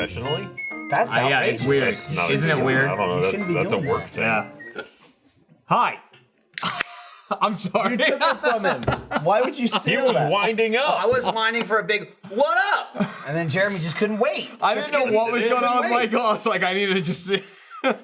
professionally. That's outrageous. Yeah, it's weird. Isn't it weird? I don't know. That's a work thing. Yeah. Hi. I'm sorry. You took it from him. Why would you He steal was that? winding up. I was whining for a big "what up," and then Jeremy just couldn't wait. I didn't know what was going on, Michael. I was like, I need to just.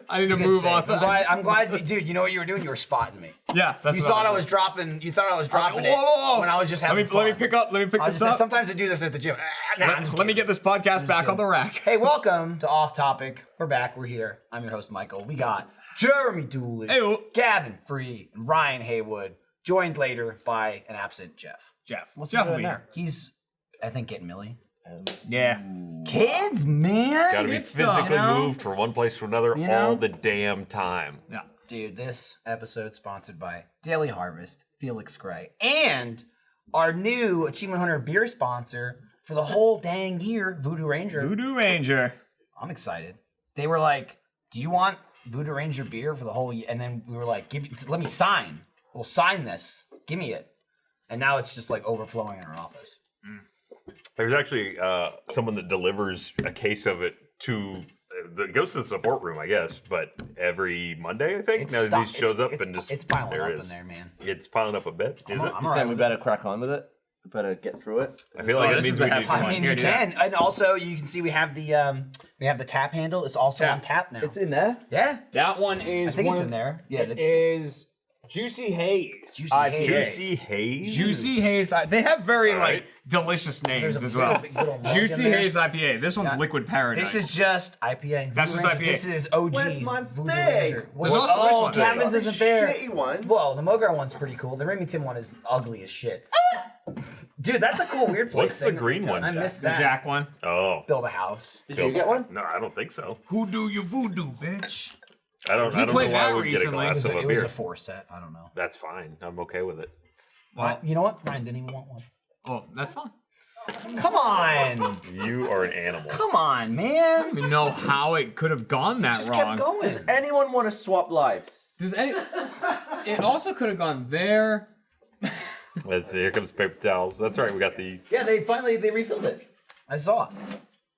I need to move on. I'm glad, dude. You know what you were doing? You were spotting me. Yeah, that's. You what thought I was dropping. You thought I was dropping it when I was just having fun. Let me pick this up. Sometimes I do this at the gym. Let me get this podcast back on the rack. Hey, welcome to Off Topic. We're back. We're here. I'm your host, Michael. We got Jeremy Dooley, Gavin Free, and Ryan Haywood, joined later by an absent Jeff. Jeff will be here. He's, I think, getting Millie. Yeah. Kids, man. Gotta be physically moved from one place to another all the damn time. Yeah. Dude, this episode sponsored by Daily Harvest, Felix Gray, and our new Achievement Hunter beer sponsor for the whole dang year, Voodoo Ranger. Voodoo Ranger. I'm excited. They were like, "Do you want Voodoo Ranger beer for the whole year?" And then we were like, "Let me sign. We'll sign this. Give me it." And now it's just like overflowing in our office. There's actually someone that delivers a case of it to. It goes to the support room, I guess, but every Monday, I think. Now he shows up and just it's piling up it in there, man. It's piling up a bit. Is it? You saying we better crack on with it? We better get through it. I feel like it means we need to. I mean, you can, and also you can see we have the tap handle. It's also on tap now. It's in there. Yeah, That one is. I think it's in there. Yeah, It is Juicy Haze. Juicy Haze. Juicy Haze. They have very right. delicious names There's a as well. big little mug Juicy in there. Haze IPA. This one's Liquid Paradise. This is just IPA. That's Voodoo just Ranger. IPA. This is OG. Where's my Voodoo thing? Ranger. There's also this one. Gavin's isn't there. Shitty ones. Well, the Mogar one's pretty cool. The Remington one is ugly as shit. Dude, that's a cool weird place. What's the green one? I missed the that. Jack one. Oh. Build a house. Did you get one? No, I don't think so. Who do you voodoo, bitch? I don't know played why that I would get a recently. glass of a It was beer. a 4-set. I don't know. That's fine. I'm okay with it. Well, You know what? Ryan didn't even want one. oh, that's fine. Come on. You are an animal. Come on, I man. don't even know how it could have gone that Just wrong. kept going. Anyone want to swap lives? Does any? It also could have gone there. Let's see. Here comes paper towels. That's right. We got the. Yeah, they refilled it. I saw it.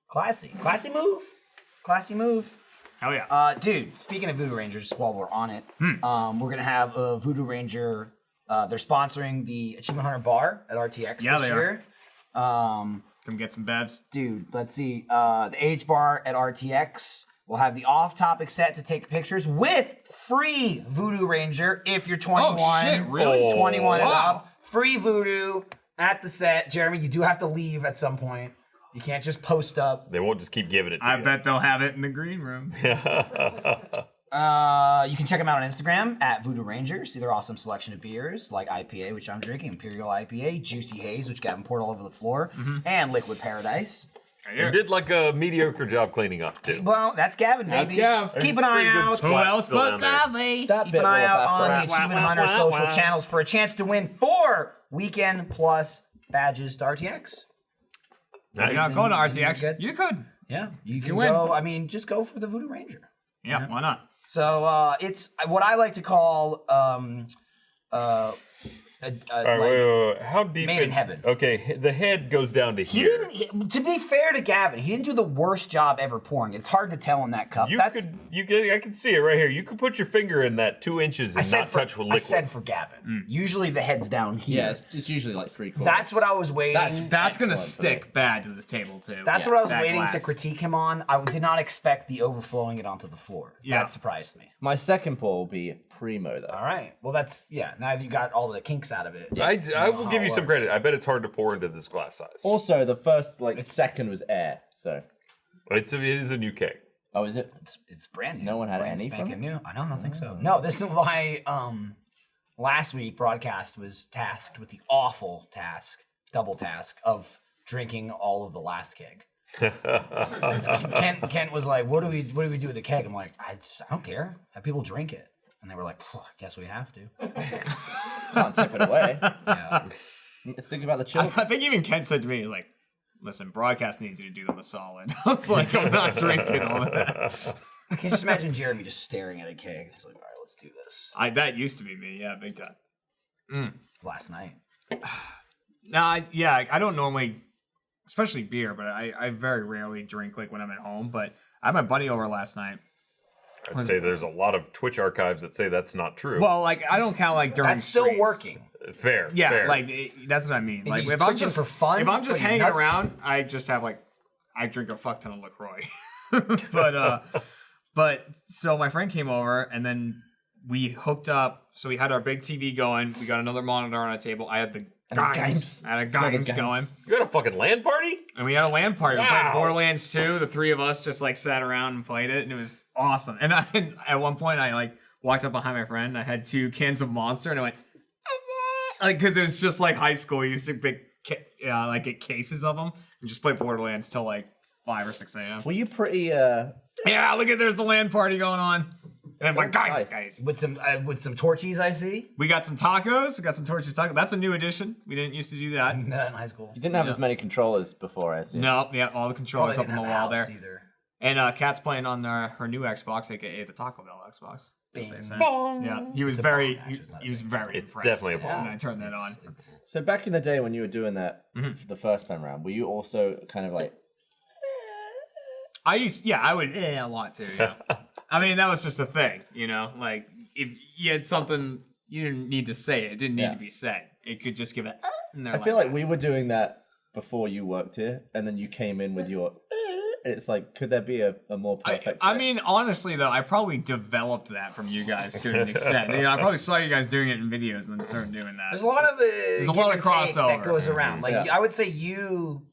Classy. Classy move. Classy move. Hell yeah. Dude, speaking of Voodoo Rangers, while we're on it, we're going to have a Voodoo Ranger. They're sponsoring the Achievement Hunter bar at RTX Yeah, this they year. Come get some bevs. Dude, let's see. The H bar at RTX will have the off-topic set to take pictures with free Voodoo Ranger if you're 21. Oh, shit, really? 21 and Wow. up. Free Voodoo at the set. Jeremy, you do have to leave at some point. You can't just post up. They won't just keep giving it to I you. bet they'll have it in the green room. You can check them out on Instagram at Voodoo Ranger. See their awesome selection of beers like IPA, which I'm drinking, Imperial IPA, Juicy Haze, which Gavin poured all over the floor, and Liquid Paradise. You did like a mediocre job cleaning up too. Well, that's Gavin, baby. That's Gav. Keep an eye Pretty good out. spot Who else still but down there. Gavi? That Keep bit an eye will out on the evaporate. Achievement Hunter social channels for a chance to win 4 Weekend Plus badges to RTX. You're not going to RTX. Good. You could. Yeah, you can win. go. I mean, just go for the Voodoo Ranger. Yeah, why not? So it's what I like to call All right, wait. How deep? Made in heaven. Okay, the head goes down to He here. didn't. To be fair to Gavin, he didn't do the worst job ever pouring. It's hard to tell in that cup. I can see it right here. You could put your finger in that 2 inches and not touch with I liquid. said for Gavin. Usually the head's down here. Yeah, it's usually like 3/4. That's what I was waiting. That's gonna Excellent, stick bad to this table too. That's what I was that waiting glass. to critique him on. I did not expect the overflowing it onto the floor. Yeah. That surprised me. My second pour will be primo though. All right. Well, that's Now you got all the kinks out of it. I will give you some credit. I bet it's hard to pour into this glass size. Also, the first second was air. So. It is a new keg. Oh, is it? It's brand new. No one had Brand any from spanking it? new. I don't think so. No, this is why last week broadcast was tasked with the awful double task of drinking all of the last keg. Kent was like, "What do we do with the keg?" I'm like, I don't care. Have people drink it, and they were like, "I guess we have to." Can't tip it away. Yeah. Think about the chill. I think even Kent said to me, he's like, listen, broadcast needs you to do them a solid. I was like, I'm not drinking all of that. I can just imagine Jeremy just staring at a keg. He's like, "All right, let's do this." That used to be me, yeah, big time. Last night. I don't normally especially beer, but I very rarely drink like when I'm at home. But I had my buddy over last night. I'd say there's a lot of Twitch archives that say that's not true. Well, like I don't count like during That's still streams. working. Fair. Yeah, fair. like that's what I mean. Like he's if I'm twitching just for fun? if I'm just What, you hanging nuts? around, I just have like I drink a fuck ton of LaCroix. but so my friend came over and then we hooked up. So we had our big TV going. We got another monitor on our table. I had the games. I had a games going. You got a fucking LAN party? And we had a LAN party. We Wow. played Borderlands 2. The three of us just like sat around and played it, and it was awesome. And at one point, I like walked up behind my friend. I had 2 cans of Monster, and I went like because it was just like high school. We used to like get cases of them and just play Borderlands till like 5 or 6 a.m. Were you pretty? Yeah, look at there's the LAN party going on. And I'm like, Nice. guys. With some torchies, I see. We got some tacos. We got some torches tacos. That's a new addition. We didn't used to do that. Not in high school. You didn't have as many controllers before, I assume. No, yeah, all the controllers Probably up on didn't the have wall a house there. either. And Kat's playing on her new Xbox, aka the Taco Bell Xbox. Bing. Yeah, he was very, he was very It's impressed. definitely a ball. when I turned that on. It's So back in the day when you were doing that Mm-hmm. the first time around, were you also kind of like? I would a lot too. Yeah, I mean that was just a thing, you know. Like if you had something, you didn't need to say it. It didn't need Yeah. to be said. It could just give it. And I feel like we were doing that before you worked here, and then you came in with your. It's like, could there be a more perfect? I fit? mean, honestly though, I probably developed that from you guys to an extent. You know, I probably saw you guys doing it in videos and then started doing that. There's a lot of a lot of crossover. that goes around. Like Yeah. I would say you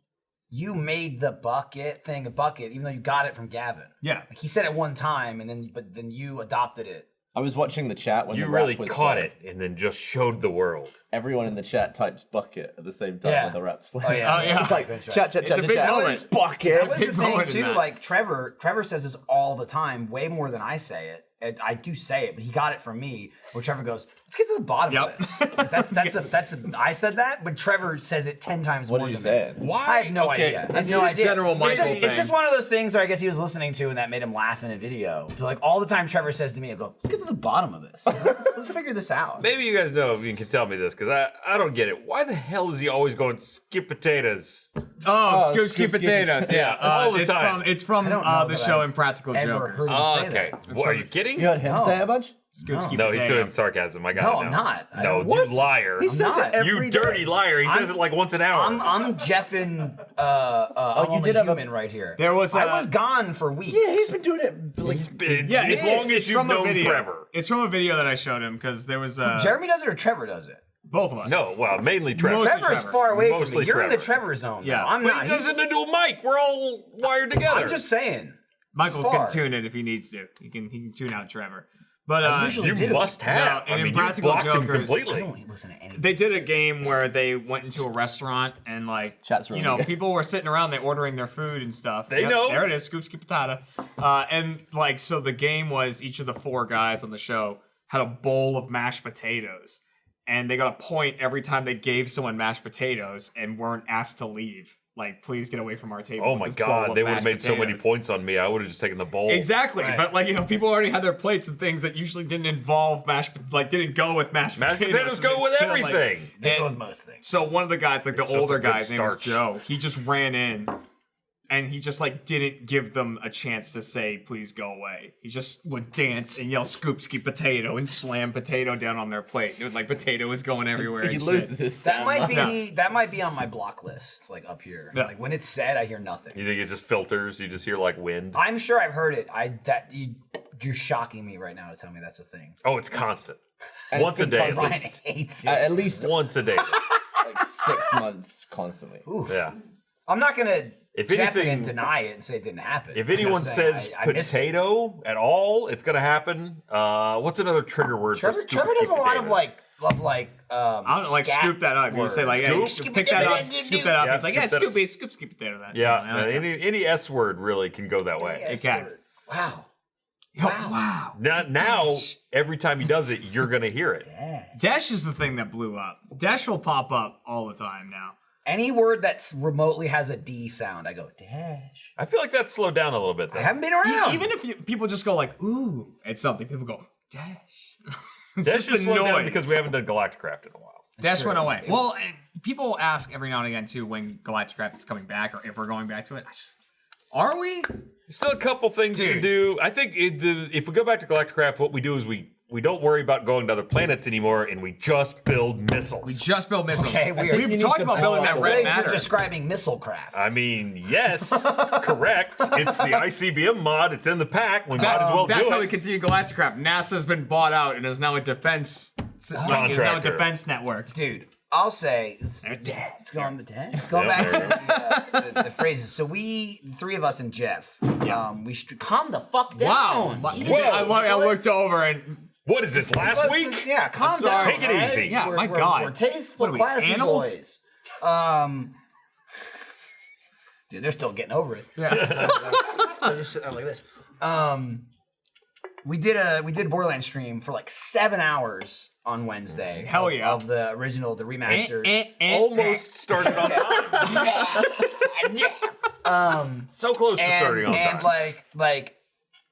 made the bucket thing a bucket, even though you got it from Gavin. Yeah. Like he said it one time, and then you adopted it. I was watching the chat when You the really rap was caught playing. it and then just showed the world. Everyone in the chat types bucket at the same time Yeah. when the rap's Oh playing. yeah, Oh, yeah. It's like That's right. chat, It's a big chat. moment. Bucket. That was the big thing moment in too. that. Like Trevor says this all the time, way more than I say it. I do say it, but he got it from me. Where Trevor goes, "Let's get to the bottom Yep. of this." That's I said that, but Trevor says it 10 times What more did you than say? me. Why? I have no Okay, idea. I have this no is a idea. general It's Michael just, it's thing. just one of those things where I guess he was listening to and that made him laugh in a video. So like all the time Trevor says to me, I go, "Let's get to the bottom of this. Let's figure this out." Maybe you guys know, you can tell me this, because I don't get it. Why the hell is he always going skip potatoes? Oh, scoop, scoop scoop, potatoes. scoop. Yeah, all the it's time. It's from I don't know the that show I've Impractical ever Jokers. heard him Oh, say okay. that. What, are you kidding? You heard him No. say it a bunch? Scoop, No. scoop No, he's potato. doing sarcasm. I got No, it I'm now. not. I No, don't- you What? liar. He says not. it every You day. dirty liar. He says it like once an hour. I'm Jeffin. you You did have a- human right here. There was I a- was gone for weeks. Yeah, he's been doing it. Like, Yeah, as it's, long it's as you've from a known video. Trevor. It's from a video that I showed him because there was Jeremy does it or Trevor does it? both of us. No, well, mainly Trevor. Mostly Trevor's Trevor. far away from Mostly me. You're in the Trevor. Trevor zone. Yeah. though. I'm But not. he does it into a mic. We're all wired together. I'm just saying. Michael It's can far. tune it if he needs to. He can tune out Trevor. But I usually You do. must have. No, and I mean, you Impractical blocked him Jokers- I completely. don't listen to anything. they did a game where they went into a restaurant and like Chat's room you know again. people were sitting around they ordering their food and stuff. They know. There it is, scoop scoop potato. And like so the game was each of the 4 guys on the show had a bowl of mashed potatoes. And they got a point every time they gave someone mashed potatoes and weren't asked to leave. Like, please get away from our table. Oh with my this bowl God, of they would have mashed made so many potatoes. points on me. I would have just taken the bowl. Exactly, Right. but like you know, people already had their plates and things that usually didn't involve didn't go with mashed Mashed potatoes. potatoes and go it's with still, like- everything. They go and- with most things. So one of the guys, like the It's just older a good guy, his name was starch. Joe, he just ran in and he just like didn't give them a chance to say, please go away. He just would dance and yell scoop ski potato and slam potato down on their plate. It was like potato was going everywhere. he and loses shit. his That damn might mind. be on my block list, like up here. Yeah. Like when it's said, I hear nothing. You think it just filters? You just hear like wind? I'm sure I've heard it. You're shocking me right now to tell me that's a thing. Oh, it's constant. And Once a it's day been at Ryan least. hates it. At least Once a day. like 6 months constantly. Oof. Yeah. I'm not gonna If Jeff it anything- and deny it and say it didn't happen. If I'm anyone just saying says I missed it. potato at all, it's gonna happen. What's another trigger word Trevor, for scoop Trevor does a lot of potatoes? I don't know, like scat scoop that up. You say like, hey, Scoop? scoop, pick that up, scoop that up. Yeah, He's like, yeah, scoop that up. scoopy, scoop potato that. Yeah, You know, any S word really can go that way. It can. Wow. Wow. Now, every time he does it, you're gonna hear it. Dash is the thing that blew up. Dash will pop up all the time now. Any word that remotely has a D sound, I go dash. I feel like that's slowed down a little bit. Though. I haven't been around. Even if people just go like, ooh, at something, people go, dash. It's That just should the slow down noise. because we haven't done Galacticraft in a while. Dash true. went away. Well, and people ask every now and again too when Galactic Craft is coming back or if we're going back to it. Are we? Still a couple things to Dude. do. I think if we go back to Galacticraft, what we do is we don't worry about going to other planets anymore, and we just build missiles. We just build missiles. Okay, weird. We've talked about building that red You're matter. describing missile craft. I mean, yes, correct. It's the ICBM mod. It's in the pack. We might as well That's do how it. we continue Galactic Craft. NASA's been bought out and is now a defense Contractor. network. Dude, I'll say it's going back to the phrases. So the three of us and Jeff, calm the fuck down. Wow. Jesus. I looked over and What is this, last week? Yeah, calm sorry. down. Take it all right? easy. Yeah, We're- my we're- God. We're tasteful, What are we, classy animals? boys. Dude, they're still getting over it. yeah. They're just sitting there like this. We did Borderlands stream for like 7 hours on Wednesday. Hell of- yeah. Of the original, the remastered. Almost started on time. So close to starting on and time. like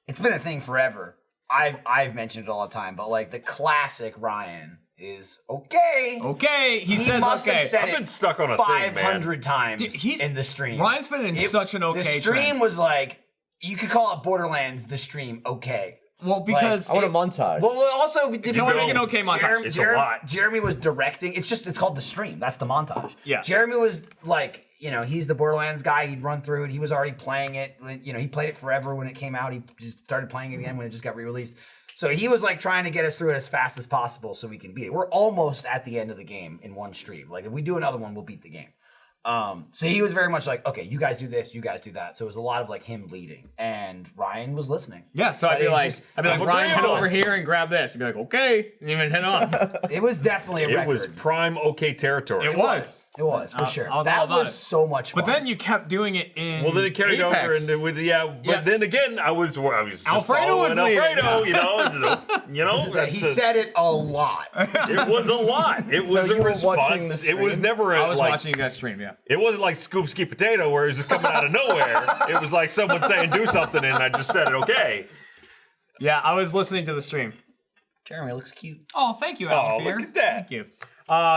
it's been a thing forever. I've mentioned it all the time, but like the classic Ryan is okay. Okay, he says must okay. have said I've been it stuck on a thing, man. 500 times Dude, he's- in the stream. Ryan's been in such an okay The stream trend. was like, you could call it Borderlands the stream okay. Well, because I want a montage. Well, also, we did So we make an okay montage. It's a lot. Jeremy was directing. It's called the stream. That's the montage. Yeah. Jeremy was like, he's the Borderlands guy. He'd run through it. He was already playing it. He played it forever when it came out. He just started playing it again when it just got re-released. So he was like trying to get us through it as fast as possible so we can beat it. We're almost at the end of the game in one stream. Like if we do another one, we'll beat the game. So he was very much like, okay, you guys do this, you guys do that. So it was a lot of like him leading, and Ryan was listening. yeah, so I'd But be it was like, just- Ryan, head over here and grab this. He'd be like, okay, and even head on. It was definitely a It record. was prime okay territory. It was. It was for sure. I was all That about was it. so much fun. But then you kept doing it in Well, then it carried Apex. over into with But then again, I was just Alfredo was following leading. Alfredo. he That's said it a lot. it was a lot. It was you a were watching response. the It was stream? never I was like watching you guys stream, yeah. it wasn't like Scoop Ski Potato where it was just coming out of nowhere. It was like someone saying do something and I just said it. Okay. Yeah, I was listening to the stream. Jeremy looks cute. Oh, thank you, Oh, Alfie. look at that. Thank you.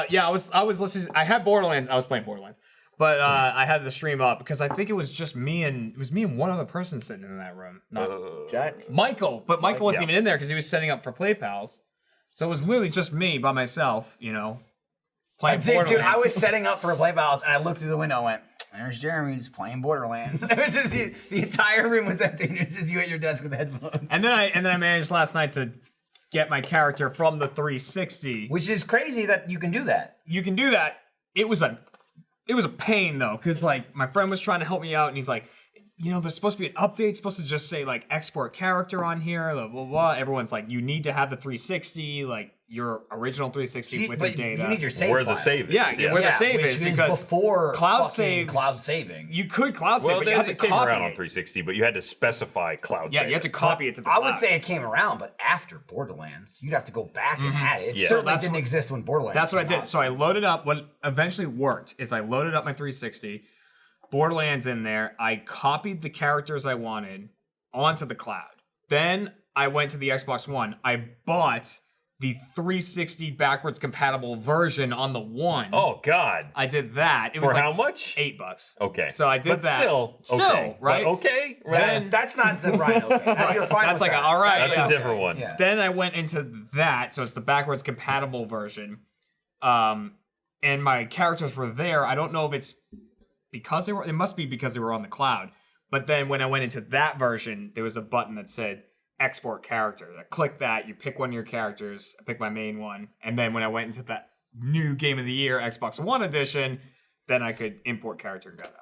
Yeah, I was listening. I had Borderlands. I was playing Borderlands, but I had the stream up because I think it was just me and one other person sitting in that room. Not Jack. Michael, but Michael wasn't yeah. even in there because he was setting up for Play Pals. So it was literally just me by myself, playing Dude, Borderlands. I was setting up for a play balls, and I looked through the window and went, there's Jeremy just playing Borderlands. It was just the entire room was empty, and it was just you at your desk with headphones. and then I managed last night to get my character from the 360. Which is crazy that you can do that. You can do that. It was a pain though, because like my friend was trying to help me out, and he's like, there's supposed to be an update, it's supposed to just say like export character on here, blah blah blah. Everyone's like, you need to have the 360, like your original 360 with the But data. you need your save Where the file. save is. Yeah, where the save which is, is because before cloud fucking saves- cloud saving. You could cloud save, Well, but you had to it came copy around on it. 360, but you had to specify cloud Yeah, save. you had to copy it to the I cloud. would say it came around, but after Borderlands, you'd have to go back and add it. It Yeah. certainly That's didn't what- exist when Borderlands. That's what I came did. out. So I loaded up. What eventually worked is I loaded up my 360, Borderlands in there. I copied the characters I wanted onto the cloud. Then I went to the Xbox One. I bought the 360 backwards compatible version on the one. Oh God. I did that. It For was like how much? $8. Okay. So I did but that. Still, okay. right? But okay. Right. Then- That's not the right. Okay, now you're fine. That's with like that. all right. That's yeah. a different one. Yeah. Then I went into that, so it's the backwards compatible version. And my characters were there. I don't know if it's because they were, it must be because they were on the cloud. But then when I went into that version, there was a button that said export character. I click that, you pick one of your characters. I pick my main one. And then when I went into that new Game of the Year Xbox One edition, then I could import character and go that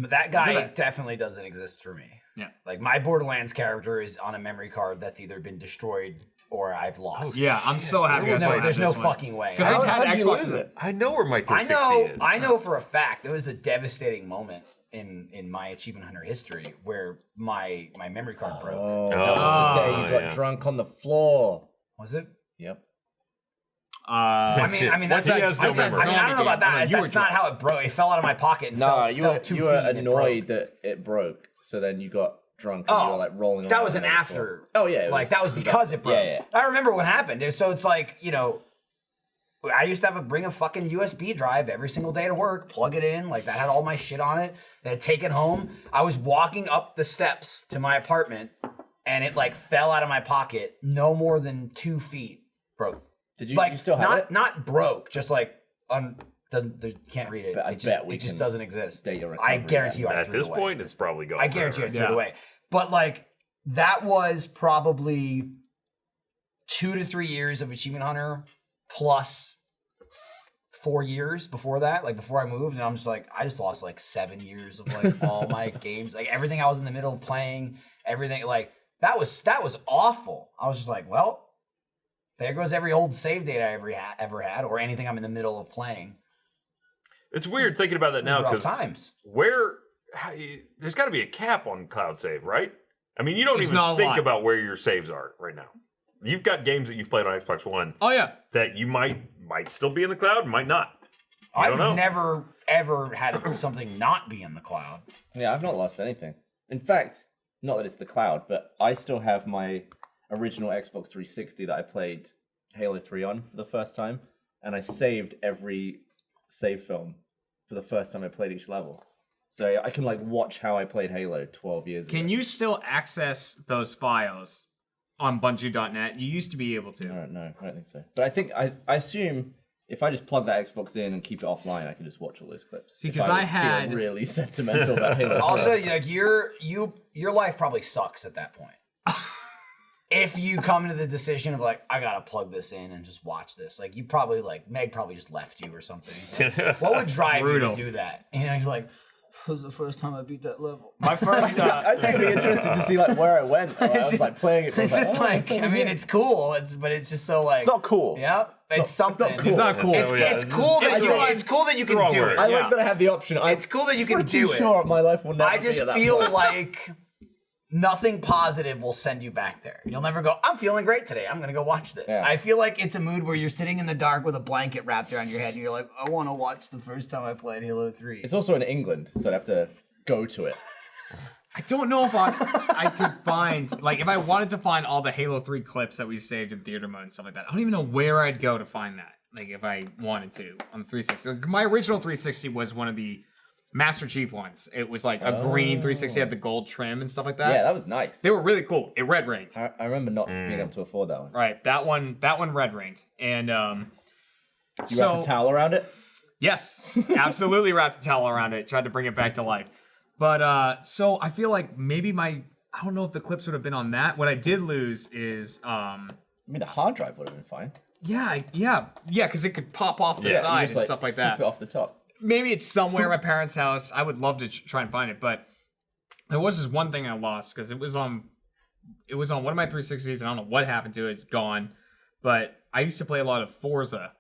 one. That guy Yeah. definitely doesn't exist for me. Yeah. Like my Borderlands character is on a memory card that's either been destroyed or I've lost. Yeah, I'm so happy. There's no fucking way. Because I've had how'd you Xboxes lose that- it? I know where my 360 is. I know for a fact there was a devastating moment in my Achievement Hunter history where my memory card broke. Oh, that was the day you got yeah. drunk on the floor. Was it? Yep. I mean that's He has no I memory. mean I don't know about that. You were That's not how it broke. It fell out of my pocket and No, fell, you fell were 2 you feet were and it broke. annoyed that it broke. So then you got drunk and you were like rolling. That around was on an the after. floor. Oh yeah, it Like that was because it broke. Yeah, yeah. I remember what happened. So it's like, I used to bring a fucking USB drive every single day to work, plug it in, like that had all my shit on it. Then take it home. I was walking up the steps to my apartment, and it like fell out of my pocket, no more than 2 feet, broke. Did you? Like You still have it? not broke, just like can't read it. But I bet we it just can doesn't exist. date your I recovery guarantee you, I At threw this it away. point, it's probably gone. I guarantee I forever. threw it away. But like that was probably 2 to 3 years of Achievement Hunter plus 4 years before that, like before I moved, and I'm just like, I just lost like 7 years of like all my games, like everything I was in the middle of playing, everything like that was awful. I was just like, well, there goes every old save date I ever had, or anything I'm in the middle of playing. It's weird thinking about that now Rough because times. there's got to be a cap on cloud save, right? I mean, you don't It's even not a think lot. about where your saves are right now. You've got games that you've played on Xbox One Oh yeah. that you might still be in the cloud, might not. I don't know. I've never ever had something not be in the cloud. Yeah, I've not lost anything. In fact, not that it's the cloud, but I still have my original Xbox 360 that I played Halo 3 on for the first time, and I saved every save film for the first time I played each level. So I can like watch how I played Halo 12 years ago. Can you still access those files on Bungie.net? You used to be able to. I don't know. I don't think so. But I think I assume if I just plug that Xbox in and keep it offline, I can just watch all those clips. See, If 'cause I I just had- feel really sentimental about Halo. Also, like your life probably sucks at that point. If you come to the decision of like, I gotta plug this in and just watch this, like you probably like Meg probably just left you or something. Like, what would drive Brutal. you to do that? You know, you're like, this was the first time I beat that level. My first. I think it'd be interesting to see like where I went. I was like playing it. It's just like, oh, I mean, it's cool. But it's just so like, it's not cool. yeah, it's something. cool. It's not cool. It's, Yeah. it's cool that It's you. wrong. It's cool that you the can wrong do word. it. I Yeah. like that I have the option. It's cool that you can pretty do it. sure my life will never I be just at that feel point. like nothing positive will send you back there. You'll never go, I'm feeling great today. I'm going to go watch this. Yeah. I feel like it's a mood where you're sitting in the dark with a blanket wrapped around your head and you're like, I want to watch the first time I played Halo 3. It's also in England, so I'd have to go to it. I don't know if I could find, like, if I wanted to find all the Halo 3 clips that we saved in theater mode and stuff like that, I don't even know where I'd go to find that. Like, if I wanted to on the 360. Like, my original 360 was one of the Master Chief ones. It was like a green 360, had the gold trim and stuff like that. Yeah, that was nice. They were really cool. It red rained. I remember not being able to afford that one. Right, that one red rained. And You wrap a towel around it? yes, absolutely wrapped a towel around it, tried to bring it back to life. But so I feel like maybe I don't know if the clips would have been on that. What I did lose is I mean, the hard drive would have been fine. yeah, because it could pop off the Yeah, you side Just, and stuff like flip that. it off the top. Maybe it's somewhere at my parents' house. I would love to try and find it, but there was this one thing I lost because it was on one of my 360s, and I don't know what happened to it. It's gone. But I used to play a lot of Forza.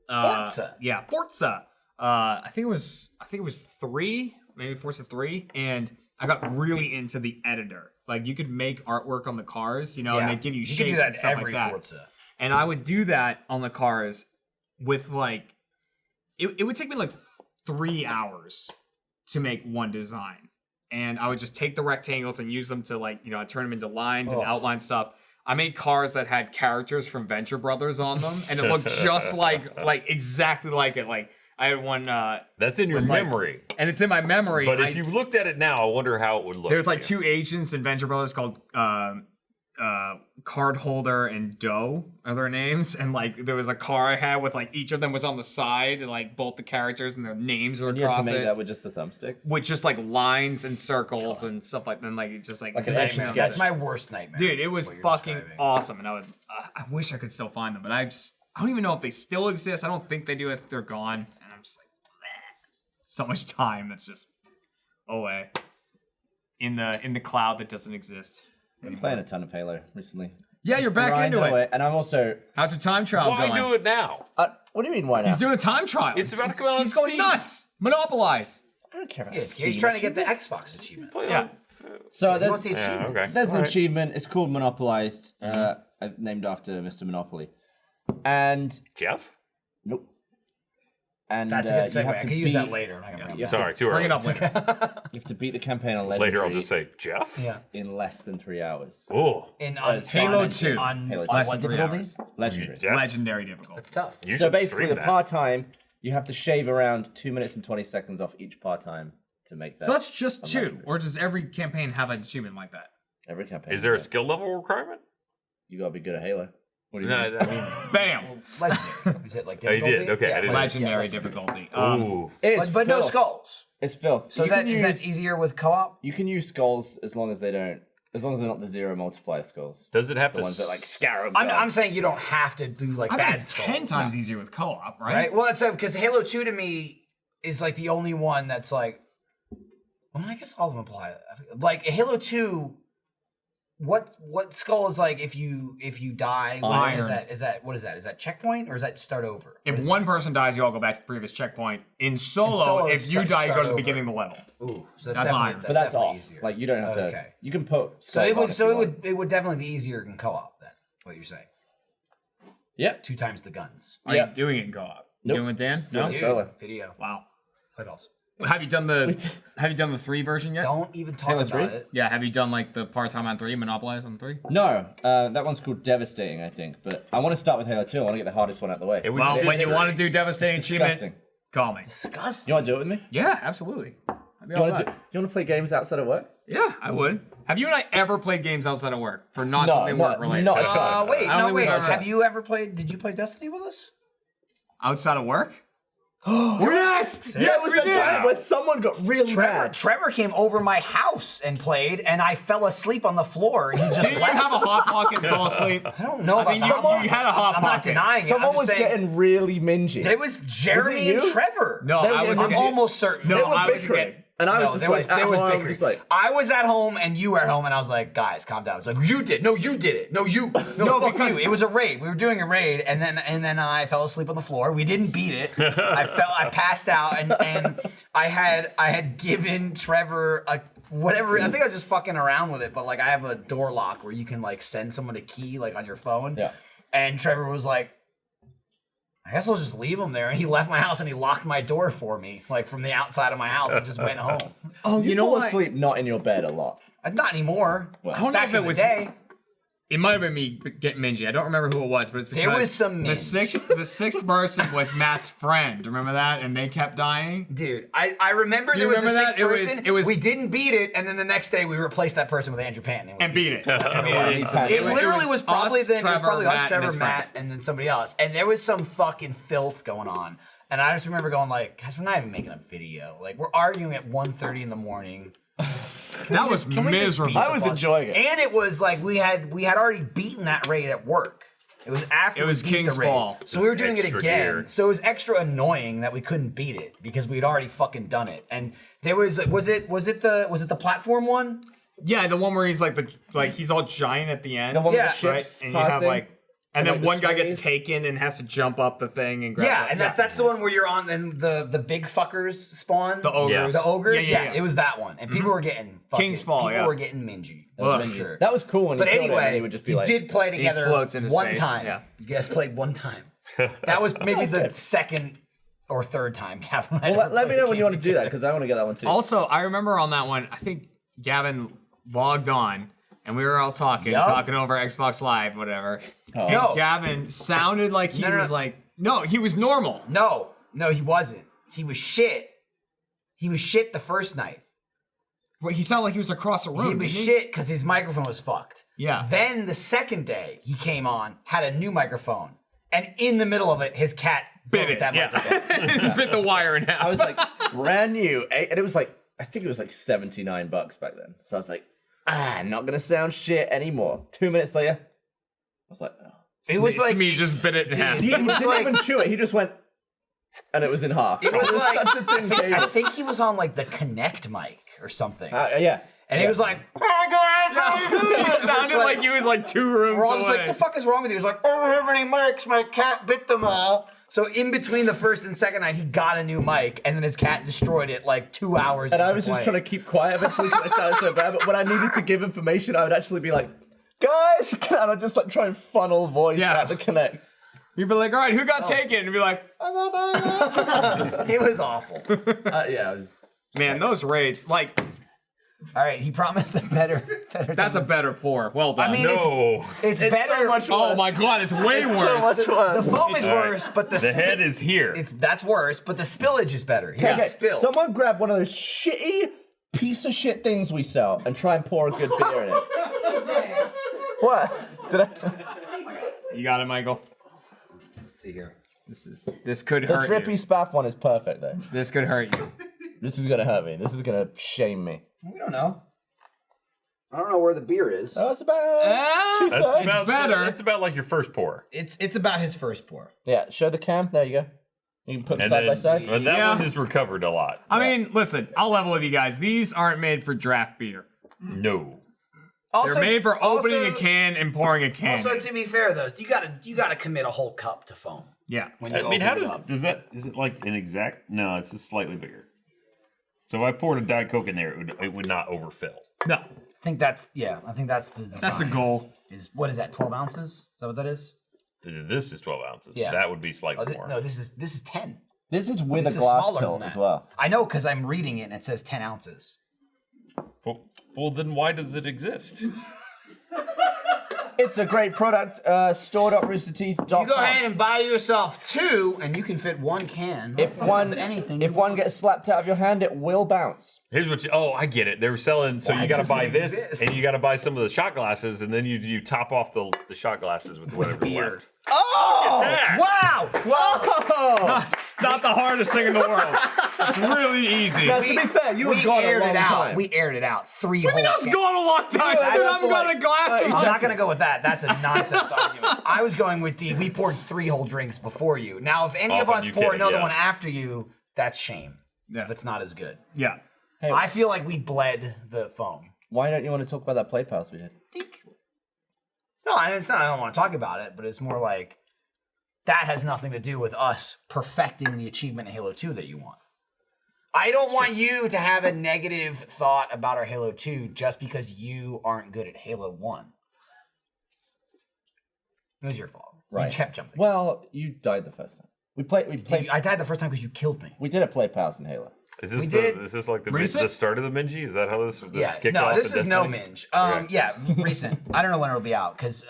Forza? Yeah, Forza. I think it was 3, maybe Forza 3, and I got really into the editor. Like you could make artwork on the cars, and they give you shapes can do that and stuff every like that. Forza. And I would do that on the cars with like, it would take me like 3 hours to make one design. And I would just take the rectangles and use them to like, I'd turn them into lines and outline stuff. I made cars that had characters from Venture Brothers on them, and it looked just like exactly like it. Like I had one. That's in your memory. And it's in my memory. But if you looked at it now, I wonder how it would look. There's like to you. 2 agents in Venture Brothers called Card Holder and Doe are their names, and like there was a car I had with like each of them was on the side, and like both the characters and their names were And you had to across make it, that with just the thumbsticks? with just like lines and circles and stuff like that. And like it's just like Like an nightmare. Etch a Sketch. That's my worst nightmare. Dude, it was what you're fucking describing. awesome, and I wish I could still find them, but I don't even know if they still exist. I don't think they do if they're gone, and I'm just like, bleh. So much time that's just away in the cloud that doesn't exist. I've been playing a ton of Halo recently. Yeah, you're back Grind into it. away. And I'm also... How's your time trial Why going? do it now? what do you mean, why not? He's doing a time trial. It's about to come out He's on going Steam. nuts. Monopolize. I don't care about He's Steam trying to get the achievements. Xbox achievement. Yeah. So He wants there's, the achievement. okay. there's an Alright. achievement. It's called Monopolized. Named after Mr. Monopoly. And... Jeff? Nope. And That's a good you segue. have I to can use that beat- later. I'm not gonna bring Yeah. it Sorry, too early. Bring it up later. You have to beat the campaign on legendary Later, I'll just say Jeff. Yeah. in less than 3 hours. Oh, In Halo 2. On, Halo on 2. Less what than 3 difficulty? hours. Legendary. That's- Legendary difficult. That's tough. you So should basically, stream the that. part-time, you have to shave around 2 minutes and 20 seconds off each part-time to make that. So that's just a 2. legendary. Or does every campaign have an achievement like that? Every campaign. Is there a yeah. skill level requirement? You gotta be good at Halo. What do you No, mean? I mean, Bam! Legendary. Is it like Oh, you difficulty? did? Okay, I didn't- Legendary yeah, difficulty. ooh. It's But no filth. skulls. It's filth. So You can is that use- easier with co-op? You can use skulls as long as they're not the 0 multiplier skulls. Does it have The to? ones that like scarab. I'm saying you don't have to do like I bet bad it's skulls. 10 times easier with co-op, right? Right? Well, it's because Halo 2 to me is like the only one that's like. Well, I guess all of them apply. Like Halo 2. What skull is like if you die? Iron. Is that? Is that checkpoint or is that start over? If What is one person dies, you all go back to the previous checkpoint. In solo, solo, if it's you die, you go start to the over. beginning of the level. it? Ooh, so That's definitely- iron. But that's definitely off. easier. Like you don't have to. Okay. You can put. So skulls it on would if you want. it would definitely be easier in co-op then. What you're saying? Yep. 2 times the guns. Are Yeah. you doing it in co-op? Nope. Doing it with Dan? No. Dude. Solo. Video. Wow. What else? Have you done the 3 version yet? Don't even talk Halo about 3? it. Yeah. Have you done like the part-time on 3, Monopolize on 3? No, that one's called Devastating, I think. But I want to start with Halo 2. I want to get the hardest one out of the way. It was- Well, it- when you it's- want to do devastating It's achievement, disgusting. call me. Disgusting. You want to do it with me? Yeah, absolutely. I'd be You all want to about it. you want to play games outside of work? Yeah, I would. Have you and I ever played games outside of work for not No, something not- work related? not a chance. Wait, I don't no, think we've wait. ever- Have you ever played? Did you play Destiny with us? Outside of work? Yes! Yes, was we the did. time where someone got really mad. Trevor came over my house and played, and I fell asleep on the floor. And he just Did you left. have a hot pocket and fall asleep? I don't know I about mean, that. you had a hot I'm not pocket. denying it. Someone I'm just was saying, getting really mingy. It was Jeremy and you? Trevor. No, They were I was. getting- I'm almost certain. No, They They were I was bickering. getting- And I was No, just there like, was, at there was home, bickering. just like, I was at home and you were at home, and I was like, guys, calm down. It's like, you did. No, you did it. No, you. No, fuck because- you. It was a raid. We were doing a raid, and then I fell asleep on the floor. We didn't beat it. I passed out, and I had given Trevor a whatever. I think I was just fucking around with it, but like I have a door lock where you can like send someone a key like on your phone. Yeah. And Trevor was like, I guess I'll just leave him there. And he left my house and he locked my door for me, like from the outside of my house, and just went home. Oh, you fall asleep not in your bed a lot. Not anymore. Well, I don't know Back if it in the was. day. It might have been me getting mingy. I don't remember who it was, but it's because There was some the minge. sixth person was Matt's friend. Remember that? And they kept dying. Dude, I remember Do there you was a remember sixth that? person. It was- We didn't beat it, and then the next day we replaced that person with Andrew Panton. And beat it. It literally was probably us, then it was probably us, and Trevor, his Matt, friend. and then somebody else. And there was some fucking filth going on. And I just remember going like, guys, we're not even making a video. Like we're arguing at 1:30 in the morning. That was Can we just miserable. beat I the was boss? enjoying it. And it was like we had already beaten that raid at work. It was after It was we beat King's the raid. Fall. So we were doing it Extra again. gear. So it was extra annoying that we couldn't beat it because we'd already fucking done it. And there was it the platform one? Yeah, the one where he's like he's all giant at the end. The one Yeah. with the ships right? And you have passing. like, and and, then like, one the guy gets slaves. taken and has to jump up the thing and grab. Yeah, it. and that's the one where you're on and the big fuckers spawn. The ogres. The ogres, Yeah, yeah, it was that one. And people were getting fucking King's Fall, people yeah. were getting mingy. That was for mingy. sure. That was cool when But he killed him, and anyway, he would just be you like, did play together floats into one space, time. yeah. You guys played one time. That was maybe the second or third time Gavin. well, let me know when you want to do that because I want to get that one too. Also, I remember on that one, I think Gavin logged on and we were all talking Yup. over Xbox Live, whatever. Oh. And No. Gavin sounded like he No. was like, no, he was normal. No, he wasn't. He was shit. He was shit the first night. He sounded like he was across the room. He was didn't shit because his microphone was fucked. Yeah. Then the second day he came on, had a new microphone, and in the middle of it, his cat Bit broke it. that microphone. Yeah. Bit the wire in half. I was like brand new, and it was like I think it was like $79 back then. So I was like, not gonna sound shit anymore. 2 minutes later, I was like, oh. It was like me just bit it in half. He didn't even chew it. He just went, and it was in half. It was like such a thin I cable. think he was on like the Connect mic or something, Yeah. and he was like, "Hey guys, how you doing?" It sounded like he was like 2 rooms We're all just away. like, "The fuck is wrong with you?" He was like, "I don't have any mics. My cat bit them all." So in between the first and second night, he got a new mic, and then his cat destroyed it like 2 hours. And I into was just play. trying to keep quiet eventually because I sounded so bad. But when I needed to give information, I would actually be like, guys, can I just like try and funnel voice Yeah. at the Connect? You'd be like, all right, who got taken? And be like, It was awful. Yeah, it was... man, those raids, like, All right, he promised a better. that's a better pour. Well done. I mean, No. it's better. so much oh my god, it's way worse. So much worse. The foam is All right. worse, but the head is here. That's worse, but the spillage is better. He got Okay, spilled. someone grab one of those shitty piece of shit things we sell and try and pour a good beer in it. What? Did I? You got it, Michael. Let's see here. This could The hurt drippy you. spaff one is perfect though. This could hurt you. This is gonna hurt me. This is gonna shame me. We don't know. I don't know where the beer is. Oh, it's about Ah, That's two-thirds. about better. That's about like your first pour. It's about his first pour. Yeah, show the cam. There you go. You can put them And side then by side. but that Yeah. one is recovered a lot. I mean, listen, I'll level with you guys. These aren't made for draft beer. No. Also, They're made for opening also- a can and pouring a can. Also, to be fair though, you gotta commit a whole cup to foam. Yeah. When you I mean, open how it does up. is it like an exact? No, it's just slightly bigger. So if I poured a Diet Coke in there, it would not overfill. No. I think that's the design. That's the goal. What is that? 12 ounces? Is that what that is? This is 12 ounces. Yeah. That would be slightly Oh, more. no, this is 10. This is with This a is glass smaller tilt than as that. well. I know because I'm reading it and it says 10 ounces. Well, then why does it exist? It's a great product. Store.roosterteeth.com. You go ahead and buy yourself 2, and you can fit 1 can. If one anything, if one gets slapped out of your hand, it will bounce. Here's what I get it. They were selling, so Why you got to does it buy this, exist? and you got to buy some of the shot glasses, and then you top off the shot glasses with whatever's beer. left. Oh! that. Wow! Whoa! It's not the hardest thing in the world. It's really easy. Now, to be fair, you were gone a aired long it out. time. We aired it out 3 I whole mean, I was cans. gone a long time. Yeah, Dude, that's I'm going to glasses. I'm not gonna go with that. That's a nonsense argument. I was going with we poured 3 whole drinks before you. Now, if any of Often us you pour can, another yeah. one after you, that's shame. Yeah. If it's not as good. Yeah. I feel like we bled the foam. Why don't you want to talk about that play pass we did? No, and it's not. I don't want to talk about it, but it's more like that has nothing to do with us perfecting the achievement in Halo 2 that you want. I don't want you to have a negative thought about our Halo 2 just because you aren't good at Halo 1. It was your fault. Right. You kept jumping. Well, you died the first time. We played. I died the first time because you killed me. We did a play pass in Halo. Is this We did. is this like the Recent? start of the Minji? Is that how this Yeah, kicked no, off? this in is no Destiny? minge. Okay. Yeah, recent. I don't know when it'll be out because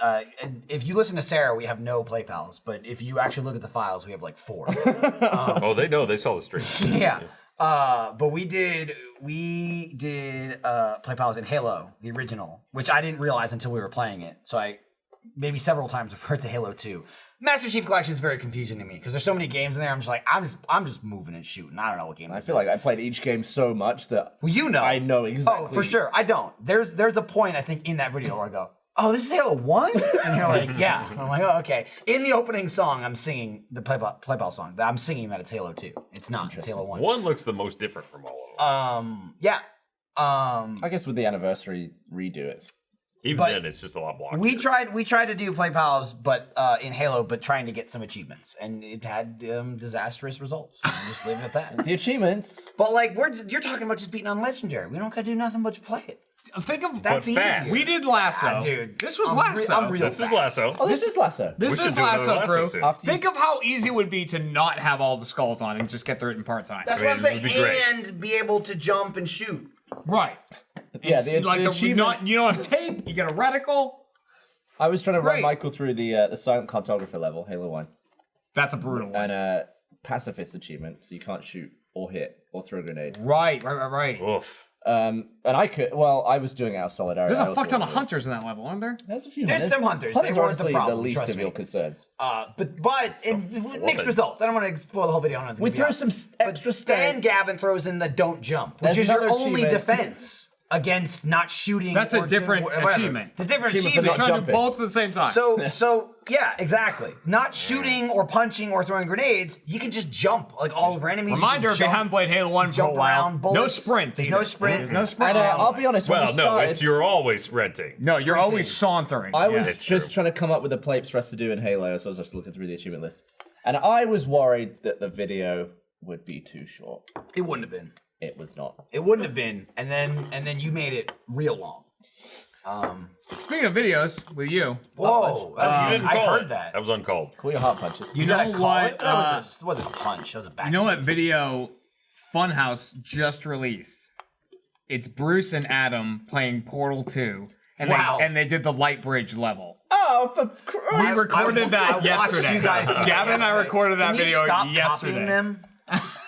if you listen to Sarah, we have no play pals. But if you actually look at the files, we have like 4. Oh, they know. They saw the stream. Yeah. But we did play pals in Halo, the original, which I didn't realize until we were playing it. So I maybe several times referred to Halo 2. Master Chief Collection is very confusing to me because there's so many games in there. I'm just like, I'm just moving and shooting. I don't know what game. I this feel is. like I played each game so much that Well, you know. I know exactly. Oh, for sure. I don't. There's a point I think in that video where I go, "Oh, this is Halo 1?" And you're like, "Yeah." And I'm like, "Oh, okay." In the opening song, I'm singing the Playball song. I'm singing that it's Halo 2. It's not. It's Halo 1. One looks the most different from all of them. Yeah. I guess with the anniversary redo, it's Even but then, it's just a lot blockier. We tried to do play pals, but in Halo, but trying to get some achievements, and it had disastrous results. I'm just leaving it at that. the achievements. But like, you're talking about just beating on Legendary. We don't gotta do nothing but play it. Think of That's easy. fast. We did Lasso. Ah, dude. This was I'm Lasso. I'm real This is fast. Lasso. Oh, this is Lasso. This We should is do another Lasso, Lasso crew. soon. After you- Think of how easy it would be to not have all the skulls on and just get through it in part time. That's I what mean, I'm it saying. would be great. And be able to jump and shoot. Right. Yeah, It's like the achievement. you don't have tape, you get a reticle. I was trying to run Great. Michael through the silent cartographer level, Halo 1, That's a brutal one. and pacifist achievement, so you can't shoot or hit or throw a grenade. Right. Oof. And I could. Well, I was doing it out of solidarity. There's I a also fuck ton of wanted to- hunters in that level, aren't there? There's a few. There's some hunters. Hunters They are weren't the honestly problem, the least trust of me. your concerns. But mixed results. I don't want to spoil the whole video. We throw some extra Stan stand. Gavin throws in the don't jump, which There's is your another only achievement. defense against not shooting. That's a or different doing whatever. achievement. It's a different Achievement for achievement. not Trying to do jumping. both at the same time. So yeah, exactly. Not shooting or punching or throwing grenades. You can just jump like all over enemies. Reminder, you if can you haven't played Halo 1 for a jump while, around bullets. no sprint. There's either. no sprint. There's no sprint. And I'll be honest. when Well, we no, started, it's you're always renting. No, you're always sauntering. I was Yeah. It's just true. trying to come up with the plapes for us to do in Halo, so I was just looking through the achievement list, and I was worried that the video would be too short. It wouldn't have been. It was not. It wouldn't have been. And then you made it real long. Speaking of videos with you, Whoa! You didn't I call heard it. that. That was uncalled. Cool your heart punches. you Did I know call what? it? That wasn't a punch. That was a back. You know what video Funhouse just released? It's Bruce and Adam playing Portal 2, and Wow. they did the light bridge level. Oh, for We Christ. recorded that watched yesterday. you guys do that Gavin and I yesterday. recorded that Can you video stop yesterday. copying them?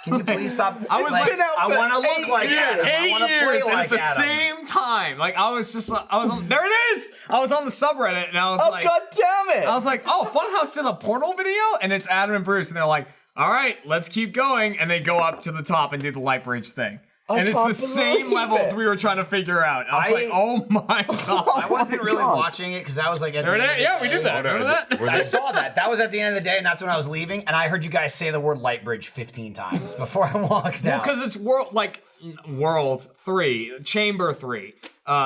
Can you please stop? I was like, I want to look like Adam. I 8 want to play years, and like at the Adam. same time, like I was on, there it is. I was on the subreddit, and I was Oh, like, God damn it. I was like, oh, Funhouse did a Portal video, and it's Adam and Bruce, and they're like, all right, let's keep going, and they go up to the top and do the light bridge thing. And it's can't the same believe levels it. we were trying to figure out. I was like, oh my god. I wasn't really God. watching it because I was like, at There the it end is. of Yeah, the we day- did that. Remember that? Were I they- saw that. That was at the end of the day, and that's when I was leaving. And I heard you guys say the word light bridge 15 times before I walked out. Because it's World 3, Chamber 3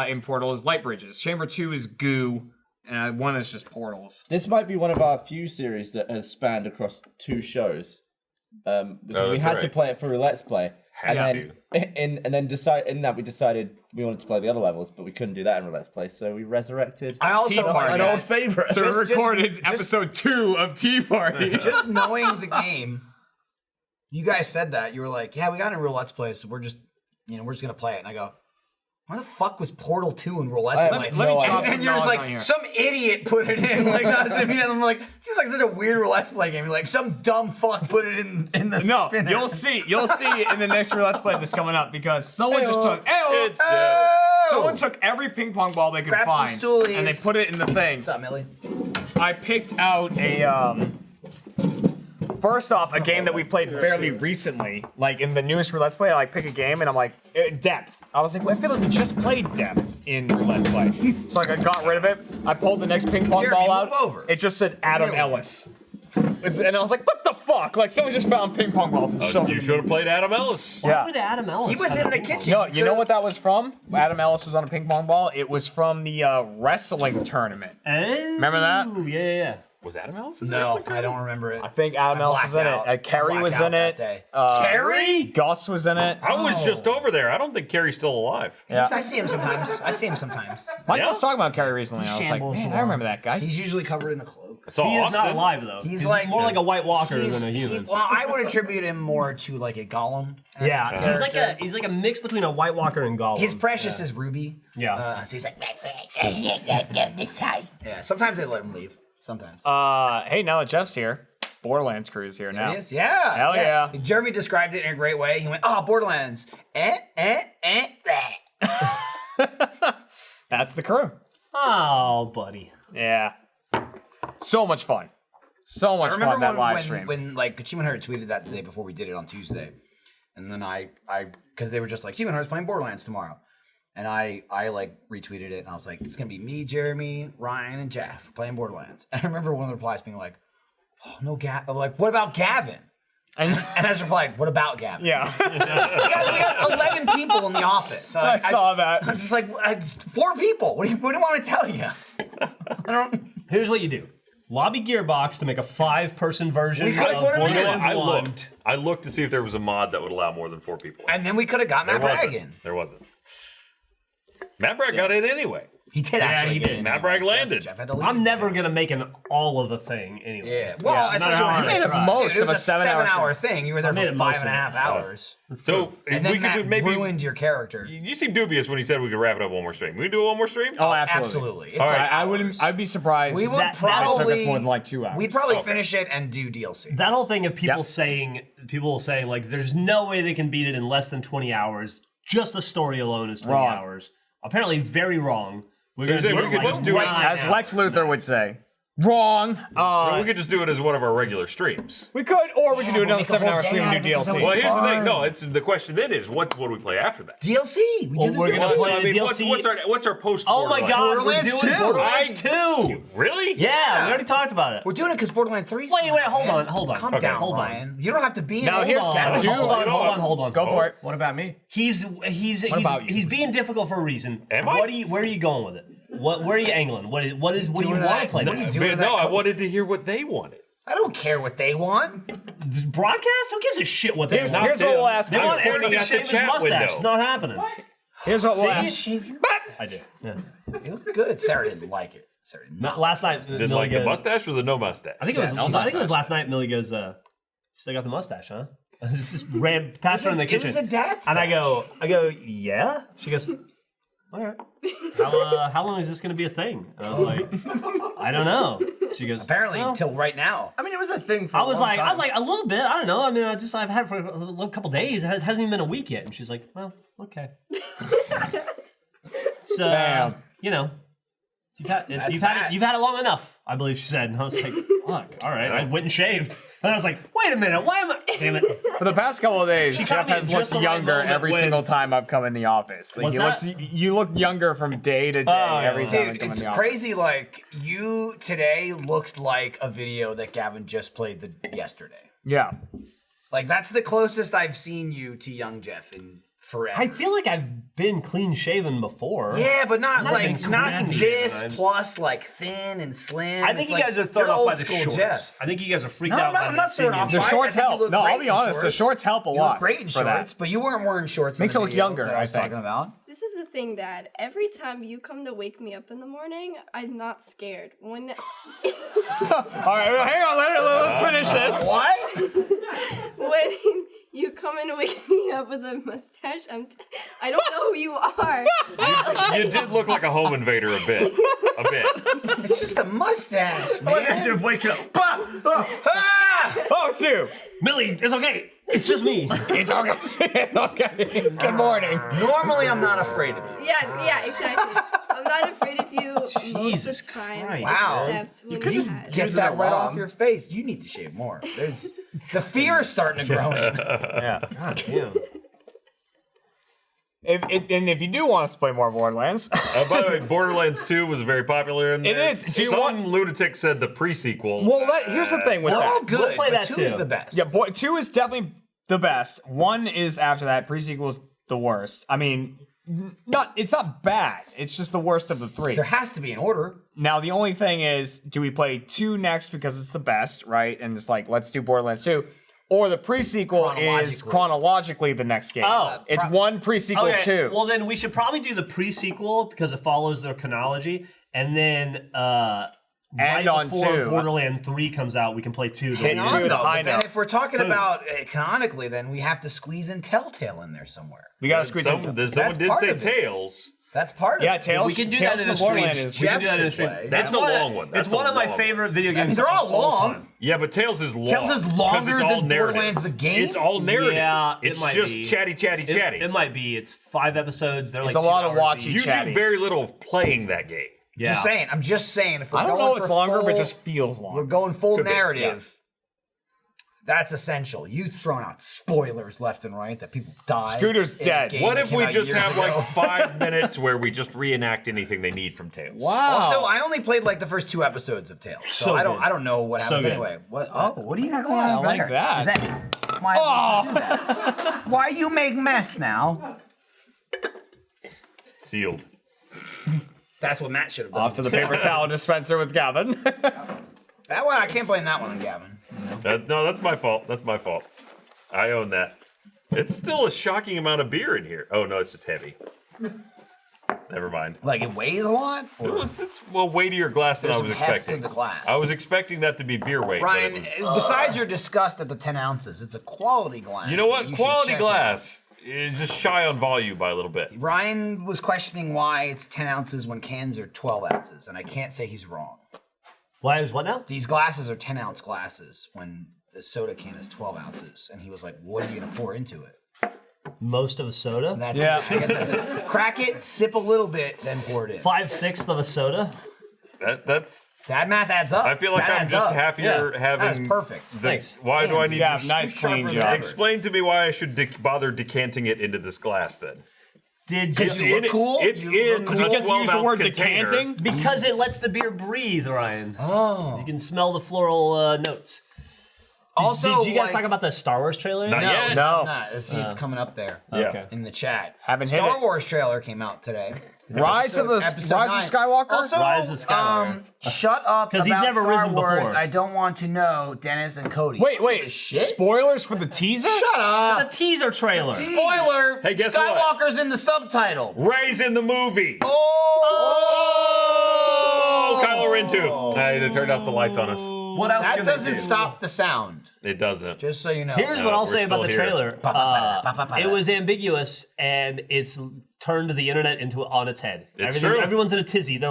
in Portal is light bridges. Chamber 2 is goo, and 1 is just portals. This might be one of our few series that has spanned across 2 shows. Because we that's had right. to play it for a Let's Play. Had And then we decided we wanted to play the other levels, but we couldn't do that in a Let's Play, so we resurrected I also like an that. old favorite. So we Just- recorded episode 2 of Tea Party. Just knowing the game, you guys said that. You were like, yeah, we got a real Let's Play, so we're just going to play it. And I go, why the fuck was Portal 2 in real Let's Play? let me No, drop and some you're just knowledge like, on here. some idiot put it in. Like, I'm like, seems like such a weird Let's Play game. You're like, some dumb fuck put it in the No, spinner. you'll see in the next Let's Play that's coming up because someone just took It's, someone took every ping pong ball they could Grab some find stoolies. and they put it in the thing. What's up, Millie? I picked out a first off a game that we played fairly recently, like in the newest Let's Play. I like pick a game and I'm like depth. I was like, well, I feel like we just played depth in Let's Play, so like I got rid of it. I pulled the next ping pong Jeremy, ball out. move over. It just said Adam Really? Ellis, and I was like, what the fuck? Like someone just found ping pong balls and shoved you them. should have played Adam Ellis. Yeah. Would Adam Ellis? He was have in the a- kitchen. No, you know what that was from? Adam Ellis was on a ping pong ball. It was from the wrestling tournament. Remember that? Yeah. Was Adam Ellis? No, I don't remember it. I think Adam Ellis was in blacked out. it. Carrie I was blacked in out it. that day. Carrie? Gus was in it. I was just over there. I don't think Carrie's still alive. Yeah. I see him sometimes. Mike Yeah? was talking about Carrie recently. I was like, shambles man, I along. remember that guy. He's usually covered in a cloak. I saw He is Austin. not alive though. He's like- more like a White Walker than a human. Well, I would attribute him more to like a Gollum. Yeah, he's like a mix between a White Walker and Gollum. His precious is Ruby. Yeah. So he's like, my precious. Yeah, sometimes they let him leave. Sometimes. Hey, now that Jeff's here, Borderlands crew's here now. He is? Yeah. Hell yeah. Jeremy described it in a great way. He went, oh, Borderlands. That's the crew. Oh, buddy. Yeah. So much fun. So much I remember fun that live stream. when like Achievement Hunter tweeted that the day before we did it on Tuesday, and then I because they were just like Achievement Hunter's playing Borderlands tomorrow, and I like retweeted it and I was like, it's gonna be me, Jeremy, Ryan, and Jeff playing Borderlands. And I remember one of the replies being like, oh no, like what about Gavin? And I just replied, what about Gavin? yeah. we got 11 people in the office. I saw that. I was just like, it's 4 people. What do you want me to tell you? I don't. Here's what you do. Lobby Gearbox to make a 5-person version We of could've put him in. Borderlands 1. I looked to see if there was a mod that would allow more than 4 people. And then we could have got Matt Bragg in. There wasn't. Matt Bragg got in anyway. He did actually. he get did. in Matt anyway. Bragg landed. Jeff had to leave. I'm never gonna make an all of a thing anyway. Yeah. Well, especially how when hard it's I made it tried. most it of was a a 7-hour 7-hour thing. You were there made for it most 5 and a of it. half hours. So And we then Matt could maybe. ruined your character. You seem dubious when he said we could wrap it up one more stream. We can do one more stream? Oh, absolutely. Absolutely. It's All like right, I wouldn't. hours. I'd be surprised. We would that it probably took us more than like 2 hours. We'd probably Okay. finish it and do DLC. That whole thing of people Yep. saying like there's no way they can beat it in less than 20 hours. Just the story alone is 20 Wrong. hours. Apparently very wrong. We're So you're gonna saying do we it could like just do it right As now. Lex Luthor would say. Wrong. we could just do it as one of our regular streams. We could, or we could do we'll another make a whole 7-hour day stream out and of do it 'cause that DLC. was Well, here's the thing. fun. No, it's the question then is what do we play after that? DLC. We Well, do the we're DLC. gonna play I mean, DLC. what's our post? Oh my God, we're Borderlands doing 2. Borderlands 2. Really? Yeah, we already talked about it. We're doing it because Borderlands 3. Wait, hold on. Calm Okay. down, Hold on. Ryan. You don't have to be in Now it. here's Hold Gavin. on. Hold on. Go for it. What about me? He's about you? being difficult for a reason. Am I? Where are you going with it? Where are you angling? What do you want to play? What are you next? doing? Man, no, I wanted to hear what they wanted. I don't care what they want. Just broadcast? Who gives a shit what they want? Here's what we'll ask They you. want Pointing Eric to at the shave his chat mustache. window. It's not happening. Here's what we'll See? ask. Shave your I did. Yeah. It looked good. Sarah didn't like it. Sarah didn't Not last night. Did Millie like the goes- mustache or the no mustache? I think it was. I think it was last night. Millie goes, "Still got the mustache, huh?" I just ran past her in the kitchen. It was a dad and I go, yeah. She goes, all right. How long is this going to be a thing? And I was like, I don't know. She goes, Apparently, well, until right now. I mean, it was a thing for I a was long like, time. a little bit. I don't know. I mean, I've had it for a couple days. It hasn't even been a week yet. And she's like, well, okay. So, you know, you've had it long enough, I believe she said. And I was like, fuck, all right. I went and shaved. And I was like, wait a minute, why am I? Damn it. For the past couple of days, She Jeff caught me has at looked just the right younger moment every when- single time I've come in the office. Like, What's you look younger from day to day every time I Dude, come it's in the office. crazy. Like, you today looked like a video that Gavin just played yesterday. Yeah. Like, that's the closest I've seen you to young Jeff in forever. I feel like I've been clean shaven before. Yeah, but not Not like even not clean this shaven. plus like thin and slim. I think It's you like, guys are thrown you're off by old the school shorts. Jeff. I think you guys are freaked No, out by I'm not seeing throwing off. you. The I shorts think you help. look No, great I'll in be honest, the shorts help a You lot look great in for that. shorts, but you weren't wearing shorts. Makes in it the look video younger, that I was think. talking about. This is the thing, Dad. Every time you come to wake me up in the morning, I'm not scared. When All right, hang on, let's finish this. What? when you come and wake me up with a mustache, I don't know who you are. You did look like a home invader a bit. A bit. It's just a mustache, man. Wake up. Oh, two. Millie, it's okay. It's just me. It's okay. Okay. Good morning. Normally, I'm not afraid of you. Yeah, exactly. I'm not afraid of you most Jesus of the time. Christ. Wow. Except when Could you you had. get Using that it right wrong. off your face? You need to shave more. There's the fear is starting to grow in. Yeah. God damn. If you do want us to play more Borderlands, By the way, Borderlands 2 was very popular in there. It is. Do you Some lunatic said the pre-sequel. well, here's the thing with They're all that. good. We'll play but that two is too. the best. Yeah, 2 is definitely the best. 1 is after that. Pre-sequel is the worst. I mean, it's not bad. It's just the worst of the 3. There has to be an order. Now, the only thing is, do we play 2 next because it's the best, right? And it's like, let's do Borderlands 2. Or the pre-sequel is chronologically the next game. Oh. It's 1 pre-sequel 2. Well, then we should probably do the pre-sequel because it follows their chronology, and then right on before 2. Borderland 3 comes out, we can play 2. Hit The- 2 the high But then note. if we're talking about canonically, then we have to squeeze in Telltale in there somewhere. We gotta squeeze in. Someone That's did part say of it. Tails. That's part Yeah, of it. Tales. We can do Tales that in from a stream. Borderlands We is- can do that in a should stream. play. That's It's the one of- long one. That's It's one the of my long favorite video games. They're all of all long. time. Yeah, but Tails is long. Tales is 'cause longer it's all than narrative. Borderlands the game? It's all narrative. Yeah, it it's might just be. chatty. It might be. It's 5 episodes. They're It's like a lot 2 of hours watching. each. You chatty. do very little of playing that game. Yeah. Just saying. I'm just saying. If we're I don't going know if it's for longer, full, but it just feels we're long. going full Could be, narrative. That's essential. You throwing out spoilers left and right that people die. Scooter's in a dead. game What that if came we out just years have ago. like 5 minutes where we just reenact anything they need from Tails? Wow. Also, I only played like the first 2 episodes of Tales, so So I don't. good. I don't know what happens good. anyway. What? Oh, what do you got going I on over like there? that. Is that why would you do that? Why you make mess now? Sealed. That's what Matt should have done. Off to the paper towel dispenser with Gavin. That one, I can't blame that one on Gavin. No, that's my fault. That's my fault. I own that. It's still a shocking amount of beer in here. Oh no, it's just heavy. Never mind. Like it weighs a lot. Well, it's weightier glass than I There's was some heft expecting. in the glass. I was expecting that to be beer weight. but Ryan, it was- besides your disgust at the 10 ounces, it's a quality glass. you know that what? you should Quality check glass is just shy on volume by a little bit. out. Ryan was questioning why it's 10 ounces when cans are 12 ounces, and I can't say he's wrong. Why is what now? These glasses are 10-ounce glasses when the soda can is 12 ounces, and he was like, "What are you gonna pour into it?" Most of a soda? And that's Yeah. I guess that's it. Crack it, sip a little bit, then pour it in. 5/6 of a soda? That's. That math adds up. I feel like That I'm adds just up. happier having. That's perfect. Thanks. Why do I need Yeah, to nice clean sharper job. than explain to me why I should bother decanting it into this glass then? Did Because you? you look cool. It's You in look the cool. Get to use the 12-ounce word container. decanting. Because it lets the beer breathe, Ryan. Oh. You can smell the floral notes. Also, did you guys like- talk about the Star Wars trailer? Not No, yet. No. Not. See, it's coming up there Okay. in the chat. Haven't hit Star it. Wars trailer came out today. Rise of Episode 9. Skywalker. Also, Rise of Skywalker. Shut up 'Cause about he's never Star risen Wars. before. I don't want to know, Dennis and Cody. Wait. Shit. Spoilers for the teaser? Shut up. It's a teaser trailer. Spoiler. Hey, guess what? Skywalker's in the subtitle. Ray's in the movie. Oh. Kylo Ren too. They turned out the lights on us. What else? That can they doesn't do? stop the sound. It doesn't. Just so you know. Here's No, what I'll we're say about the still here. trailer. It was ambiguous, and it's turned the internet on its head. It's true. Everyone's in a tizzy. They're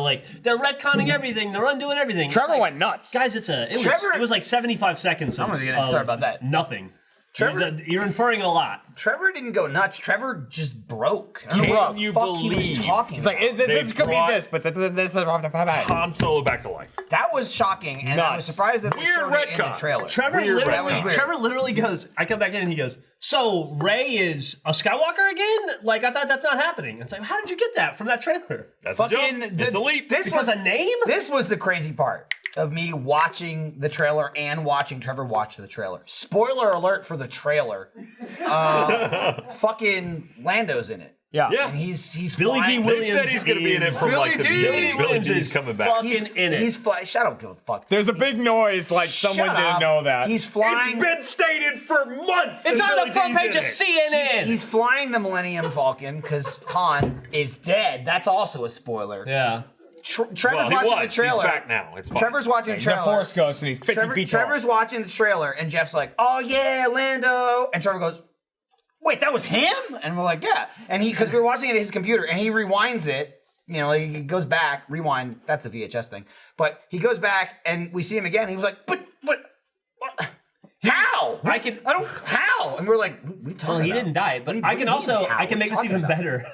retconning everything. They're undoing everything. Trevor It's like, went nuts. Guys, Trevor- it was like 75 seconds. I'm gonna get started about that. Nothing. Trevor- You're inferring a lot. Trevor didn't go nuts. Trevor just broke. I don't Can know what the you fuck he was believe- talking It's like about. this They could be brought- this, but this. Han Solo back to life. That was shocking, and I was Nuts. surprised that they Weird showed it in the retcon. trailer. Trevor Weird, that was weird. Trevor literally goes, I come back in and he goes, so Ray is a Skywalker again? Like, I thought that's not happening. It's like, how did you get that from that trailer? That's Fucking a jump. It's a leap. This Because was a name? This was the crazy part of me watching the trailer and watching Trevor watch the trailer. Spoiler alert for the trailer. Fucking Lando's in it. Yeah. Yeah. And he's Billy flying. D. They Williams said he's going to be in it from Billy like the D. beginning. Billy Williams D's is coming back. fucking in it. He's flying. Shut up, give a fuck. There's a big noise like someone Shut didn't up. know that. He's flying. It's been stated for months. It's that on Billy the front D's page in of it. CNN. He's flying the Millennium Falcon because Han is dead. That's also a spoiler. Yeah. Trevor's Well, he watching was. the trailer. He's back now. It's fine. Trevor's watching the He's a trailer. Force Ghost and he's 50 feet tall. Trevor's watching the trailer, and Jeff's like, "Oh yeah, Lando," and Trevor goes, "Wait, that was him?" And we're like, "Yeah." And because we were watching it at his computer, and he rewinds it. You know, he goes back, rewind. That's a VHS thing, but he goes back, and we see him again. And he was like, "But what? How? I don't. How?" And we're like, "What are you talking Well, he about?" didn't die, What but do you- I what do can you also mean, how? I can What make are this you even talking about? better.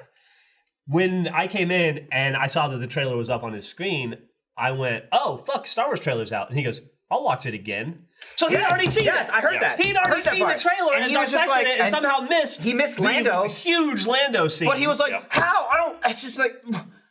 When I came in and I saw that the trailer was up on his screen, I went, "Oh fuck, Star Wars trailer's out," and he goes, "I'll watch it again." So he'd already seen it. Yes, I heard that. He'd I already heard that seen the part. trailer and he was just dissected like, it and somehow missed. He missed the Lando. huge Lando scene. But he was like, Yeah. "How? I don't." It's just like,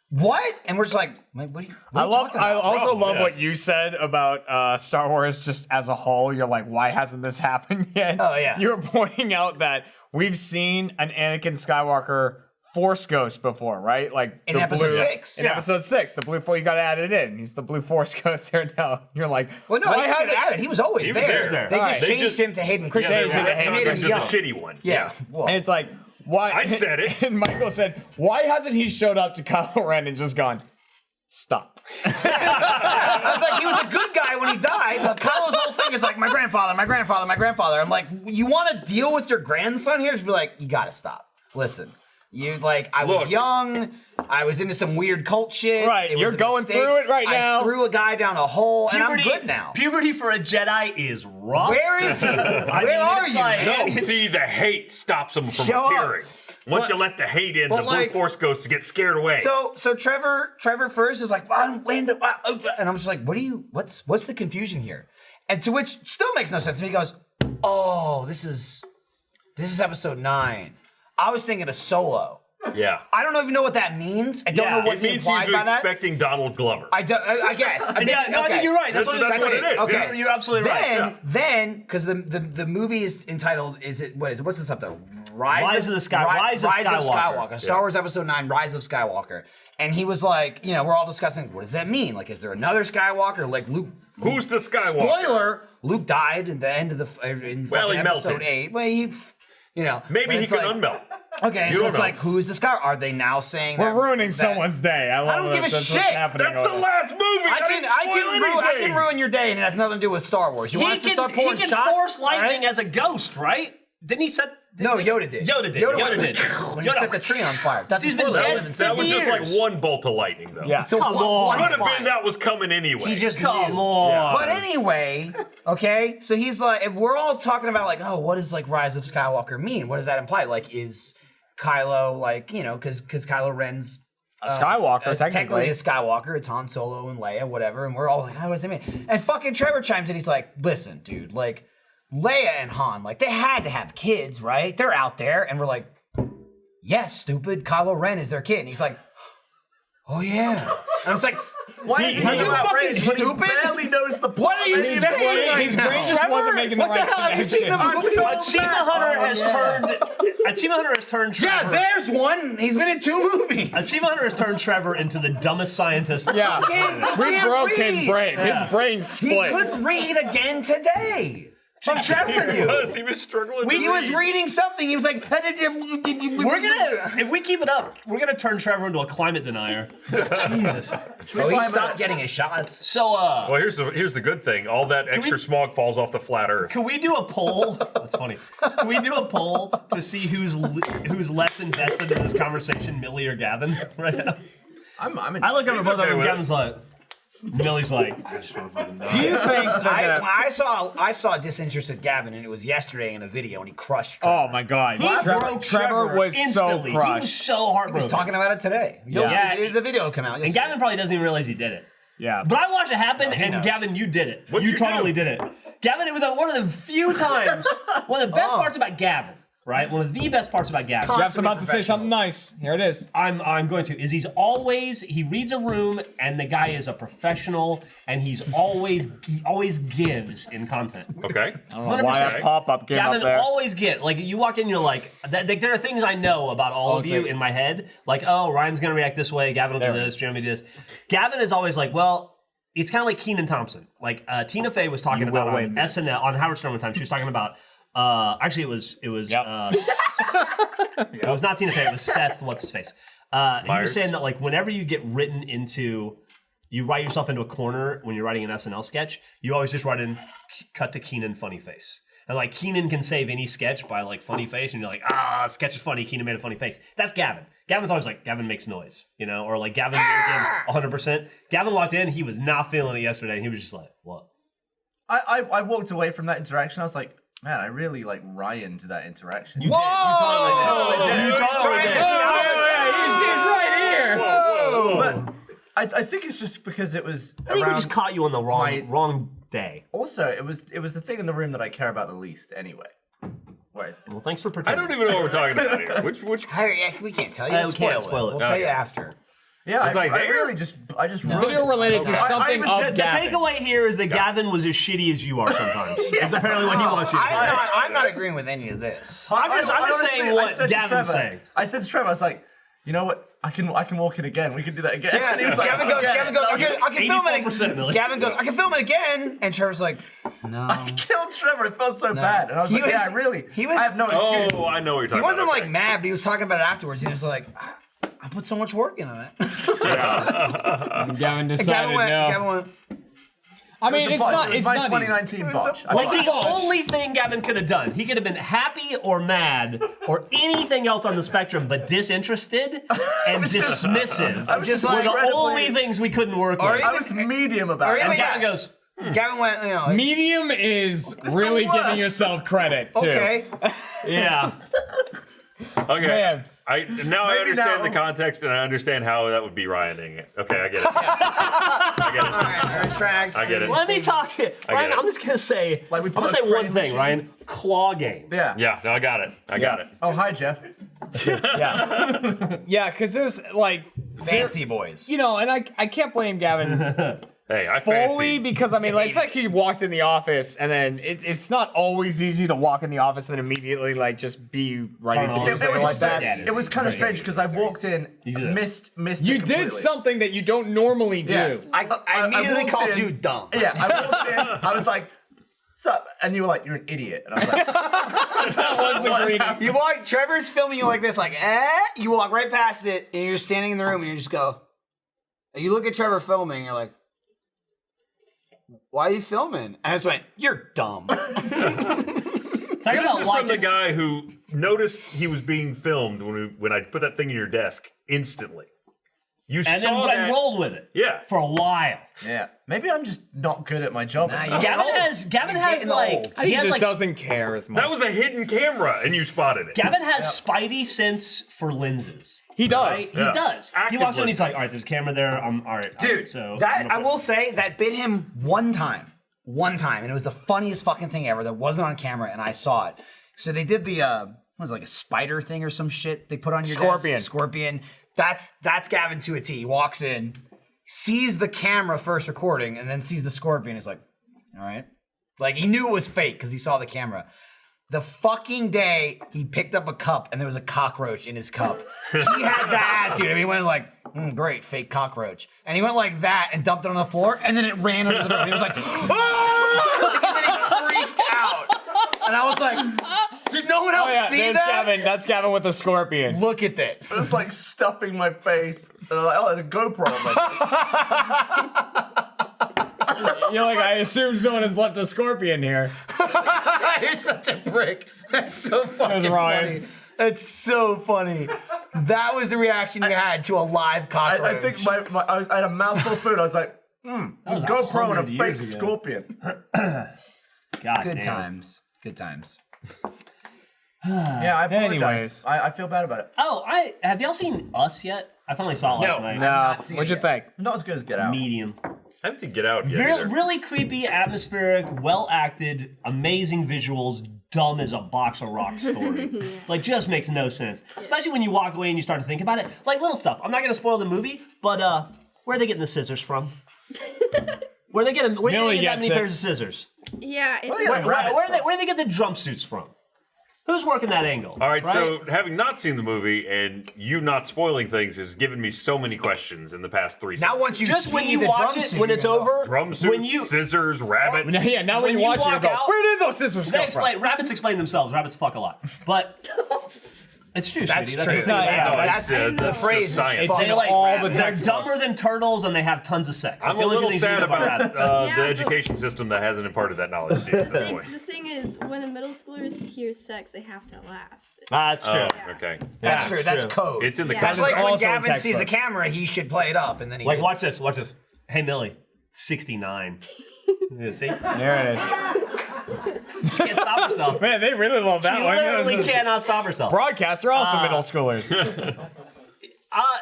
what? And we're just like, "What are you?" What are you talking I about? also Bro, love yeah. what you said about Star Wars just as a whole. You're like, why hasn't this happened yet? Oh, yeah. You were pointing out that we've seen an Anakin Skywalker Force Ghost before, right? Like In the episode blue, 6. In episode 6, the blue Force, you got to add it in. He's the blue Force Ghost there now. You're like, Well, no, why he hasn't added. He was always He was there. there. They All just right. changed They just- him to Hayden Christensen. Yeah, and made him just young. a shitty one. Yeah. Well, And it's like, why? I said it. And Michael said, why hasn't he showed up to Kylo Ren and just gone, stop? I was like, he was a good guy when he died. But Kylo's whole thing is like, my grandfather, my grandfather, my grandfather. I'm like, you want to deal with your grandson here? Just be like, you got to stop. Listen. You like, I was Look. young. I was into some weird cult shit. Right, It was you're a going mistake. through it right I now. threw a guy down a hole, and I'm good now. Puberty for a Jedi is rough. Where is he? Where are it's you? like- man? No, see, the hate stops them from Show up. appearing. Once you let the hate in, but the blue like- force goes to get scared away. So Trevor first is like, well, I don't land it, and I'm just like, what's the confusion here? And to which still makes no sense to me. He goes, oh, this is episode 9. I was thinking of Solo. yeah. I don't even know what that means. I don't Yeah, know what It he means implied he's by that. expecting Donald Glover. I guess. I Yeah, no, I think you're right. That's what it is. Okay. Yeah. You're absolutely right. Then, because the movie is entitled, what is it? What's this up there? Rise of Skywalker. Star Wars Episode 9, Rise of Skywalker. And he was like, we're all discussing, what does that mean? Like, is there another Skywalker? Like, Luke. Who's the Skywalker? Spoiler, Luke died at the end of in Well, he fucking episode melted. 8. Well, maybe Maybe he can unmelt. Okay, You so don't it's know. like, who's the Skywalker? Are they now saying We're that, ruining that- someone's day. I love don't give a that's shit. what's happening That's over the there. last movie. I can ruin your day, and it has nothing to do with Star Wars. You want us to start He pulling can shots? force lightning All right? as a ghost, right? Didn't he set? No, Yoda did. Yoda did. Yoda did. When he Yoda- set the tree on fire. That's He's a been spoiler. dead That That was just like years. one bolt of lightning, though. Yeah. So Come one- on. one's Could have fine. been that was coming anyway. He just Come knew. on. But anyway, okay, so he's like, we're all talking about like, oh, what does like Rise of Skywalker mean? What does that imply? Like, is Kylo like, because Kylo Ren's Skywalker, it's technically a Skywalker. It's Han Solo and Leia, whatever. And we're all like, how does that mean? And fucking Trevor chimes in. He's like, listen, dude, like Leia and Han, like they had to have kids, right? They're out there. And we're like, yes, stupid. Kylo Ren is their kid. And he's like, oh yeah. I was like, Why He- is he are you so fucking outraged when he stupid? barely knows the plot? What are you of any saying movie? right His now? brain just wasn't making the What the right hell? Have you seen the connection. movie? Achievement Hunter has turned. Achievement Hunter has turned Yeah, Trevor. there's one. He's been in 2 movies. Achievement Hunter has turned Trevor into the dumbest scientist. Yeah, we can't broke read. his brain. His brain He split. couldn't read again today. I'm telling you. He was struggling. He was reading something. He was like, We're gonna, if we keep it up, we're gonna turn Trevor into a climate denier. Jesus. Oh, he stopped getting his shots. So, Well, here's the good thing. All that extra smog falls off the flat Earth. can we do a poll? That's funny. Can we do a poll to see who's less invested in this conversation, Millie or Gavin, right now? I look over both of them. with it. Gavin's like, Millie's like, I just want to fucking die. Do you think that? I saw disinterested Gavin, and it was yesterday in a video, and he crushed Trevor. Oh my God! He broke Trevor was instantly. so crushed. He was so He heartbroken. was talking about it today. You'll Yeah. see the video will come out. You'll And see Gavin it. probably doesn't even realize he did it. Yeah, But I watched it happen, and knows. Gavin, you did it. What'd You you totally do? did it. Gavin, it was one of the few times, one of the best parts about Gavin, right? One of the best parts about Gavin. Jeff's about to say something nice. Here it is. I'm going to. Is he reads a room, and the guy is a professional, and he always gives in content. Okay. I don't know why that pop-up came Gavin up there. always like you walk in, you're like, there are things I know about all of it's you like- in my head. Like, oh, Ryan's gonna react this way, Gavin will do There it this, is. Jeremy do this. Gavin is always like, well, it's kind of like Keenan Thompson. Like Tina Fey was talking about will on win this. SNL on Howard Stern one time. She was talking about. Actually, it was. Yep. It was not Tina Fey. It was Seth. What's his face? He was Myers? saying that like whenever you get written into, you write yourself into a corner when you're writing an SNL sketch. You always just write in, cut to Keenan funny face. And like Keenan can save any sketch by like funny face, and you're like, sketch is funny. Keenan made a funny face. That's Gavin. Gavin's always like, Gavin makes noise, you know, or like Gavin 100%. Gavin walked in, he was not feeling it yesterday, and he was just like, what? I walked away from that interaction. I was like, man, I really like Ryan to that interaction. You totally did. You totally Trying did. to He's right here. But I think it's just because it was I think we around. just caught you on the wrong day. Also, it was the thing in the room that I care about the least anyway. Whereas Well, thanks for I pretending. don't even know what we're talking about here. Which Hey, we can't tell you. We can't spoil it. We'll tell you Okay. after. yeah, Was I I there? really just Video related to I something even of said The Gavin. takeaway here is that Gavin was as shitty as you are sometimes. Is apparently what he wants you to do. I'm not agreeing with any of this. I'm just honestly, saying I what said to Gavin's Trevor- saying. I said to Trevor, I was like, you know what? I can walk it again. We can do that again. Yeah, And he was like, Gavin goes, "Okay." I can film it 84%, again. Millie. Gavin goes, I can film it again. And Trevor's like, no. I killed Trevor. It felt so bad. And I was He like, yeah, was- really. he was- I have no excuse. Oh, I know what you're talking He wasn't about. like mad, but he was talking about it afterwards. He was like, I put so much work into that. Gavin And decided no. Gavin went, I mean, it's not. It was It's my not. 2019 botch. Like the only thing Gavin could have done, he could have been happy or mad or anything else on the spectrum, but disinterested and dismissive. I was just were like the incredibly- only things we couldn't work Or with. I was medium Or about it. even- And yeah. Gavin goes, Gavin went, you know, like, Medium is really worst. giving yourself credit too. okay. yeah. Okay. Man. I now I Maybe understand now. the context and I understand how that would be Ryaning it. Okay, I get it. I get it. All right, retract. I get it. Let me talk to you. Ryan, it. I'm just going to say, Like we I'm put going to a say one crane thing, machine. Ryan. Claw game. Yeah. Yeah, no, I got it. I got it. Oh, hi, Jeff. Yeah. Yeah, because there's like, Fancy boys. you know, and I can't blame Gavin Hey, I fully fancy. because I mean, like, it's like he walked in the office and then it's not always easy to walk in the office and then immediately like just be right into on. doing It something was, like that. Yeah, it was kind of strange because I walked in, You do this. missed You it did completely. something that you don't normally do. Yeah. I immediately walked called in- you dumb. Yeah, I walked in, I was like, sup? And you were like, you're an idiot. And I was like, That was the greeting. You walk, Trevor's filming you like this, like, you walk right past it, and you're standing in the room, and you just go, and you look at Trevor filming, and you're like, why are you filming? And I just went, you're dumb. Talk This about is from the liking. guy who noticed he was being filmed when I put that thing in your desk instantly. You And then saw that. and rolled with it. Yeah. For a while. yeah, maybe I'm just not good at my job. Nah, anymore. you get old. Gavin You're has getting like old. I think he he has just like doesn't care as much. That was a hidden camera, and you spotted it. Gavin has spidey sense for lenses. He does. Right? Yeah. He does. Active He walks in and he's like, lenses. all right, there's a camera there. I'm all right. all Dude, right, so that I'm gonna I put- will say that bit him one time, and it was the funniest fucking thing ever. That wasn't on camera, and I saw it. So they did the what was it, like a spider thing or some shit they put on your Scorpion. desk? Scorpion. That's Gavin to a T. He walks in, sees the camera first recording, and then sees the scorpion. He's like, all right. Like, he knew it was fake because he saw the camera. The fucking day he picked up a cup and there was a cockroach in his cup. He had that attitude. And he went like, great, fake cockroach. And he went like that and dumped it on the floor, and then it ran under the room. He was like, ah! And then he freaked out. And I was like, did no one else see that? That's Gavin with the scorpion. Look at this. It was like stuffing my face. And I'm like, oh, there's a GoPro on my face. You're like, I assume someone has left a scorpion here. You're such a prick. That's so fucking Ryan. funny. That's so funny. That was the reaction you had to a live cockroach. I think I had a mouthful of food. I was like, was GoPro and 100 a fake years ago. scorpion. God Good damn. times. Good times. Yeah, I apologize. Anyways. I feel bad about it. Oh, have y'all seen Us yet? I finally saw it last night. No, seen what'd it you think? Not as good as Get Out. Medium. I haven't seen Get Out yet. Really, either. really creepy, atmospheric, well acted, amazing visuals, dumb as a box of rocks story. Like, just makes no sense. Especially when you walk away and you start to think about it. Like, little stuff. I'm not going to spoil the movie, but where are they getting the scissors from? Where are they getting Millie that many gets it. pairs of scissors? Yeah, it's Where do they get the jump suits from? Who's working that angle? All right, so having not seen the movie and you not spoiling things has given me so many questions in the past 3 Now seconds. once you Just see when you the watch drum it, suit, when it's you go, over, Drum suits, when you scissors, rabbit. Yeah, now when you watch it, you walk go, out- where did those scissors they come from? explain. Rabbits explain themselves. Rabbits fuck a lot, but it's true. That's sweetie. true. That's not- yeah, No, that's the phrase is science. fucking in like all rabbit. the They're textbooks. dumber than turtles and they have tons of sex. I'm That's a the only little thing that you sad know about rabbits. Yeah, the but- education system that hasn't imparted that knowledge to you at this point. the thing is, when a middle schooler hears sex, they have to laugh. That's true. Oh, okay. That's true. That's true. code. It's in the Yeah. That's contract. like when also in Gavin sees a textbooks. camera, he should play it up, and then he Like, watch this. Watch this. Hey, Millie, 69. Yeah, see? There it is. She can't stop herself. Man, they really love that She one. literally cannot stop herself. Broadcaster, also middle schoolers.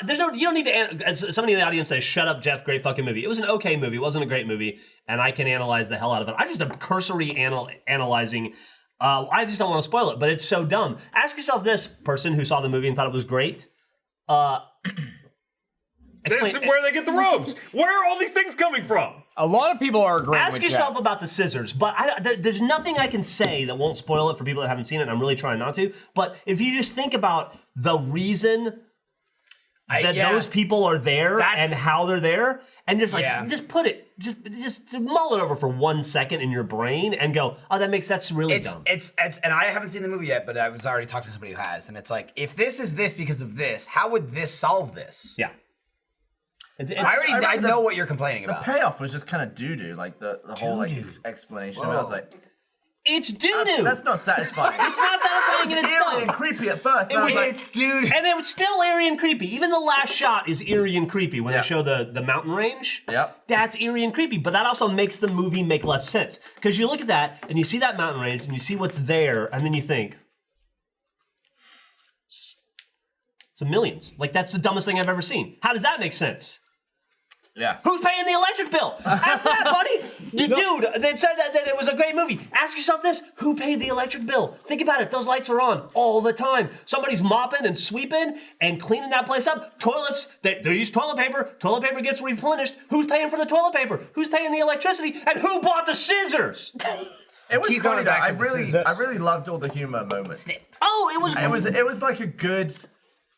There's no, you don't need to, as somebody in the audience says, shut up, Jeff, great fucking movie. It was an okay movie. It wasn't a great movie, and I can analyze the hell out of it. I just am cursory analyzing. I just don't want to spoil it, but it's so dumb. Ask yourself this, person who saw the movie and thought it was great. This is where they get the robes. Where are all these things coming from? A lot of people are agreeing Ask with yourself Jeff. about the scissors, but there's nothing I can say that won't spoil it for people that haven't seen it, and I'm really trying not to. But if you just think about the reason that those people are there and how they're there, and just like just put it, just mull it over for 1 second in your brain and go, oh, that's really dumb. It's and I haven't seen the movie yet, but I was already talking to somebody who has, and it's like, if this is this because of this, how would this solve this? Yeah. I know what you're complaining The about. payoff was just kind of doo-doo, like the whole like explanation. I was like, It's doo-doo. that's not satisfying. It's not satisfying and it's eerie and dumb. creepy at first. It was like, It's dude. and it was still eerie and creepy. Even the last shot is eerie and creepy when they show the mountain range. Yep. That's eerie and creepy, but that also makes the movie make less sense. Because you look at that and you see that mountain range and you see what's there, and then you think, it's millions. Like, that's the dumbest thing I've ever seen. How does that make sense? Yeah. Who's paying the electric bill? Ask that, buddy. Dude, they said that it was a great movie. Ask yourself this: who paid the electric bill? Think about it. Those lights are on all the time. Somebody's mopping and sweeping and cleaning that place up. Toilets, they use toilet paper. Toilet paper gets replenished. Who's paying for the toilet paper? Who's paying the electricity? And who bought the scissors? It was Keep funny going though. back I to the really, scissors. I really loved all the humor moments. Oh, it was. It was like a good.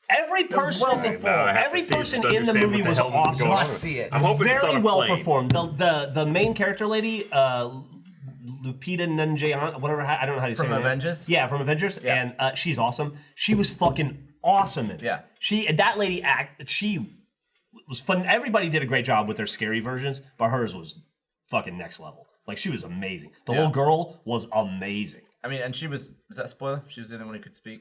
Every person, Now I have every to see it person just to in the understand movie what was the hell this is awesome. going on. Must see it. I'm hoping it's Very on a well plane. performed. The main character lady, Lupita Nyong'o, whatever, I don't know how you say From her name. Avengers? Yeah, from Avengers, Yeah. and she's awesome. She was fucking awesome in it. Yeah. That lady she was fun. Everybody did a great job with their scary versions, but hers was fucking next level. Like, she was amazing. The little girl was amazing. I mean, and she was that a spoiler? She was the only one who could speak.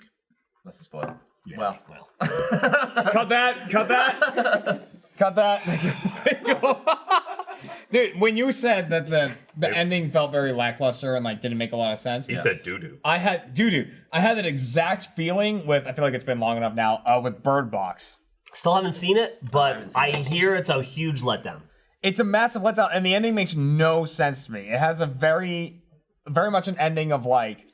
That's a spoiler. Yeah, Well, Cut that. Cut that. Cut that. Dude, when you said that the ending felt very lackluster and like didn't make a lot of sense, He said doo-doo. I had I had that exact feeling with, I feel like it's been long enough now, with Bird Box. Still haven't seen it, but I hear it's a huge letdown. It's a massive letdown, and the ending makes no sense to me. It has a very much an ending of like,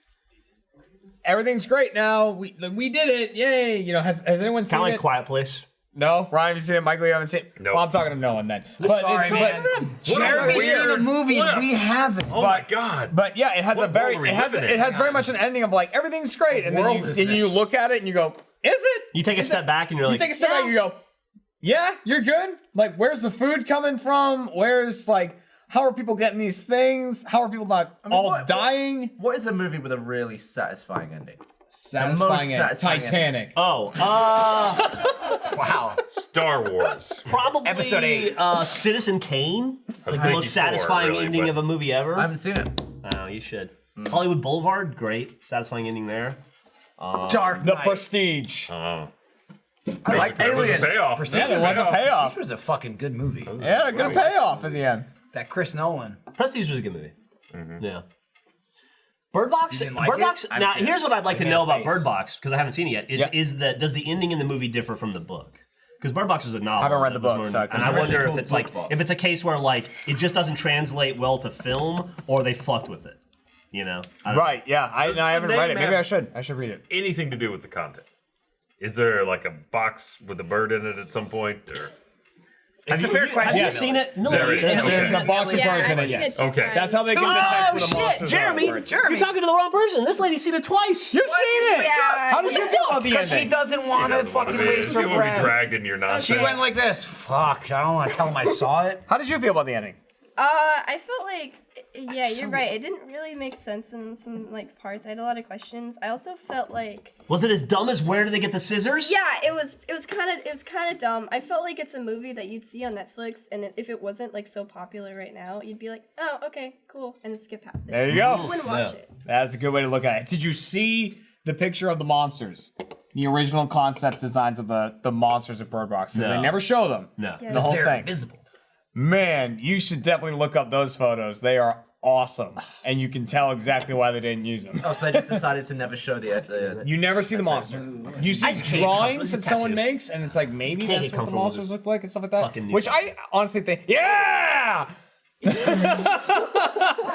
everything's great now. We did it, yay! You know, has anyone seen Kind of like it? Quiet Place. No, Ryan, have you seen it? Michael, you haven't seen it? Nope. Well, I'm talking to no one then. But Sorry, man. Jeremy's seen a movie we haven't. Oh my god. But yeah, it has What a very world are we it living in? has very much an ending of like everything's great, and then world you, is and you this? look at it and you go, is it? You take a step back and you're You like, take a step back and you go, yeah, you're good. Like, where's the food coming from? Where's like, how are people getting these things? How are people not all dying? What is a movie with a really satisfying ending? Satisfying it. satisfying Titanic. oh, Wow. Star Wars. probably Episode 8. Citizen Kane. Like the thinking most four, satisfying really, ending but- of a movie ever. I haven't seen it. Oh, you should. Hollywood Boulevard, great, satisfying ending there. Dark The Knight. Prestige. I like There was a Aliens. payoff. Yeah, there was a payoff. This was a fucking good movie. Yeah, good payoff in the end. That Chris Nolan. Prestige was a good movie. Yeah. Bird Box. didn't like Bird it? Box. I haven't Now, seen here's what I'd like to made know a about face. Bird Box because I haven't seen it yet. Does the ending in the movie differ from the book? Because Bird Box is a novel. I haven't read that the was book, more- so I and couldn't- I It's wonder actually if called it's like Book. if it's a case where like it just doesn't translate well to film, or they fucked with it. You know? I don't know. Right, yeah. I haven't read it. Maybe I should. I should read it. Anything to do with the content? Is there like a box with a bird in it at some point? Or That's a Have fair you- question. Have you Yes. seen it? No, There it is. There's a box of Yeah, birds in I've it, seen yes. 2 Okay. times. That's how they give the Oh, text when the shit, monsters Jeremy, are. you're talking to the wrong person. This lady's seen it twice. You've seen it. Yeah. How did you feel about the Because she ending? doesn't want to Doesn't wanna fucking be- waste she her won't be breath. dragged in your nonsense. She went like this. Fuck, I don't want to tell him I saw it. How did you feel about the ending? I felt like, yeah, you're right. It didn't really make sense in some like parts. I had a lot of questions. I also felt like, Was it as dumb as where did they get the scissors? yeah, it was kind of dumb. I felt like it's a movie that you'd see on Netflix, and if it wasn't like so popular right now, you'd be like, oh, okay, cool, and just skip past it. There you You go. wouldn't watch it. That's a good way to look at it. Did you see the picture of the monsters? The original concept designs of the monsters of Bird Box. 'Cause No. They never show them. No. Yeah. The whole They're thing. invisible. Man, you should definitely look up those photos. They are awesome. And you can tell exactly why they didn't use them. Oh, so they just decided to never show the You never see the monster. You see just can't drawings get that someone comfortable. makes, and it's like maybe Can't that's get what the comfortable with monsters this look like and stuff like that. fucking new Which I honestly think, yeah,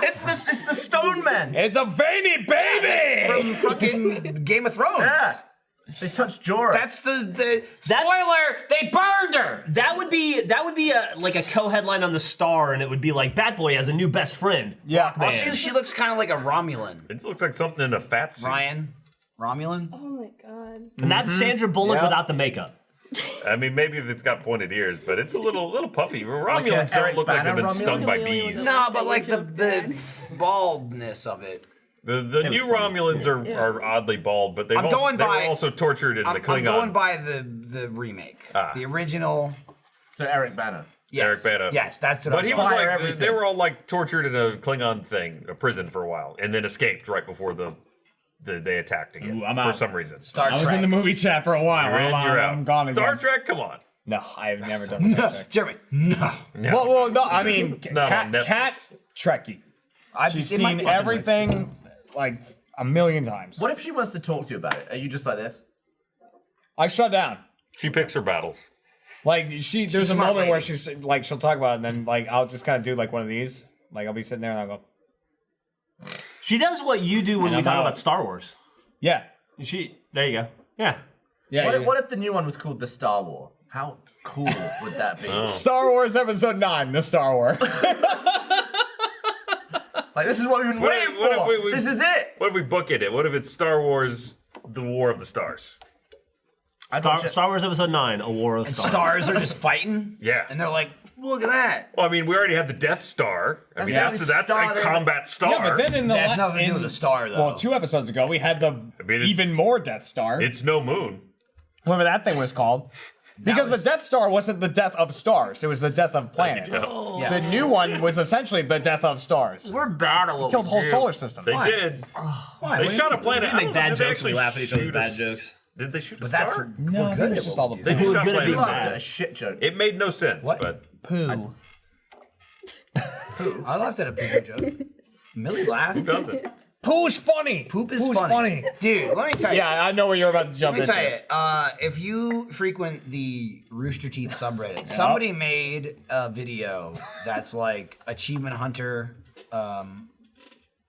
It's the Stone Men it's a veiny baby. from fucking Game of Thrones. Yeah. They touched Jorah. That's the spoiler. They burned her. That would be like a co-headline on the Star, and it would be like Bat Boy has a new best friend. Yeah. Well, Man. she looks kind of like a Romulan. It looks like something in a fat suit. Ryan, Romulan. Oh my god. And that's Sandra Bullock Yeah. without the makeup. I mean, maybe if it's got pointed ears, but it's a little puffy. Romulans Eric don't look like they've been Bana stung by Romulan? bees. No, but like the baldness of it. The new Romulans are oddly bald, but they I'm going they by- were also tortured in the I'm Klingon. going by the remake. The original. So Eric Bana. Yes. Eric Bana. Yes, that's what But I'm he going was by. like, everything. they were all like tortured in a Klingon thing, a prison for a while, and then escaped right before they attacked again Ooh, I'm for out. some reason. Star I was Trek. in the movie chat for a while. You're in, you're out. I'm gone Star again. Trek, come on. No, I've never done Star Trek. Jeremy, no. No. Well, no, I mean, not on Netflix. Cat Trekkie. She's it might seen be on everything like a million times. What if she wants to talk to you about it? Are you just like this? I shut down. She picks her battles. Like there's a smart moment where lady. she's like, she'll talk about it, and then like I'll just kind of do like one of these. Like I'll be sitting there and I'll go, She does what you do when And we I'm talk out. about Star Wars. yeah, There you go. Yeah. yeah. What, yeah. what if the new one was called The Star War? How cool would that be? Star Wars Episode 9, the Star Wars. Like, this is what we've been What waiting if- what for. if we- This is it. What if we bucket it? What if it's Star Wars: The War of the Stars? Star Wars Episode 9, A War of Stars. Stars are just fighting. Yeah. And they're like, look at that. Well, I mean, we already had the Death Star. I mean, the that's only a star that- combat star. Yeah, but then in the That has nothing to do with the star, though. Well, 2 episodes ago we had the mean, it's- even more Death Star. it's no moon. Whatever that thing was called. Because the Death Star wasn't the death of stars; it was the death of planets. Yeah. The new one was essentially the death of stars. We're bad at what Killed we whole do. solar system. They did. Why? They shot a planet. We make I don't know, bad did they jokes, we actually laugh at each other's shoot bad a- jokes. Did they shoot a But that's star? No, I think it was just all the. They just We're shot good at planet being You bad. laughed at a bad. shit joke. It made no sense, What? but Poo. I laughed at a poop joke. Millie laughed. doesn't. Poo's funny. Poop is Poo's funny. Dude, let me tell you. Yeah, I know where you're about to jump Let me into. tell you, if you frequent the Rooster Teeth subreddit, somebody made a video that's like Achievement Hunter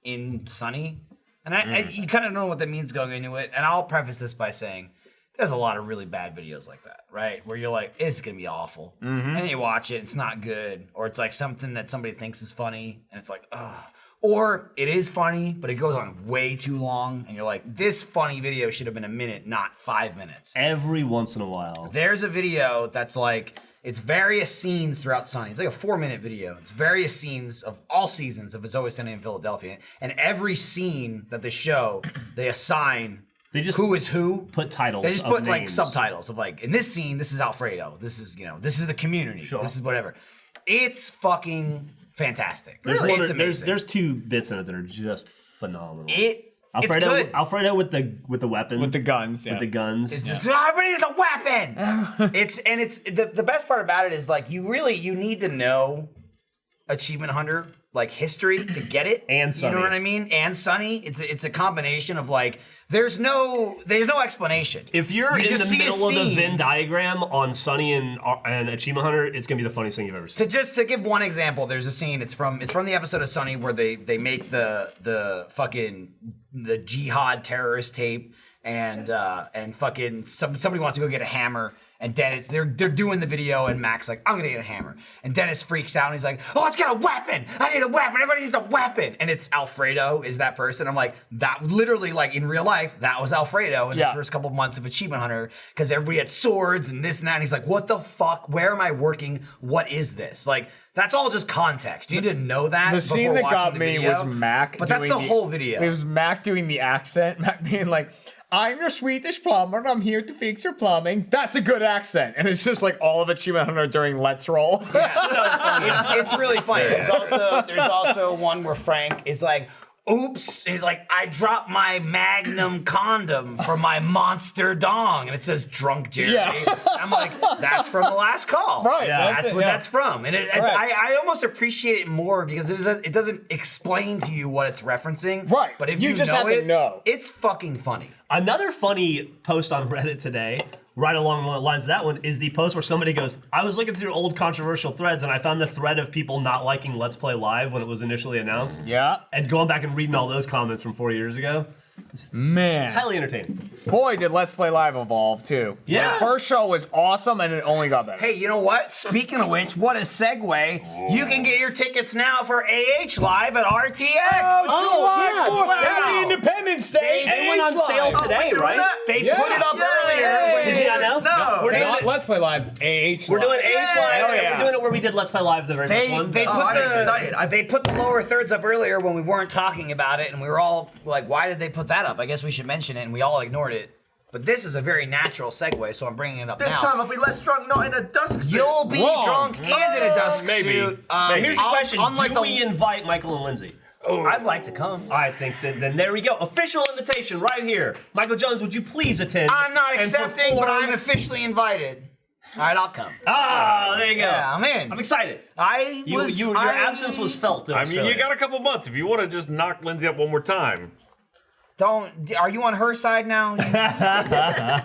in Sunny. And you kind of know what that means going into it. And I'll preface this by saying there's a lot of really bad videos like that, right? Where you're like, it's gonna be awful. And then you watch it, it's not good. Or it's like something that somebody thinks is funny, and it's like, ugh. Or it is funny, but it goes on way too long, and you're like, this funny video should have been a minute, not 5 minutes. Every once in a while. There's a video that's like, it's various scenes throughout Sunny. It's like a 4-minute video. It's various scenes of all seasons of It's Always Sunny in Philadelphia. And every scene that they show, they assign who is who. Put titles. They just of put like names. subtitles of like, in this scene, this is Alfredo. This is, this is the community. Sure. This is whatever. It's fucking fantastic. There's, Really, one it's or- amazing. there's 2 bits in it that are just phenomenal. It's good. Alfredo with the weapon. With the guns, yeah. With the guns. It's just, everybody needs a weapon. it's the best part about it is like you need to know Achievement Hunter like history to get it. And Sunny. You know what I mean? And Sunny. It's a combination of like there's no explanation. If you're You in just the see a middle of the scene. Venn diagram on Sunny and Achievement Hunter, it's gonna be the funniest thing you've ever seen. To give one example, there's a scene. It's from the episode of Sunny where they make the fucking the jihad terrorist tape and fucking somebody wants to go get a hammer. And Dennis, they're doing the video, and Mac's like, I'm gonna get a hammer. And Dennis freaks out, and he's like, oh, let's get a weapon. I need a weapon. Everybody needs a weapon. And it's Alfredo is that person. I'm like, that literally, like in real life, that was Alfredo in his first couple months of Achievement Hunter, because everybody had swords and this and that. And he's like, what the fuck? Where am I working? What is this? Like, that's all just context. You didn't know that. The scene before that watching got the me video, was Mac. But that's doing the whole video. It was Mac doing the accent. Mac being like, I'm your Swedish plumber and I'm here to fix your plumbing. That's a good accent. And it's just like all of Achievement Hunter during Let's Roll. It's really funny. There's also one where Frank is like, oops, and he's like, I dropped my Magnum condom for my monster dong, and it says drunk Jerry. Yeah. I'm like, that's from the last call. Right, That's it, what yeah. that's from. And I almost appreciate it more because it doesn't explain to you what it's referencing. Right. But if You you just know have to it, know. it's fucking funny. Another funny post on Reddit today, right along the lines of that one, is the post where somebody goes, I was looking through old controversial threads and I found the thread of people not liking Let's Play Live when it was initially announced. Yeah. And going back and reading all those comments from 4 years ago. Man. Highly entertaining. Boy, did Let's Play Live evolve too. Yeah. The first show was awesome and it only got better. Hey, you know what? Speaking of which, what a segue. You can get your tickets now for AH Live at RTX. Happy Independence Day. They went on sale today, right? They put it up earlier. Did you not know? No. We're doing Not it. Let's Play Live, AH We're doing Live. AH Live. Hell and yeah. We're doing it where we did Let's Play Live the very first one. They put the lower thirds up earlier when we weren't talking about it, and we were all like, why did they put that up? I guess we should mention it, and we all ignored it. But this is a very natural segue, so I'm bringing it up This now. time I'll be less drunk, not in a dusk suit. You'll be Wrong. drunk and in a dusk Maybe. suit. Now, here's the question. unlike Do the- we invite Michael and Lindsay? I'd like to come. I think that then there we go. Official invitation right here. Michael Jones, would you please attend? I'm not and accepting, but perform? I'm officially invited. All right, I'll come. Ah, there you go. Yeah, I'm in. I'm excited. Your absence was felt. In I mean, you Australia. got a couple months. If you want to just knock Lindsay up one more time. Are you on her side now?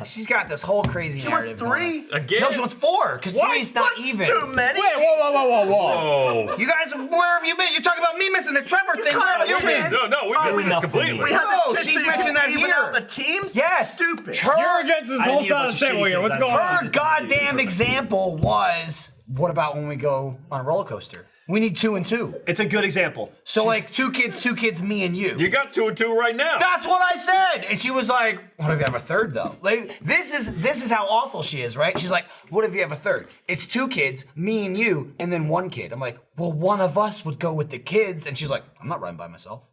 She's got this whole crazy She wants narrative. going 3. Again? on. No, she wants 4, because 3's not even. Too many. Wait, whoa. Oh. You guys, where have you been? You're talking about me missing the Trevor thing. Where have you been? No, we missed this enough completely. We had No, this kid she's so you mentioned could that even here. out the teams? Yes. Stupid. You're against this I whole didn't hear side about of the table shitty here. What's kids. going on? Her goddamn example was, what about when we go on a roller coaster? We need 2 and 2. It's a good example. So like 2 kids, me and you. You got 2 and 2 right now. That's what I said. And she was like, what if you have a third though? Like this is how awful she is, right? She's like, what if you have a third? It's 2 kids, me and you, and then 1 kid. I'm like, well, one of us would go with the kids. And she's like, I'm not riding by myself.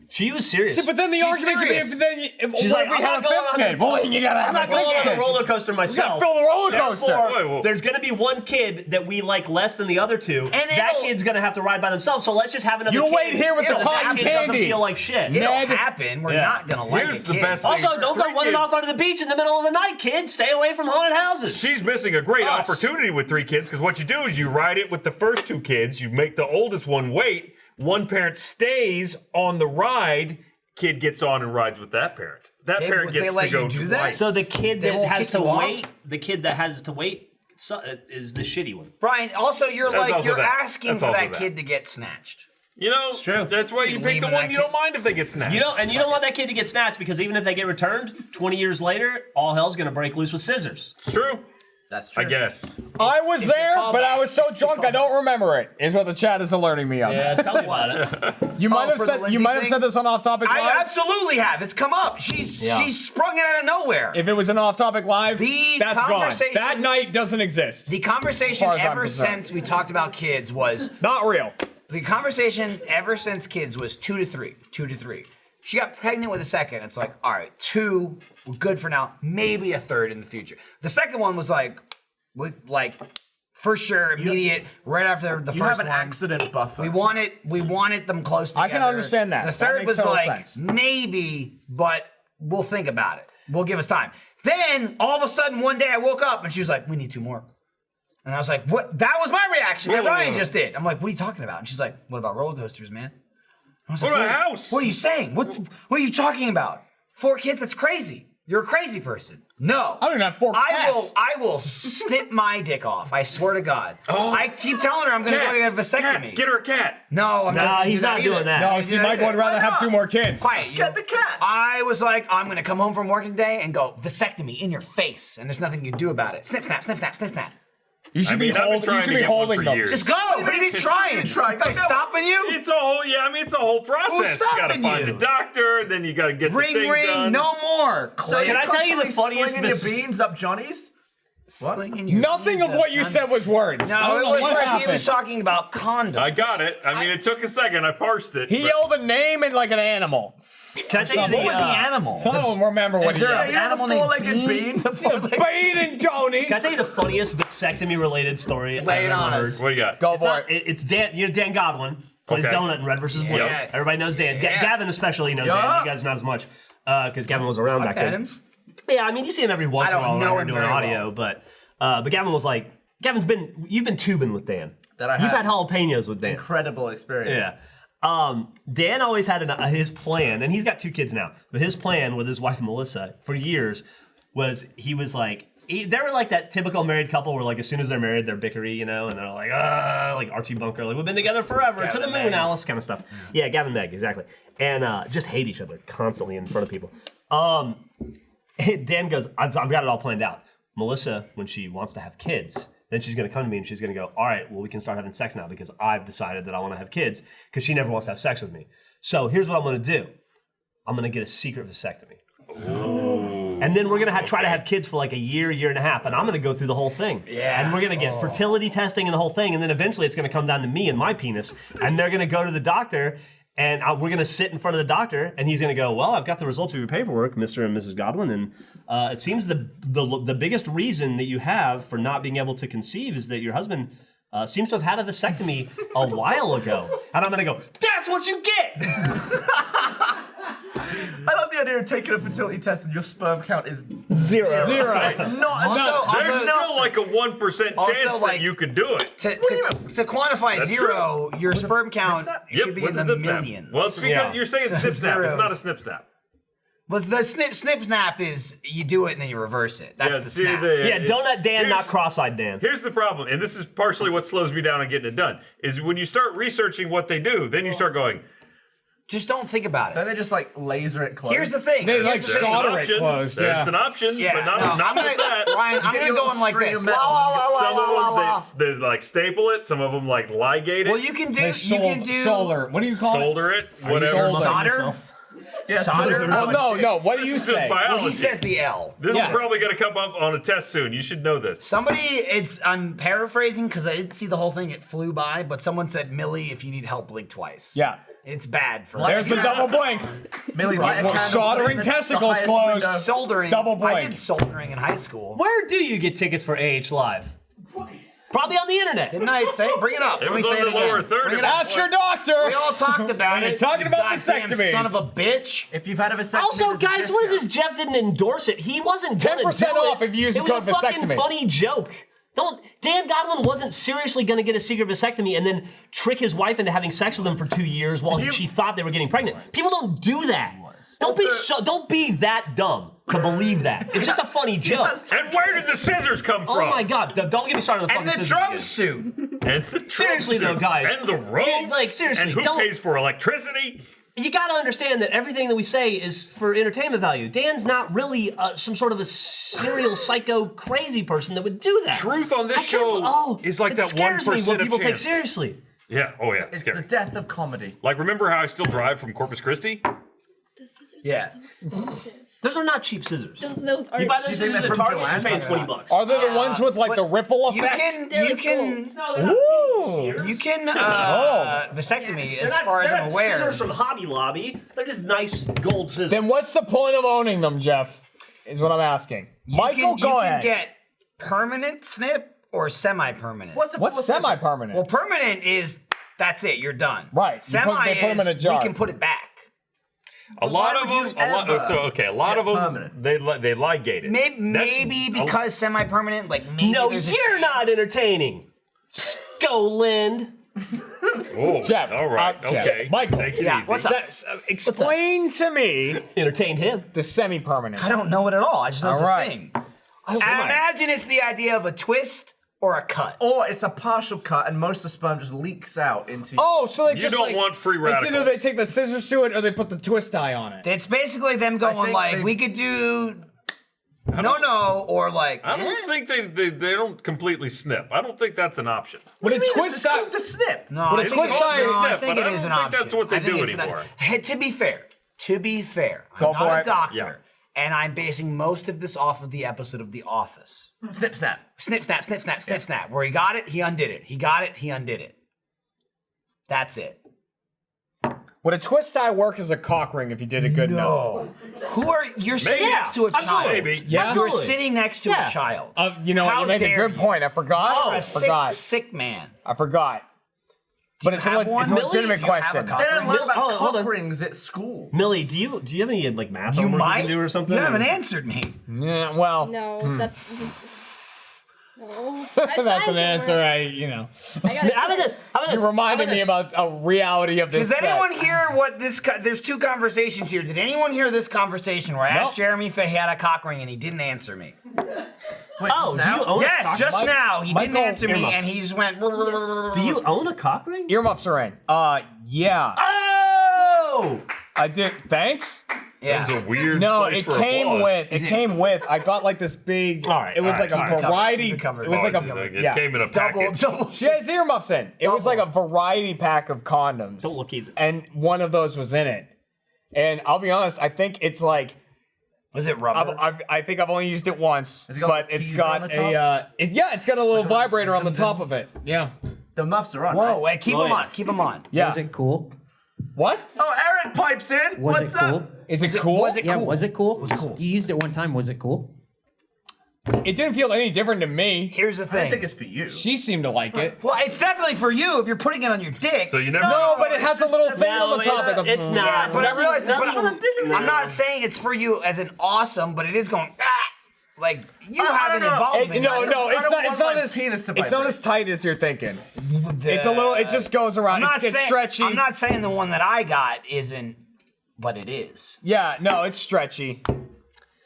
She was serious. See, but then the She's argument could be serious. if then you, She's what like, if we I'm had a not going fifth on kid? the- Well, you gotta have I'm a not going sixth on a kid. roller coaster myself. Fill the roller coaster. Therefore, Wait. there's going to be 1 kid that we like less than the other 2. And that it'll- kid's going to have to ride by themselves. So let's just have another You kid. wait here with so the that cotton kid doesn't candy. feel like shit. It'll Ned- happen. We're Yeah. not gonna like Here's a the kid. best thing. Also, don't go 3 running kids. off onto the beach in the middle of the night, kids. Stay away from haunted houses. She's missing a great Us. opportunity with 3 kids because what you do is you ride it with the first 2 kids. You make the oldest one wait. One parent stays on the ride. Kid gets on and rides with that parent. That parent would gets they let to go you do that? twice. So the kid They that won't has kick to you off? wait, is the shitty one. Brian, also you're That's like also you're that. asking That's for also that that. kid to get snatched. You know, It's true. That's why you pick leaving the that one you kid- don't mind if they get snatched. You don't want that kid to get snatched because even if they get returned, 20 years later, all hell's gonna break loose with scissors. It's true. That's true. I guess. I was it's a there, but I callback. was so drunk I don't remember it. Is what the chat is alerting me of. Yeah, tell me about it. You might have for the said Lindsay thing? said this on Off Topic Live. I absolutely have. It's come up. She's sprung it out of nowhere. If it was an Off Topic Live, The that's gone. conversation- That night doesn't exist. the conversation far as I'm ever concerned. since we talked about kids was Not real. the conversation ever since kids was 2 to 3. 2 to 3. She got pregnant with a second. It's like, all right, 2, we're good for now. Maybe a third in the future. The second one was like for sure, immediate, right after the You first have an one. accident buffer. We wanted them close together. I can understand that. The That third makes was total like sense. maybe, but we'll think about it. We'll give us time. Then all of a sudden one day I woke up and she was like, "We need 2 more." And I was like, "What?" That was my reaction that Ryan just did. I'm like, "What are you talking about?" And she's like, "What about roller coasters, man?" I was What like, about a house? What are you saying? What are you talking about? 4 kids? That's crazy. You're a crazy person. No. I don't even have 4 cats. I will snip my dick off. I swear to God. Oh. I keep telling her I'm going to go to get a vasectomy. Cats, get her a cat. No, I'm Nah, not. he's not doing that. No, see, Mike would rather have 2 more kids. Quiet. Get the cat. I was like, I'm gonna come home from work today and go vasectomy in your face, and there's nothing you can do about it. Snip, snap, snip, snap, snip, snap. You should mean, be I've been trying to get one holding for them. years. Just go. What are you trying? try. Am I stopping you? It's a whole, it's a whole process. You gotta stopping find you? the doctor, then you gotta get the Ring, thing ring, done. no more. So Can I tell you the funniest? Slinging your This, beans up Johnny's? Slinging your Nothing beans of what up, you Johnny. said was words. I No, don't it know was what words. He happened. was talking about condoms. I got it. I mean, it took a second. I parsed it. He but- yelled a name and like an animal. can I tell you What was the the? animal? I don't remember what he there yelled. a- You know Animal the named four-legged bean? Bane and Tony. Can I tell you the funniest vasectomy-related story I've Lay it ever on heard? us. What do you got? Go It's, for not, it. it's Dan. You know Dan Godwin plays Okay. Donut in Red vs. Blue. Yeah. Everybody knows Dan. Yeah. Gavin especially knows Yeah. Dan. You guys not as much because Gavin was around back Met then. him. Yeah, I mean you see him every once I in a don't while know when we're him doing very audio, but Gavin was like, you've been tubing with Dan. That I You've have. had jalapenos with Dan. Incredible experience. Yeah. Dan always had his plan, and he's got 2 kids now. But his plan with his wife Melissa for years was they were like that typical married couple where like as soon as they're married they're bickery, and they're like Archie Bunker, like we've been together forever, to the moon, Meg. Alice, kind of stuff. Yeah, Gavin Meg, exactly, and just hate each other constantly in front of people. Dan goes, I've got it all planned out. Melissa, when she wants to have kids, then she's going to come to me and she's going to go, all right, well, we can start having sex now because I've decided that I want to have kids because she never wants to have sex with me. So here's what I'm going to do. I'm going to get a secret vasectomy. And then we're going to try to have kids for like a year and a half. And I'm going to go through the whole thing. Yeah. And we're going to get fertility testing and the whole thing. And then eventually it's going to come down to me and my penis. And they're going to go to the doctor. And we're going to sit in front of the doctor, and he's going to go, well, I've got the results of your paperwork, Mr. and Mrs. Godwin, and it seems the biggest reason that you have for not being able to conceive is that your husband seems to have had a vasectomy a while ago. And I'm going to go, that's what you get! I love the idea of taking a fertility test and your sperm count is Zero. like, not There's Also- still like a 1% chance Also, like- that you could do it. To quantify That's zero, your sperm count should be with in the the snip snap. millions. Well, it's because Yeah. you're saying snip snap. It's zeros. not a snip snap. But the snip snap is you do it and then you reverse it. That's the snap. Yeah, Donut Dan, here's- not cross-eyed Dan. Here's the problem, and this is partially what slows me down on getting it done, is when you start researching what they do, then you start going, Just don't think about Don't it. they just like laser it close? Here's the thing. They Here's like the thing. solder an it option. closed. It's Yeah. an option, Yeah, but not no, I'm with that. Ryan, I'm Get gonna a go in like string this. of metal. Some of them, they like staple it. Some of them like ligate it, Well, you can do. They You can do solar. What do you call it? solder it, whatever. sold- solder. yeah, solder? Oh no. What do you This is just say? biology. Well, he says the L. This Yeah. is probably going to come up on a test soon. You should know this. I'm paraphrasing because I didn't see the whole thing. It flew by, but someone said, Millie, if you need help, blink twice. Yeah. It's bad for There's the double blink. Millie, light a Well, candle, soldering the testicles highest closed. window. soldering. Double I blink. did soldering in high school. Where do you get tickets for AH Live? Probably on the internet. Didn't I say? Bring it up. It Let me was say on it the again. lower third. Bring it It up. was Ask your doctor. We all talked about it. You're talking you about goddamn vasectomies. Son of a bitch. If you've had a vasectomy, Also, there's a guys, what is this? discount. Jeff didn't endorse it. He wasn't gonna 10% do it. off if you use the It was code a fucking vasectomy. funny joke. Dan Godwin wasn't seriously going to get a secret vasectomy and then trick his wife into having sex with him for 2 years while she thought they were getting pregnant. People don't do that. Don't be that dumb to believe that. It's just a funny joke. And where did the scissors come from? Oh my god! Don't get me started on the And fucking the scissors drum again. suit. And the Seriously drum though, guys. suit. And the ropes. Like, seriously, And who don't- pays for electricity? You gotta understand that everything that we say is for entertainment value. Dan's not really some sort of a serial psycho crazy person that would do that. Truth on this I can't show bel- is like it that scares me 1% what of people take chance. seriously. Yeah. Oh yeah. It's Scary. the death of comedy. Like, remember how I still drive from Corpus Christi? The scissors Yeah. are so expensive. Those are not cheap scissors. Those are You buy those think scissors they're at from Target, Joanne's? you're paying $20. Are they the ones with like the ripple You effect? can, They're you like can, gold. No, they're not. Ooh. you can vasectomy They're as not- far as they're I'm not aware. Scissors from Hobby Lobby. They're just nice gold scissors. Then what's the point of owning them, Jeff? Is what I'm asking. Michael, go you ahead. can get permanent snip or semi-permanent. What's semi-permanent? Well, permanent is that's it. You're done. Right. You put- Semi they put 'em in a is jar. we can put it back. A lot why of would you them. ever A lot of them. permanent? They ligate it. Maybe because semi-permanent, like maybe no, there's a you're not chance. entertaining. Scotland. Oh, Jeff, all right. Jeff, Okay. Michael. Take it Yeah, easy. what's up? Explain to me Entertained him. the semi-permanent. I don't know it at all. I just know it's All a right. thing. I imagine it's the idea of a twist or a cut. Or it's a partial cut and most of the sperm just leaks out into. Oh, so they You just don't like, want free It's either they radicals. take the scissors to it or they put the twist tie on it. It's basically them going think like, they- we could do no, or like, I don't think they don't completely snip. I don't think that's an option. Would a It's twist tie? called the snip. No, But I it's think twist tie- no, I snip, think but it I is don't an think option. that's what they I think do it's an- anymore. Hey, to be fair, Go I'm for not it. a doctor, Yeah. and I'm basing most of this off of the episode of The Office. Snip, snap. Snip, snap, snip, snap, snip, snap. Where he got it, he undid it. He got it, he undid it. That's it. Would a twist tie work as a cock ring if you did it good enough? You're sitting next to a child. Maybe. Yeah. You're Absolutely. sitting next to Yeah. a child. You know what? How You make a dare good you. point. I forgot. You're I a forgot. sick man. I forgot. But it's a, have one? it's a Millie, legitimate do you have a question. cock They don't learn about Hold cock on. rings at school. Millie, do you have any like math You homework might. you can do or something? You haven't answered me. Yeah, well, No, that's no. that's an answer. I got How about this? How about this? You reminded How me about about a reality of this. Does anyone set. hear what this? There's two conversations here. Did anyone hear this conversation where I Nope. asked Jeremy if he had a cock ring and he didn't answer me? Wait, Oh, just do you now? own a Yes, cock? just Mike- now he didn't Michael answer me earmuffs. and he just went. Do you own a cock ring? Earmuffs are in? Yeah, Oh! I did. Thanks. That was a weird No, place it for came applause. with. It came with. I got like this big. All right, It was all like right, a keep it variety. keep it covered. It was like It a came in a Double, package. double. She has earmuffs in. It was like a variety pack of condoms. Don't look either. And one of those was in it. And I'll be honest, I think it's like Was it rubber? I think I've only used it once, Has it got but the it's teaser got on the a it's got a little vibrator on the top of it. Yeah. The muffs are on. Whoa, right? wait, keep Oh, him yeah. on. Keep him on. Yeah. Was it cool? What? Oh, Eric pipes in. Was What's it cool? up? Is it cool? Was it Yeah, cool? was it cool? Was it cool? You used it one time. Was it cool? It didn't feel any different to me. Here's the I thing. think it's for you. She seemed to like it. Well, it's definitely for you if you're putting it on your dick. So you never. No, but it has a little thing No, on the top. it's- like a- it's not. yeah, but I realize. But Nothing- I'm not saying it's for you as an awesome, but it is going. Like you I have an don't know. involvement. No, in it. no, I it's don't not. It's want not my as. penis to It's not vibrate. as tight as you're thinking. It's a little. It just goes around. I'm not It's saying, stretchy. I'm not saying the one that I got isn't, but it is. Yeah, no, it's stretchy,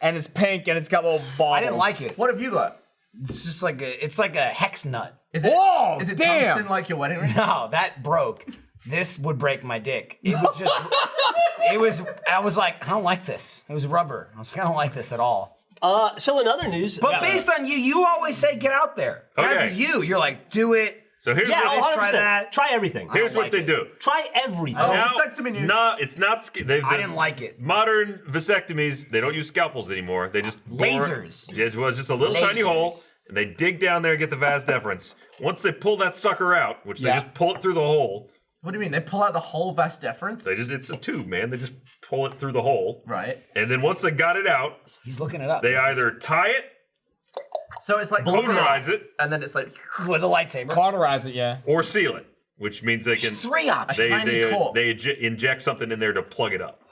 and it's pink, and it's got little balls. I didn't like it. What have you got? It's just like it's like a hex nut. Is it? Whoa, Is it damn. tungsten like your wedding ring? No, that broke. This would break my dick. It was just. It was. I was like, I don't like this. It was rubber. I was like, I don't like this at all. So in other news, But based on you always say get out there. Okay. That's you. You're like, do it. So here's yeah, what, 100%. try that. Try everything. here's what like they it. do. Try everything. Oh. Now, vasectomy news. no, it's not. I didn't like it. Modern vasectomies, they don't use scalpels anymore. They just Lasers. Yeah, it was just a little tiny hole, Lasers. and they dig down there and get the vas deferens. Once they pull that sucker out, which they Yeah. just pull it through the hole, What do you mean? They pull out the whole vas deferens? it's a tube, man. They just pull it through the hole, Right. and then once they got it out, He's looking it up. they either tie it, So it's like Ballerize it. and then it's like with a lightsaber. Cauterize it, yeah. or seal it, which means they can. Three options. They tiny cork. inject something in there to plug it up.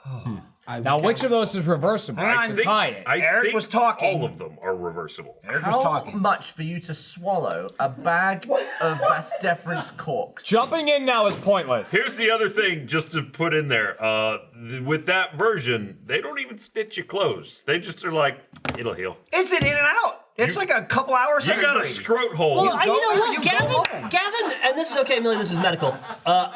Now, which of those is reversible? Hang I on, can tie it. Eric think was talking. All of them are reversible. Eric was How talking. much for you to swallow a bag of Vas deferens corks? Jumping in now is pointless. Here's the other thing, just to put in there. With that version, they don't even stitch you closed. They just are like, it'll heal. It's an in and out. It's like a couple hours You surgery. got a scrot hole. Well, you go Gavin, and this is okay, Millie, this is medical.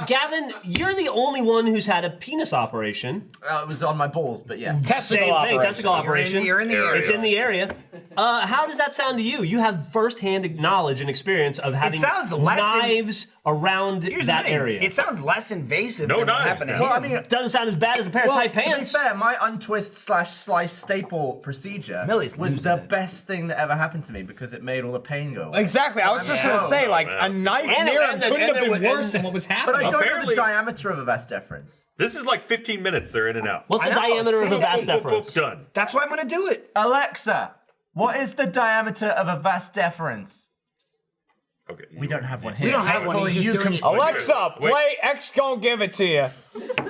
Gavin, you're the only one who's had a penis operation. It was on my balls, but yes. Testicle Same thing, operation. testicle operation. You're in the area. It's in the area. How does that sound to you? You have first-hand knowledge and experience of having sounds less knives around Here's that the thing. area. It sounds less invasive No than what knives happened to now. him. Well, I mean, It doesn't sound as bad as a pair of tight pants. To be fair, my untwist/slice staple procedure Millie's was losing the it. best thing that ever happened to me because it made all the pain go away. Exactly. I was just gonna say, like, a knife And- near him and- couldn't have and- been worse than what was But I happening. don't know the Apparently- diameter of a Vas deferens. This is like 15 minutes. They're in and out. What's the I know, diameter of a same vas thing. deferens? Done. That's why I'm gonna do it. Alexa, what is the diameter of a Vas deferens? Okay. We don't have one here. We don't have one. Hopefully He's just you doing can. it. Alexa, Wait. play X gon' give it to you.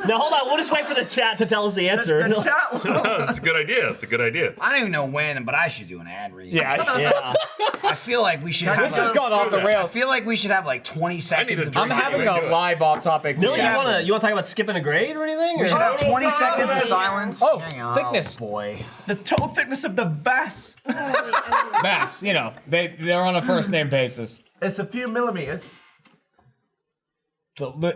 Now hold on, we'll just wait for the chat to tell us the answer. The chat will- That's a good idea. It's a good idea. I don't even know when, but I should do an ad read. Yeah. Yeah. I feel like we should have. This has like, gone off the I rails. feel like we should have like 20 seconds. Of I'm having a live off-topic. Millie, should you have- wanna talk about skipping a grade or anything? We or- should have 20 seconds of silence. Oh, Hang on. thickness. Oh, boy. the total thickness of the Vas. Mass, you know, they're on a first name basis. It's a few millimeters.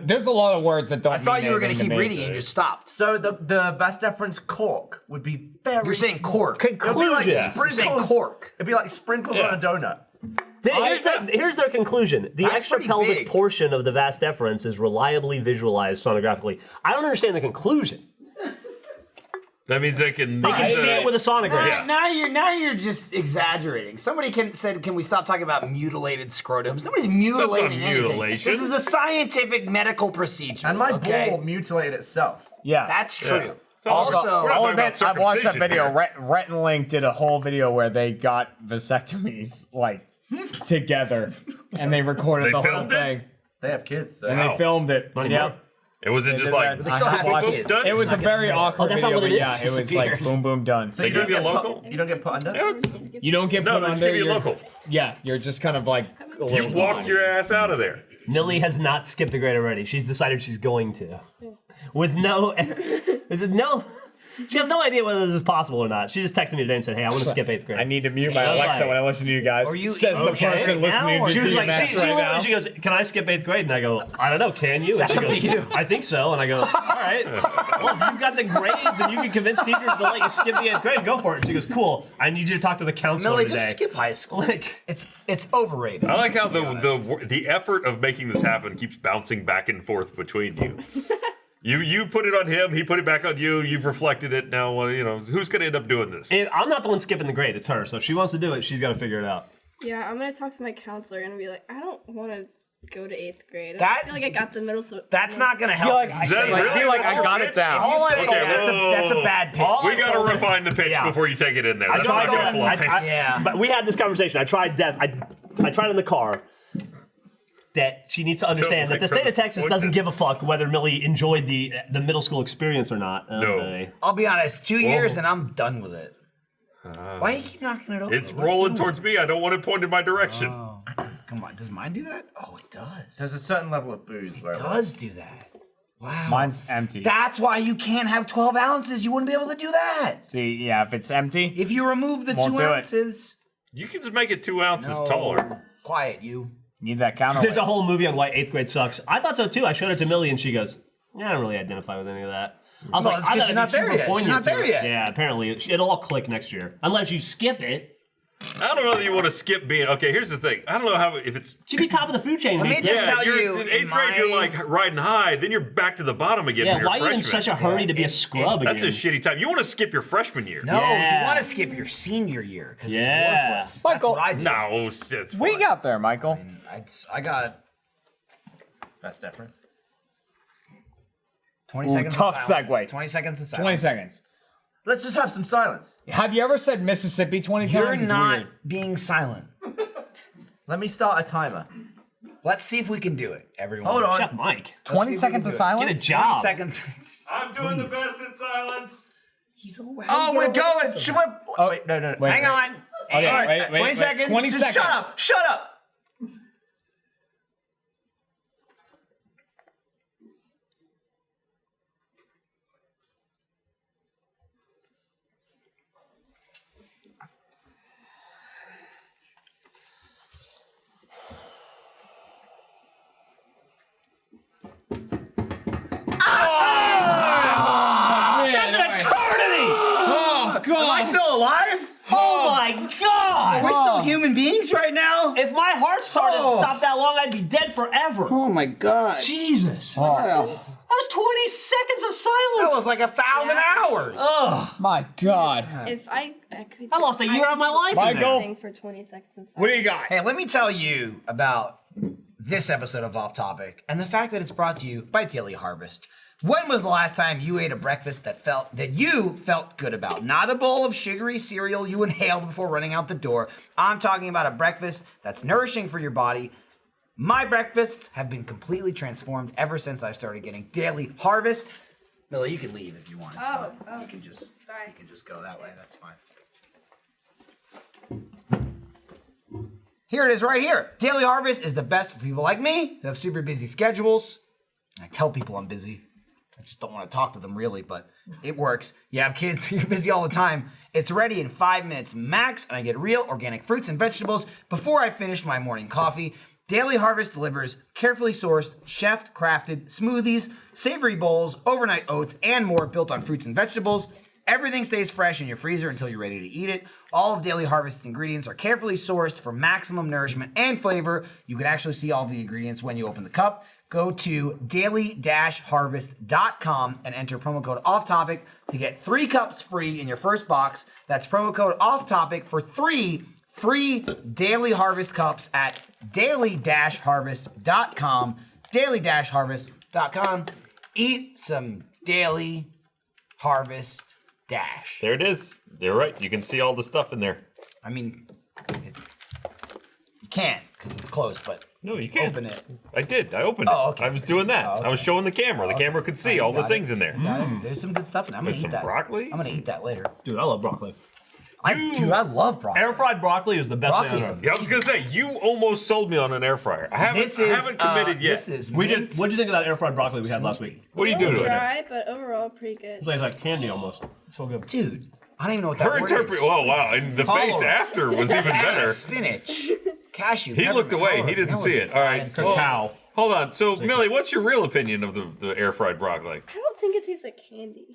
There's a lot of words that don't. I thought mean you were gonna anything keep to me. reading and you just stopped. So the Vas deferens cork would be very. You're saying small. cork. It'd be like Conclusion. You're saying sprinkles. cork. It'd be like sprinkles Yeah. on a donut. Here's their conclusion. The That's extra pretty pelvic big. portion of the vas deferens is reliably visualized sonographically. I don't understand the conclusion. That means they can. They can see it with a sonogram. Yeah. Now you're just exaggerating. Somebody said, "Can we stop talking about mutilated scrotums?" Nobody's mutilating anything. mutilation. This is a scientific medical procedure. And my okay? ball mutilated itself. Yeah. That's true. So Also, we're not I'll talking admit, about I've watched that circumcision video. here. Rhett and Link did a whole video where they got vasectomies like together, and they recorded They the whole filmed it? thing, They have kids. So. and they filmed it. Not anymore. Yep. It wasn't They just did like. They still have Watch kids. Done? It was a very awkward that's not video, what but it yeah, is. it was like Disappeared. boom, boom, done. So They you give don't you a get local? put, you don't get put under. Yeah, it's- You don't get No, put they just under. give you a you're- local. Yeah, you're just kind of like. a You little walk gone. your ass out of there. Millie has not skipped a grade already. She's decided she's going to. With no. She has no idea whether this is possible or not. She just texted me today and said, "Hey, I want to skip 8th grade." I need to mute my I was Alexa like- when I listen to you guys. Are you Says the okay person now, listening or- to She was like, DMX right now. she goes, "Can I skip 8th grade?" And I go, "I don't know, can you?" And she up to goes, you. "I think so." And I go, "All right. Well, if you've got the grades and you can convince teachers to let you skip the 8th grade, go for it." And she goes, "Cool. I need you to talk to the counselor Millie, today." just skip high school. Like, It's overrated. I like how the effort of making this happen keeps bouncing back and forth between you. You put it on him, he put it back on you. You've reflected it. Now, who's going to end up doing this? and I'm not the one skipping the grade. It's her. So if she wants to do it, she's got to figure it out. Yeah, I'm gonna talk to my counselor and be like, I don't want to go to 8th grade. That- I feel like I got the middle. So That's not gonna I feel help. like I Is that say, like, really? feel like That's I your got pitch? it down. You say Okay, that's a whoa. bad pitch. All We got to refine the pitch Yeah. before you take it in there. That's don't not go going to in- fly. Yeah. But we had this conversation. I tried I tried in the car that she needs to understand that the state of Texas doesn't give a fuck whether Millie enjoyed the middle school experience or not. No. I'll be honest. 2 years and I'm done with it. Why do you keep knocking it over? It's What are you rolling doing? towards me. I don't want it pointed in my direction. Come on, does mine do that? Oh, it does. There's a certain level of booze where It does do that. Wow. Mine's empty. That's why you can't have 12 ounces. You wouldn't be able to do that. See, yeah, if it's empty, If you remove the Won't 2 do it. ounces. You can just make it 2 ounces No. taller. Quiet, you. need that counter. There's a whole movie on why 8th grade sucks. I thought so too. I showed it to Millie and she goes, "Yeah, I don't really identify with any of that." I was Well, like, it's 'cause I you're thought not it'd be there super yet. She's poignant not to there it. yet. Yeah, apparently it'll all click next year unless you skip it. I don't know that you want to skip being. Okay, here's the thing. I don't know if it's. Should be top of the food chain. Let me mate. just Yeah, tell you're you, in in 8th grade. You're my- like riding high. Then you're back to the bottom again. Yeah, when you're why are you in freshman. such a hurry to be a scrub again? That's a shitty time. You want to skip your freshman year. No, Yeah. you want to skip your senior year because Yeah. it's worthless. Michael- That's what I do. No, it's we fine. got there, Michael. I got Vas deferens. 20 Ooh, seconds tough of silence. segue. 20 seconds of silence. 20 seconds. Let's just have some silence. Have you ever said Mississippi 20 You're times? It's not weird. being silent. Let me start a timer. Let's see if we can do it, everyone. Hold on. Chef Mike. 20 see if we seconds can of do it. Get a silence? job. 20 seconds. I'm doing Please. the best in silence. Oh, we're going. Oh, Wait, no. wait, Hang on. Okay, All right, wait, 20 seconds. 20 Just seconds. Shut up. Oh, God. Am I still alive? Oh my god! We're still human beings right now? If my heart started stopped that long, I'd be dead forever. Oh my God. Jesus. That was 20 seconds of silence. That was like 1,000 hours. Ugh. My God. If I could. I lost a year of my life in Michael. there. Thing for 20 seconds of silence. What do you got? Hey, let me tell you about this episode of Off Topic and the fact that it's brought to you by Daily Harvest. When was the last time you ate a breakfast that you felt good about? Not a bowl of sugary cereal you inhaled before running out the door. I'm talking about a breakfast that's nourishing for your body. My breakfasts have been completely transformed ever since I started getting Daily Harvest. Millie, you can leave if you want. It's Oh, fine. You can just go that way. That's fine. Here it is right here. Daily Harvest is the best for people like me who have super busy schedules. I tell people I'm busy. I just don't want to talk to them really, but it works. You have kids, you're busy all the time. It's ready in 5 minutes max, and I get real organic fruits and vegetables before I finish my morning coffee. Daily Harvest delivers carefully sourced, chef-crafted smoothies, savory bowls, overnight oats, and more built on fruits and vegetables. Everything stays fresh in your freezer until you're ready to eat it. All of Daily Harvest's ingredients are carefully sourced for maximum nourishment and flavor. You can actually see all the ingredients when you open the cup. Go to daily-harvest.com and enter promo code OFFTOPIC to get 3 cups free in your first box. That's promo code OFFTOPIC for 3 free Daily Harvest cups at daily-harvest.com. Daily-harvest.com. Eat some Daily Harvest Dash. There it is. You're right. You can see all the stuff in there. I mean, you can't because it's closed, but No, you can't. open it. I did. I opened it. Oh, okay. I was doing that. Oh, I was okay. showing the camera. The camera could see all the got things it. in there. Got it. There's some good stuff in there. I'm gonna There's eat some that. broccoli? I'm gonna eat that later. Dude, I love broccoli. Dude, I love broccoli. Air fried broccoli is the best thing Broccoli's on earth. Yeah, I was gonna say you almost sold me on an air fryer. I haven't committed yet. This is What'd mint. you think of that air fried broccoli we had last week? What are you A doing little to it? dry, but overall pretty good. It's like candy almost. So good. Dude, I don't even know what that Her word interpret. is. Oh wow, and the face Color. after was even Banana, better. spinach, cashew. He looked peppermint, away. color, He didn't vanilla see it. bean. All I right, didn't see so it. Cow. hold on. So Millie, what's your real opinion of the air fried broccoli? I don't think it tastes like candy.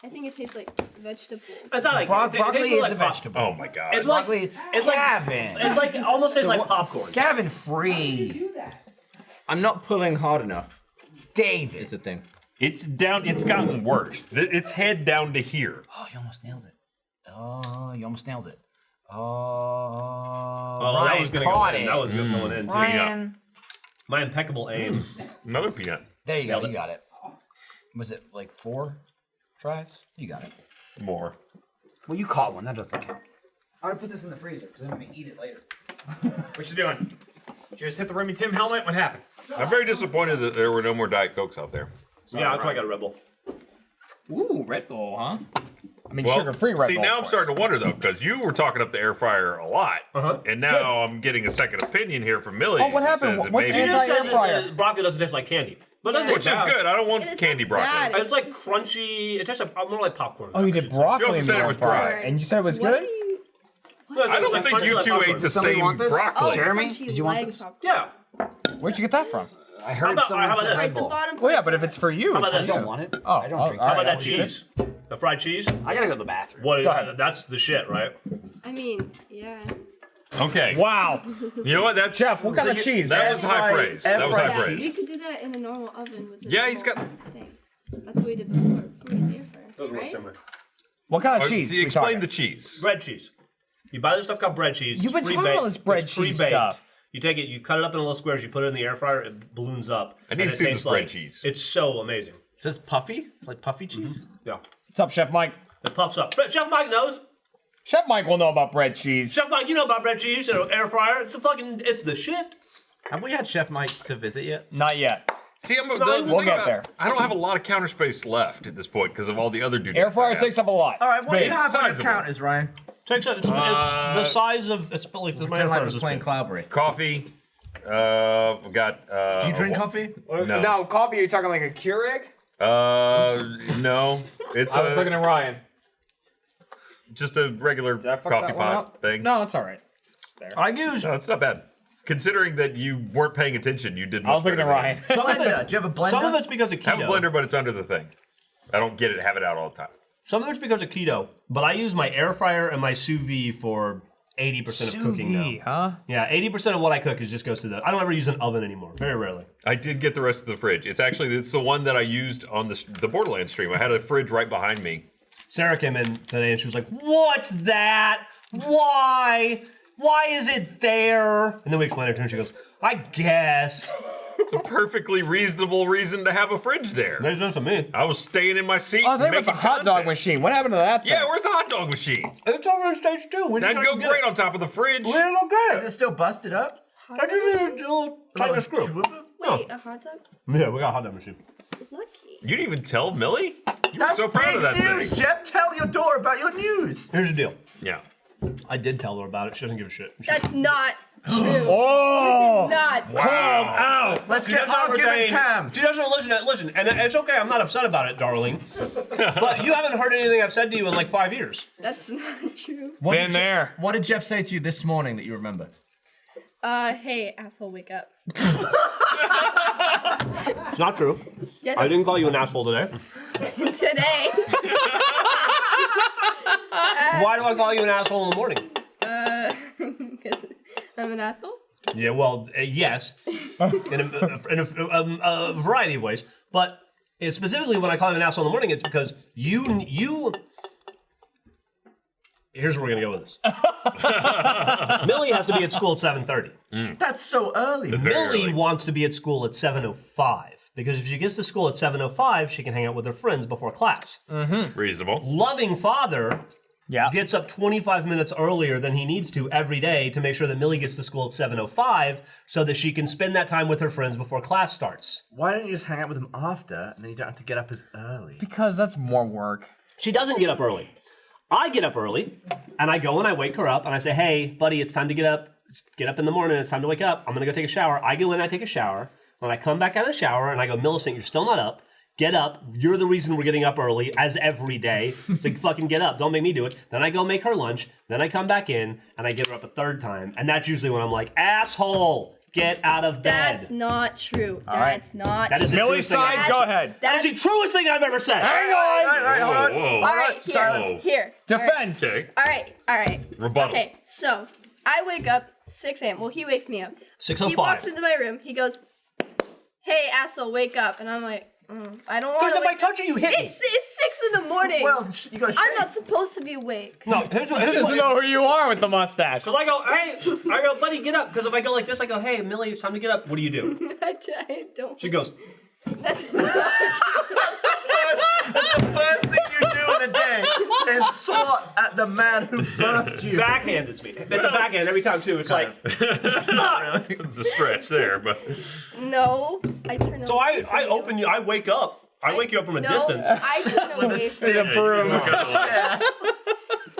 I think it tastes like vegetables. It's not like Broccoli is a vegetable. Oh my god. It's like Broccoli. it's like Gavin. it's like almost tastes like popcorn. Gavin free. I'm not pulling hard enough. David. Is the thing. It's down. It's gotten worse. It's head down to here. Oh, you almost nailed it. Oh, you almost nailed it. Oh, Oh, Ryan that was gonna caught go in. it. That was going in too. Ryan. My impeccable aim. Another peanut. There you go. Nailed it. You got it. Was it like 4 tries? You got it. More. Well, you caught one. That doesn't count. I'm gonna put this in the freezer because I'm gonna eat it later. What you doing? Did you just hit the Remy Tim helmet? What happened? I'm very disappointed that there were no more Diet Cokes out there. Yeah, that's why I got a Red Bull. Ooh, Red Bull, huh? I mean, Well, sugar-free Red see, Bull. now of I'm course. starting to wonder though, because you were talking up the air fryer a lot, and now I'm getting a second opinion here from Millie. Oh, what who happened? says that What's maybe- anti- air fryer. Broccoli doesn't taste like candy. But it doesn't Which is taste bad. good. I don't want It is candy not broccoli. bad. It's like just- crunchy. It tastes like more like popcorn. Oh, you did broccoli also in said the it air was fryer, dry. and you said it was What good. do you? I don't think you two ate the Somebody same want this? broccoli. Oh, Jeremy, Crunchy did you want leg this? popcorn. Yeah. Where'd you get that from? I heard about- someone how about say this? Red Like the Bull. bottom. Well, yeah, part but if is it's for you, How it's about for I that? you. don't want it. Oh, I don't drink all How right. about that Is it? cheese? The fried cheese? I gotta go to the bathroom. What? Go ahead. That's the shit, right? I mean, yeah. Okay. Wow, You know what? That's Jeff, what kind of cheese? That man? was high praise. That was high Yeah, praise. you could do that in a normal oven with. Yeah, he's got- Thing. That's what we did before. Before we did air fryer, Those work right? similar. What kind of cheese? we Explain talking? the cheese. Bread cheese. You buy this stuff called bread cheese. You've It's been talking pre-baked. about this bread It's cheese pre-baked. stuff. You take it, you cut it up in little squares, you put it in the air fryer, it balloons up. I need and to it see tastes this bread like- cheese. It's so amazing. So it's puffy? Like puffy cheese? Yeah. What's up, Chef Mike? It puffs up. Chef Mike knows. Chef Mike will know about bread cheese. Chef Mike, you know about bread cheese and air fryer. It's the shit. Have we had Chef Mike to visit yet? Not yet. See, we'll get there. I don't have a lot of counter space left at this point because of all the other duties. Air fryer takes up a lot. All right, what do you Space. have on your Sizable. counters, Ryan? It's the size of it's like the Pretend like I was playing Cloudberry. Coffee. We got. Do you drink coffee? No. Coffee. Are you talking like a Keurig? No. It's I was looking at Ryan. just a regular That fuck coffee that one pot up? thing. No, it's all right. It's there. I use. No, it's not bad. Considering that you weren't paying attention, you did. I was looking at Ryan. Blender. Do you have a blender? Some of it's because of I have a keto. blender, but it's under the thing. I don't get it. Have it out all the time. Some of it's because of keto. But I use my air fryer and my sous vide for 80% of cooking now. Huh? Yeah, 80% of what I cook just goes to the. I don't ever use an oven anymore. Very rarely. I did get the rest of the fridge. It's the one that I used on the Borderlands stream. I had a fridge right behind me. Sarah came in today and she was like, "What's that? Why? Why is it there?" And then we explained it to her and she goes, "I guess." It's a perfectly reasonable reason to have a fridge there. Makes sense to me. I was staying in my seat. Oh, think about making the hot dog content. machine. What happened to that thing? Yeah, where's the hot dog machine? It's over in stage 2. We That'd go great on top of the fridge. We didn't go get Is it. it still busted up? I just need a little tighten screw. Wait, a hot dog? Yeah, we got a hot dog machine. Lucky. You didn't even tell Millie? You were That's so proud big of that news, thing. Jeff. Tell your daughter about your news. Here's the deal. Yeah. I did tell her about it. She doesn't give a shit. That's not true. Oh! Not. Wow. Let's She get doesn't argument retain- Cam. She doesn't listen, and it's okay. I'm not upset about it, darling. But you haven't heard anything I've said to you in like 5 years. That's not true. Been there. What did Jeff say to you this morning that you remember? Hey, asshole, wake up. It's not true. Yes. I didn't call you an asshole today. Today. Why do I call you an asshole in the morning? Because I'm an asshole? Yeah, well, yes, in a variety of ways. But specifically, when I call you an asshole in the morning, it's because you. Here's where we're gonna go with this. Millie has to be at school at 7:30. That's so early. Millie early. wants to be at school at 7:05 because if she gets to school at 7:05, she can hang out with her friends before class. Reasonable. Loving father Yeah. gets up 25 minutes earlier than he needs to every day to make sure that Millie gets to school at 7:05 so that she can spend that time with her friends before class starts. Why don't you just hang out with them after, and then you don't have to get up as early? Because that's more work. She doesn't get up early. I get up early, and I go and I wake her up, and I say, "Hey, buddy, it's time to get up. Get up in the morning. It's time to wake up. I'm gonna go take a shower." I go in, I take a shower. When I come back out of the shower, and I go, "Millicent, you're still not up. Get up. You're the reason we're getting up early, as every day. So fucking get up. Don't make me do it." Then I go make her lunch. Then I come back in, and I get her up a third time. And that's usually when I'm like, "Asshole, get out of bed." That's not true. That's not That is true. the Millie's truest thing side, I've- go ahead. That is the truest thing I've ever said. Hang on! Whoa, whoa. All right, here. silence. Here. Defense. Okay. All right. Rebuttal. Okay, so I wake up 6 a.m. Well, he wakes me up. 6:05. He walks into my room. He goes, "Hey, asshole, wake up!" And I'm like, "I don't want Because to." if I touch you, you hit me. It's 6 in the morning. Well, you gotta I'm shave. not supposed to be awake. No, here's what. He doesn't know who you are with the mustache. Because I go, "Hey," I go, "Buddy, get up." Because if I go like this, I go, "Hey, Millie, it's time to get up." What do you do? I don't. She goes, That's not The first thing you do in a day is swat at the man who birthed you. backhands me. It's a backhand every time too. It's like, It's a stretch there, but No, I turn. so I open you. I wake up. I wake you up from a no, distance, I turn away from The broom.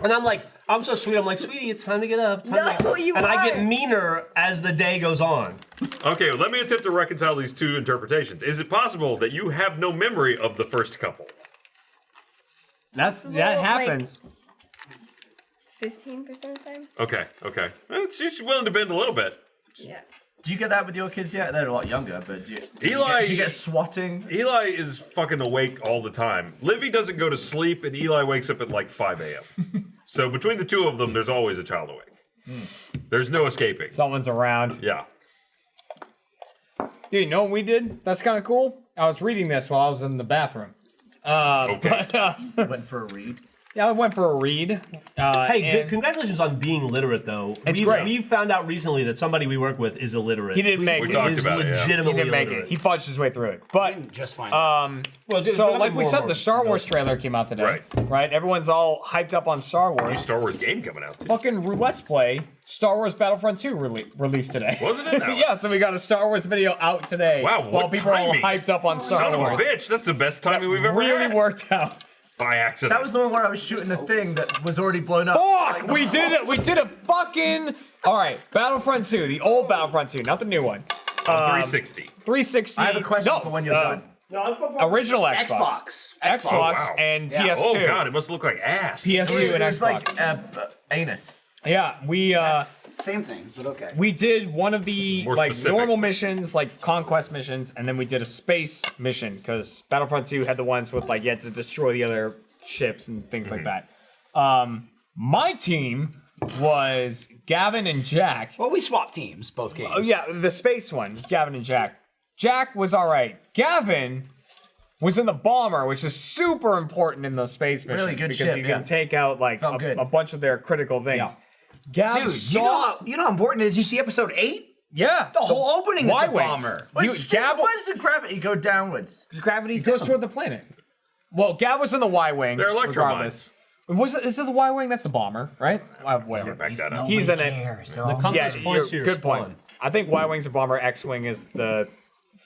and I'm like, I'm so sweet. I'm like, "Sweetie, it's time to get up." It's time to No, get-" you And I get aren't. meaner as the day goes on. okay. Let me attempt to reconcile these two interpretations. Is it possible that you have no memory of the first couple? That Well, happens. 15% of the time. Okay. Well, she's willing to bend a little bit. Yeah. Do you get that with your kids yet? They're a lot younger, but do you, Eli- do you get swatting? Eli is fucking awake all the time. Livy doesn't go to sleep, and Eli wakes up at like 5 a.m. So between the two of them, there's always a child awake. There's no escaping. Someone's around. Yeah. Dude, you know what we did? That's kind of cool. I was reading this while I was in the bathroom. Okay. But Went for a read. Yeah, I went for a read. Hey, and congratulations on being literate, though. It's great. We've found out recently that somebody we work with is illiterate. He didn't make We it. talked Is about it, yeah. He legitimately didn't make illiterate. it. He fudged his way through it. But Just fine. Well, just so becoming like we more said, and more the Star Wars trailer came out today. Right. Everyone's all hyped up on Star New Wars. Star Wars game coming out. Too. Fucking Let's Play Star Wars Battlefront 2 released today. Wasn't it? No. Yeah, so we got a Star Wars video out today. Wow, while what people are all timing. hyped up on Star Son of a Wars. bitch! That's the best timing we've ever Really had. worked out. By accident. That was the one where I was shooting the thing that was already blown up. Fuck! We did it. We did a fucking. All right, Battlefront 2, the old Battlefront 2, not the new one. 360. 360. I have a question for when you're done. Original Xbox. Xbox. Xbox Oh, wow. and Yeah. PS2. Oh god, it must look like ass. PS2 and It was Xbox. like anus. Yeah, Same thing, but okay. we did one of the More like specific. normal missions, like conquest missions, and then we did a space mission because Battlefront 2 had the ones with like you had to destroy the other ships and things like that. My team was Gavin and Jack. Well, we swapped teams, both games. Oh yeah, the space one is Gavin and Jack. Jack was all right. Gavin was in the bomber, which is super important in those space missions Really good because ship, you yeah. can take out like Felt good. a bunch of their critical things. Gav Dude, saw, you know how important it is. You see episode 8? yeah, The whole opening is the Y-wings. bomber. You, Gav Why does the gravity go downwards? Because gravity's goes down. toward the planet. Well, Gav was in the Y-wing. They're regardless. Is it the Y-wing? That's the bomber, right? Whatever. Back that up. He's in it. cares. They're The all- compass Yeah, points to you're- your good point. spawn. I think Y-wing's a bomber. X-wing is the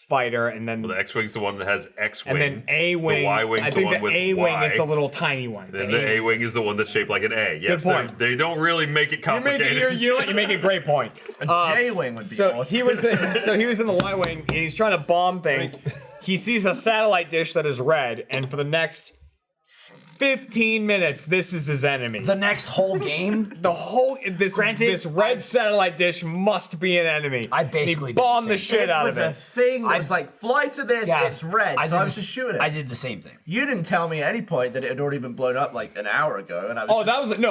fighter, and then The X-wing's the one that has X-wing. and then A-wing. The Y-wing's I the think one the with A-wing Y. is the little tiny one. Then the A-wing is the one that's shaped like an A. Yes, point. they don't really make it You make complicated. it, you know what? You make a great point. A J-wing would be So awesome. he was in the Y-wing, and he's trying to bomb things. He sees a satellite dish that is red, and for the next 15 minutes, this is his enemy. The next whole game, The whole this Granted, this red satellite dish must be an enemy. I basically he did the bombed the same shit It out was of a it. thing that was like, fly to this, it's red. So I was just shooting it. I did the same thing. You didn't tell me at any point that it had already been blown up like an hour ago, and I was. Oh,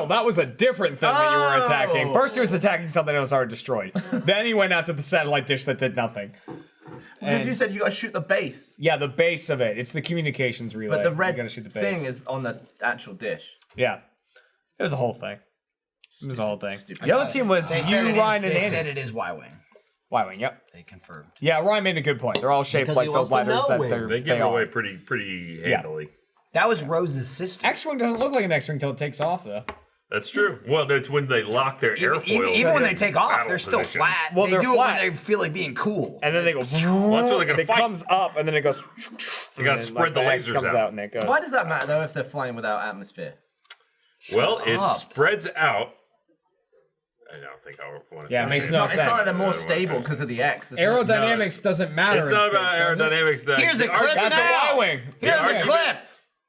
that was a different thing that you were attacking. Oh. First, he was attacking something that was already destroyed. Then he went after the satellite dish that did nothing. because you said you got to shoot the base, Yeah, the base of it. It's the communications relay. but the You red gotta shoot the base. thing is on the actual dish. Yeah. It was a whole thing. It was a whole thing. Stupid. The other team was They you, said it is- Ryan, and they Andy. said it is Y-wing. Y-wing, yep. They confirmed. Yeah, Ryan made a good point. They're all shaped Because like he those wants to letters know that it. they're, They give they it away are. pretty handily. That was Rose's sister. X-Wing doesn't look like an X-Wing until it takes off, though. That's true. Well, that's when they lock their airfoils. Even when they in take off, battle they're still position. flat. Well, they they're do flat. it when they feel like being cool. And then they go. that's where they're gonna It fight. comes up, and then it goes. You gotta and then, spread the X lasers comes out. and it goes. Why does that matter though if they're flying without atmosphere? Well, it up. spreads out. I don't think I want to. Yeah, it makes It's no not, it's not sense. like they're more I don't wanna stable finish. because of the X. It's Aerodynamics doesn't matter. It's not in about space, does it? aerodynamics. That Here's a the clip That's now. a Y-wing. Here's The a argument- clip.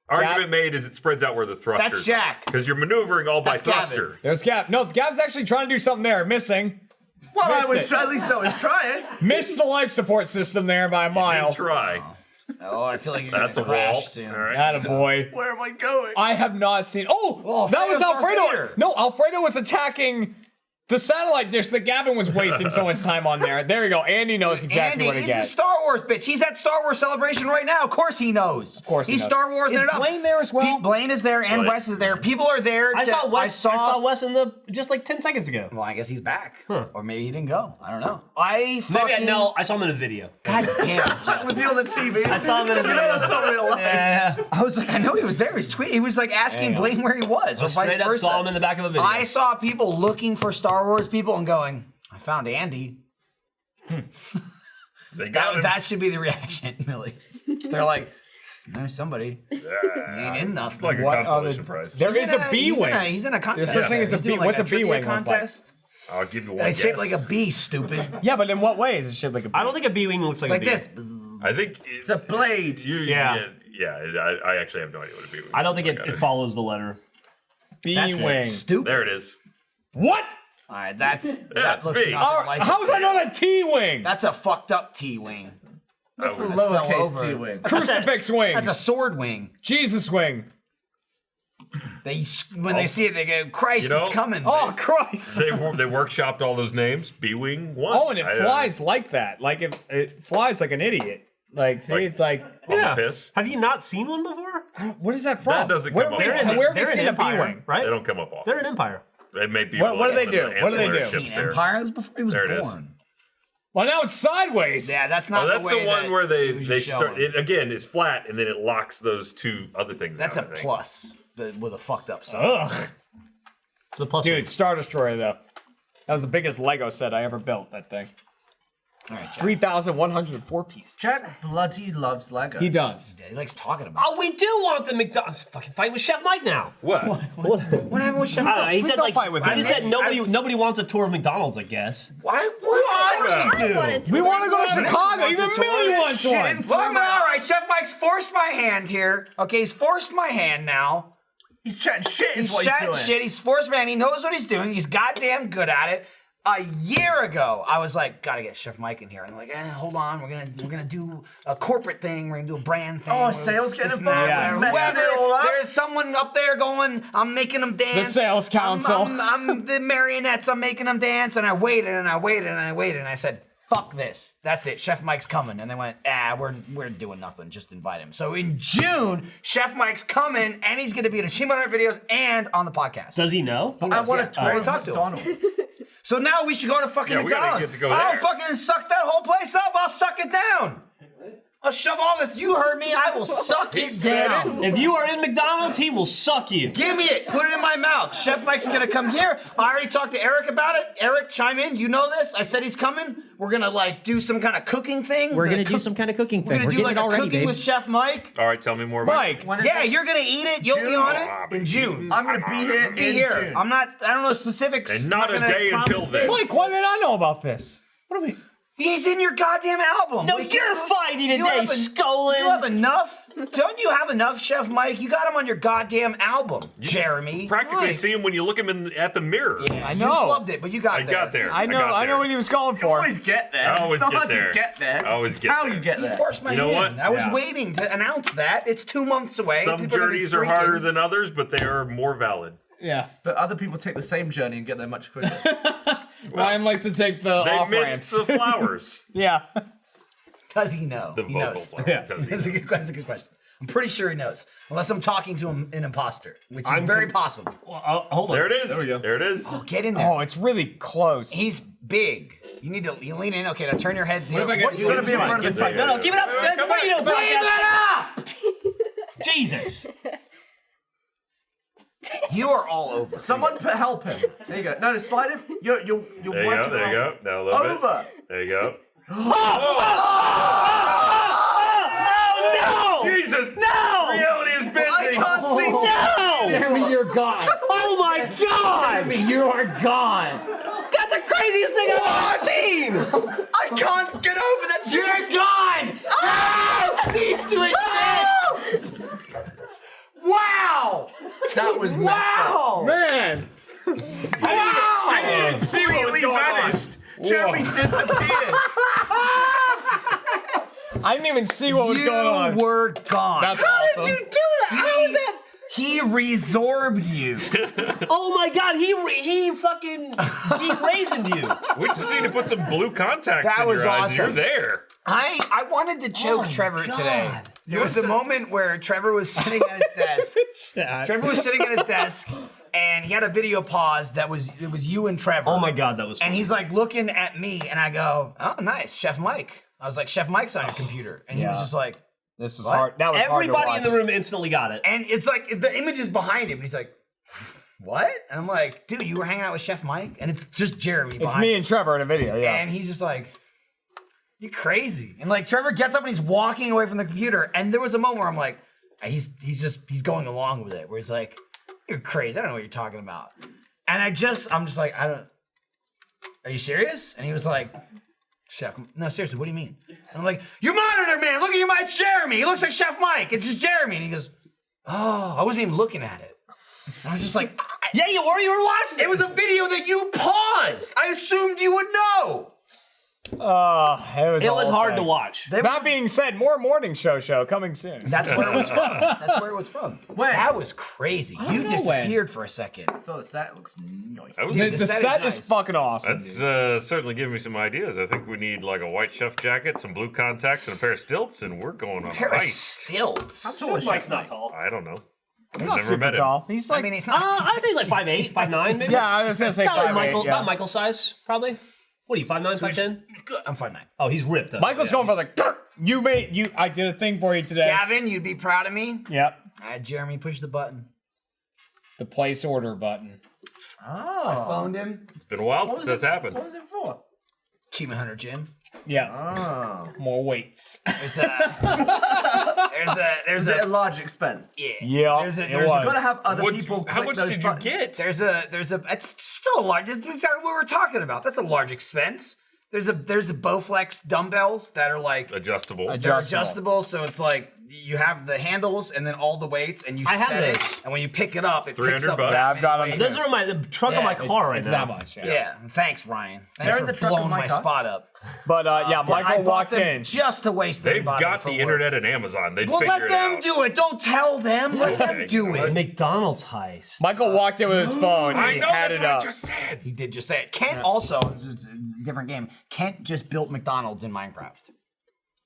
Argument made is it spreads out where the thrusters. That's Jack. Because you're maneuvering all by That's Gavin. thruster. There's Gav. No, Gav's actually trying to do something there. Missing. Well, I Missed was it. at least I was trying. Missed the life support system there by a mile. Try. Oh, I feel like you're That's a gonna crash wall. soon. All right. Attaboy. Where am I going? I have not seen. Oh, that was Alfredo's Darth Alfredo. Vader. No, Alfredo was attacking the satellite dish that Gavin was wasting so much time on there. There you go. Andy knows exactly Andy, what he he's a gets. Star Wars bitch. He's at Star Wars Celebration right now. Of course he knows. Of course he he's knows. Star Wars Is it up. Blaine there as well? Blaine is there and Blaine. Wes is there. People are there. I to- saw Wes. I saw Wes in the just like 10 seconds ago. Well, I guess he's back, or maybe he didn't go. I don't know. I fucking. Maybe no. I saw him in a video. God damn it, Jeff. Was he on the TV? I saw him in a You know video. that's not real life. Yeah. I was like, I know he was there. He was like asking Blaine where he was, or vice Straight up versa. saw him in the back of a video. I saw people looking for Star Wars people and going, I found Andy. They got him. That should be the reaction, Millie. They're like, there's somebody. He ain't in nothing. It's like a What consolation other- prize. There is a B wing. He's in a contest. such thing as a He's doing B- what's a trivia B-wing look like? contest? I'll give you one. It's shaped guess. like a B, stupid. Yeah, but in what way is it shaped like a B? I don't think a B-wing looks like Like a B. this. I think It's a blade. Yeah. I actually have no idea what a B-wing. I don't think looks it like. follows the letter. B-wing. Stupid. There it is. What? All right, that it's looks B. nothing like How's it. that not a T-wing? That's a fucked up T-wing. That's a would- fell lowercase over. T-wing. Crucifix wing. That's a sword wing. Jesus wing. When they see it, they go, Christ, You know- it's coming. Oh, Christ. They workshopped all those names. B-wing one. Oh, and it flies like that. Like, it flies like an idiot. Like, see, Like- it's like... On the piss. Have you not seen one before? What is that from? That doesn't where, come up where, often. where have you They're seen an a B empire, wing? right? They don't come up often. They're an empire. It may be. What do they like do? some of the What do they ancillary do? ships Seen there. Empire. That was before he was There it is. born. Well, now it's sideways. Yeah, that's not Oh, that's the way the one that where they it was they just start. showing. It again is flat, and then it locks those two other things. That's a out, I think. plus with a fucked up side. Ugh. It's a plus. Dude, Star Destroyer, though. That was the biggest Lego set I ever built, that thing. All right, Jack. 3,104 pieces. Jack bloody loves Lego. He does. Yeah, he likes talking about. Oh, we do want the McDonald's fucking fight with Chef Mike now. What? What happened with Chef? I don't know, he Please said don't like fight with him. he said nobody wants a tour of McDonald's. I guess. Why? I wanted to. We want to go to Millie Chicago. wants Even a tour. Millie wants Shit. one. Well, all right. Chef Mike's forced my hand here. Okay, he's forced my hand now. He's chatting shit. He's is what chatting doing. shit. He's forced man. He knows what he's doing. He's goddamn good at it. A year ago, I was like, gotta get Chef Mike in here. And I'm like, hold on, we're gonna do a corporate thing. We're gonna do a brand thing. Oh, We're- sales getting this and involved. that, Yeah. whatever. Messing it all up. There's someone up there going, I'm making them dance. The sales council. I'm the marionettes. I'm making them dance. And I waited and I waited and I waited and I said, fuck this. That's it. Chef Mike's coming. And they went, we're doing nothing. Just invite him. So in June, Chef Mike's coming and he's gonna be in Achievement Hunter videos and on the podcast. Does he know? He I knows, want yeah. to tour I already of talked to him. McDonald's. So now we should go to fucking Yeah, we gotta McDonald's. get to go I'll there. fucking suck that whole place up. I'll suck it down. I'll shove all this. You heard me. I will suck it down. If you are in McDonald's, he will suck you. Give me it. Put it in my mouth. Chef Mike's gonna come here. I already talked to Eric about it. Eric, chime in. You know this. I said he's coming. We're gonna like do some kind of cooking thing. We're gonna do some kind of cooking We're thing. gonna We're do getting like it a already, cooking babe. with Chef Mike. All right, tell me more. About it. Mike, Yeah, you're gonna eat it. You'll be on it in June. I'm gonna be here Be in here. June. I'm not. I don't know specifics. And not I'm a gonna day promise until then. things. Mike, why did I know about this? What are we? He's in your goddamn album. No, Like, you're fighting you today, have a- Scolin. You have enough? Don't you have enough, Chef Mike? You got him on your goddamn album, Jeremy. Practically Mike. see him when you look him at the mirror. Yeah, I You know. flubbed it, but you got I there. got there. I know. got I know there. what he was going You for. always get there. I always it's get hard there. to get there. I always It's get how there. you get You there. forced my You know hand. what? I was Yeah. waiting to announce that. It's 2 months away. Some People are gonna be journeys are freaking- harder than others, but they are more valid. Yeah. But other people take the same journey and get there much quicker. Ryan likes to take the They off missed ramps. the flowers. Yeah. Does he know? The he vocal knows. flower. Yeah. Does he? That's a good question. I'm pretty sure he knows, unless I'm talking to him an imposter, which is very possible. Hold on. There it is. There we go. There it is. Oh, get in there. Oh, it's really close. He's big. You lean in. Okay, now turn your head. What if I get- You're gonna be in front of the No, no, give it up. Come What are you on. doing, Leave podcast? it up! Jesus. You are all over. Someone help him. There you go. No, slide him. You're There you working go. There you go. Now a little Over. bit. There you go. Oh, no! Jesus! No! Reality is I bending. can't see. No! Jeremy, you're gone. Oh my God! Jeremy, you are gone. That's the craziest thing I've ever seen! I can't get over that. You're gone. Cease to exist! Wow! That was messed up. Man. I didn't even see what was Completely going on. vanished. Jeremy disappeared. I didn't even see what was You going on. were gone. That's awesome. do that? How is that? He resorbed you. Oh my God! He fucking raised you. We just need to put some blue contacts That in was your eyes. awesome. And you're there. I wanted to choke Trevor today. There was a moment where Trevor was sitting at his desk. Trevor was sitting at his desk, and he had a video pause it was you and Trevor. Oh my God, that was. And funny. he's like looking at me, and I go, "Oh, nice, Chef Mike." I was like, "Chef Mike's on your computer," and he was Yeah. just like, This was What? hard. That was Everybody hard in to the watch. room instantly got it. and it's like the image is behind him, and he's like, "What?" And I'm like, "Dude, you were hanging out with Chef Mike," and it's just Jeremy. It's behind me him. and Trevor in a video. Yeah. And he's just like, "You're crazy." And like Trevor gets up and he's walking away from the computer. And there was a moment where I'm like, he's going along with it. Where he's like, "You're crazy. I don't know what you're talking about." And I'm just like, are you serious? And he was like, "Chef, no, seriously, what do you mean?" And I'm like, "Your monitor, man. Look at your monitor. It's Jeremy. He looks like Chef Mike. It's just Jeremy." And he goes, "Oh, I wasn't even looking at it." And I was just like, Yeah, you were watching it was a video that you paused. I assumed you would know. It was It was hard to watch. That being said, more morning show coming soon. That's where it was from. That's where it was from. When? That was crazy. You know disappeared for a second. So the set looks nice. That was The set is nice. fucking awesome. That's certainly giving me some ideas. I think we need like a white chef jacket, some blue contacts, and a pair of stilts, and we're going on Pair of ice. stilts. How tall is Mike's Chef not Mike? tall. I don't know. He's I've not never super met him. tall. He's like, I mean, he's not. I'd say he's like 5'8", 5'9", maybe. yeah, I was gonna say About 5'8", Michael, yeah. about Michael size, probably. What are you, 5'9", 5'10"? I'm 5'9". Oh, he's ripped. Though. Michael's going for like, I did a thing for you today. Gavin, you'd be proud of me. Yep. Jeremy, push the button. The place order button. Oh. Phoned him. It's been a while since that's happened. What was it for? Achievement Hunter Jim. Yeah. Oh. More weights. There's a. Is it a large expense? Yeah. Yeah, There's a. it There's was. a. Gotta have other What- people how click much those did buttons. you get? There's a. It's still a large. That's exactly what we're talking about. That's a large expense. There's the Bowflex dumbbells that are like Adjustable. they're adjustable, so it's like you have the handles and then all the weights, and you I have set it, those. and when you pick it up, it picks 300 up. bucks. that Yeah, I've got weight. them. Those are in the trunk of my car right It's now. that much. Yeah. Yeah, thanks, Ryan. Thanks They're for in the truck of blowing my my car. spot up. But yeah, I Michael bought walked them in. just to waste their They've body got for the work. internet and Amazon. They'd Well, figure let it them out. do it. Don't tell them. Let them Okay, do it. McDonald's heist. Michael walked in with his phone and I he know had that's it what up. I just said. He did just say it. Kent also, it's a different game. Kent just built McDonald's in Minecraft.